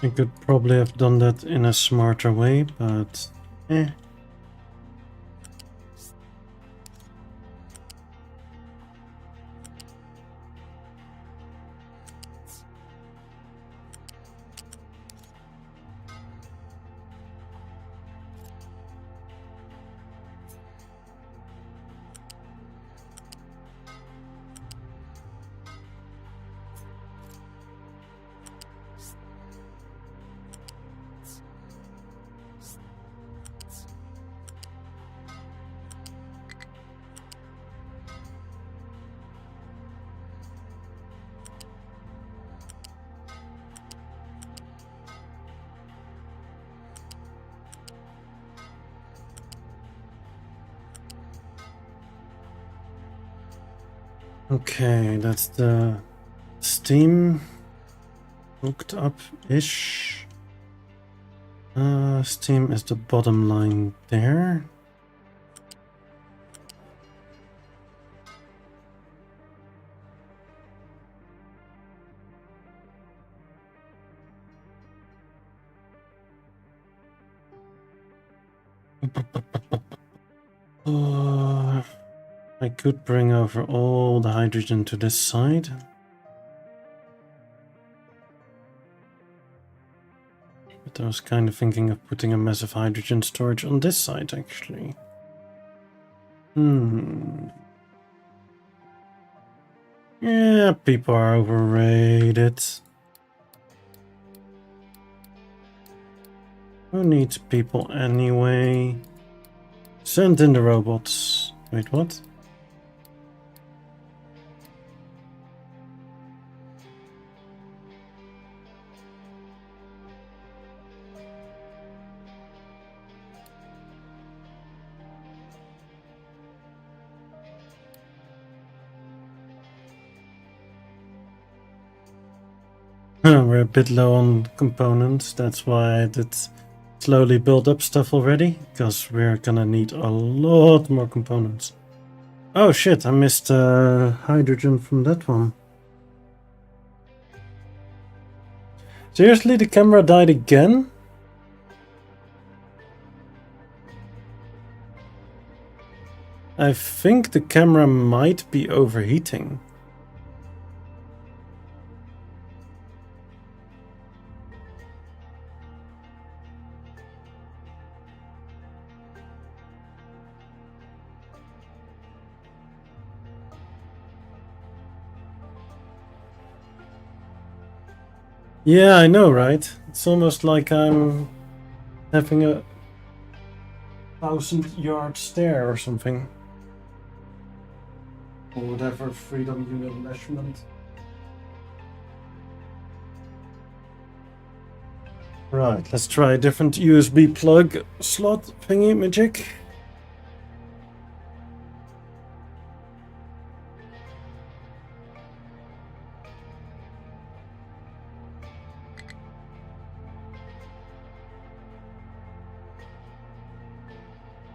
I could probably have done that in a smarter way, but Okay, that's the steam hooked up-ish. Steam is the bottom line there. I could bring over all the hydrogen to this side. But I was kind of thinking of putting a massive hydrogen storage on this side, actually. Yeah, people are overrated. Who needs people anyway? Send in the robots. Wait, what? We're a bit low on components, that's why I did slowly build up stuff already, because we're gonna need a lot more components. Oh shit, I missed hydrogen from that one. Seriously, the camera died again? I think the camera might be overheating. Yeah, I know, right? It's almost like I'm having a 1,000-yard stare or something. Or whatever freedom unit measurement. Right, let's try a different USB plug slot thingy magic.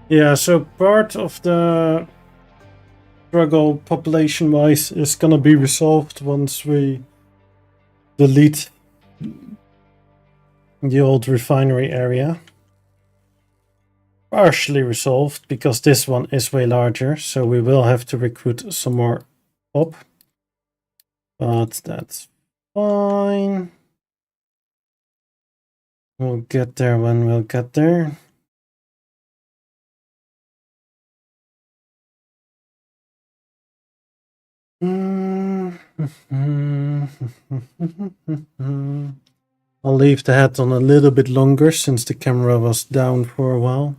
Yeah, so part of the struggle population-wise is gonna be resolved once we delete the old refinery area. Partially resolved because this one is way larger, so we will have to recruit some more pop. But that's fine. We'll get there when we'll get there. I'll leave the hat on a little bit longer since the camera was down for a while.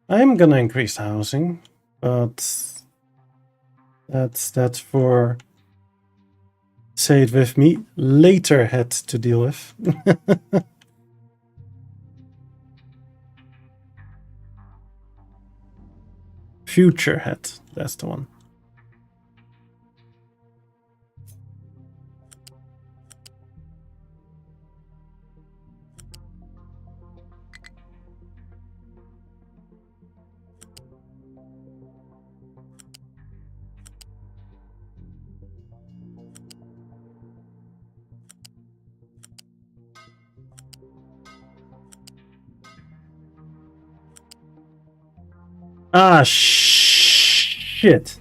I am gonna increase the housing, but that's for, say it with me, later hat to deal with. Future hat, that's the one. Ah, shit.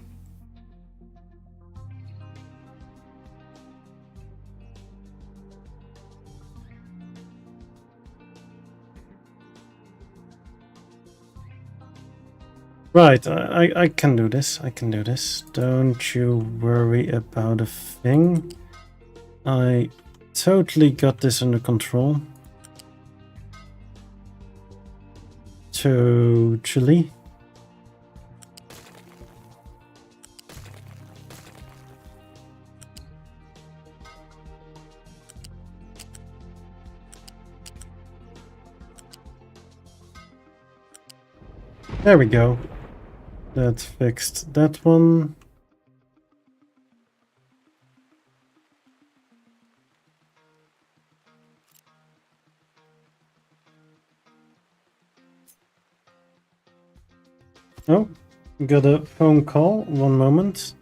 Right, I can do this. I can do this. Don't you worry about a thing. I totally got this under control. Totally. There we go. That fixed that one. Oh, got a phone call. One moment.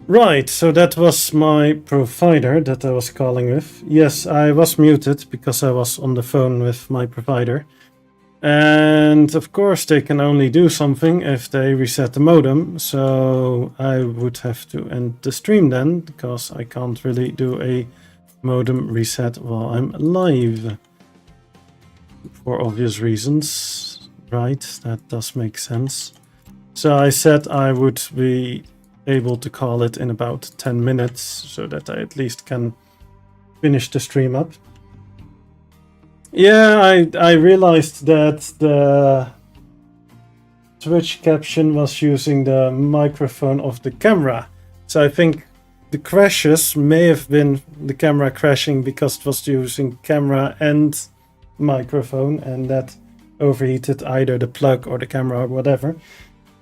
Right, so that was my provider that I was calling with. Yes, I was muted because I was on the phone with my provider. And of course, they can only do something if they reset the modem. So I would have to end the stream then, because I can't really do a modem reset while I'm live. For obvious reasons, right? That does make sense. So I said I would be able to call it in about 10 minutes so that I at least can finish the stream up. Yeah, I realized that the Twitch caption was using the microphone of the camera. So I think the crashes may have been the camera crashing because it was using camera and microphone, and that overheated either the plug or the camera or whatever.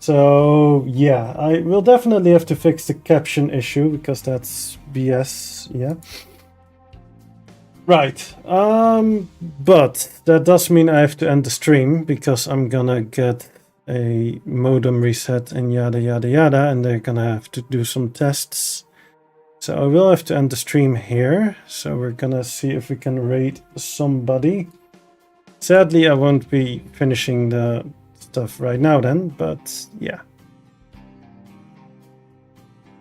So yeah, I will definitely have to fix the caption issue because that's BS, yeah. Right, but that does mean I have to end the stream because I'm gonna get a modem reset and yada yada yada, and they're gonna have to do some tests. So I will have to end the stream here. So we're gonna see if we can raid somebody. Sadly, I won't be finishing the stuff right now then, but yeah.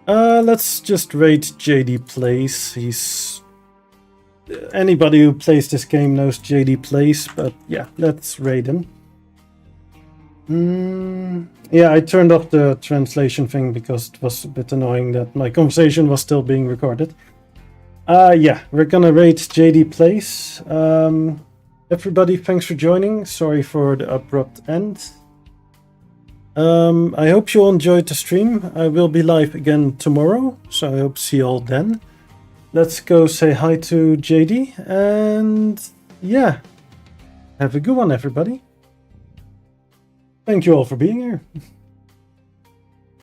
Let's just raid JD Plays. He's... Anybody who plays this game knows JD Plays, but yeah, let's raid him. Yeah, I turned off the translation thing because it was a bit annoying that my conversation was still being recorded. Yeah, we're gonna raid JD Plays. Everybody, thanks for joining. Sorry for the abrupt end. I hope you all enjoyed the stream. I will be live again tomorrow, so I hope to see you all then. Let's go say hi to JD, and yeah, have a good one, everybody. Thank you all for being here.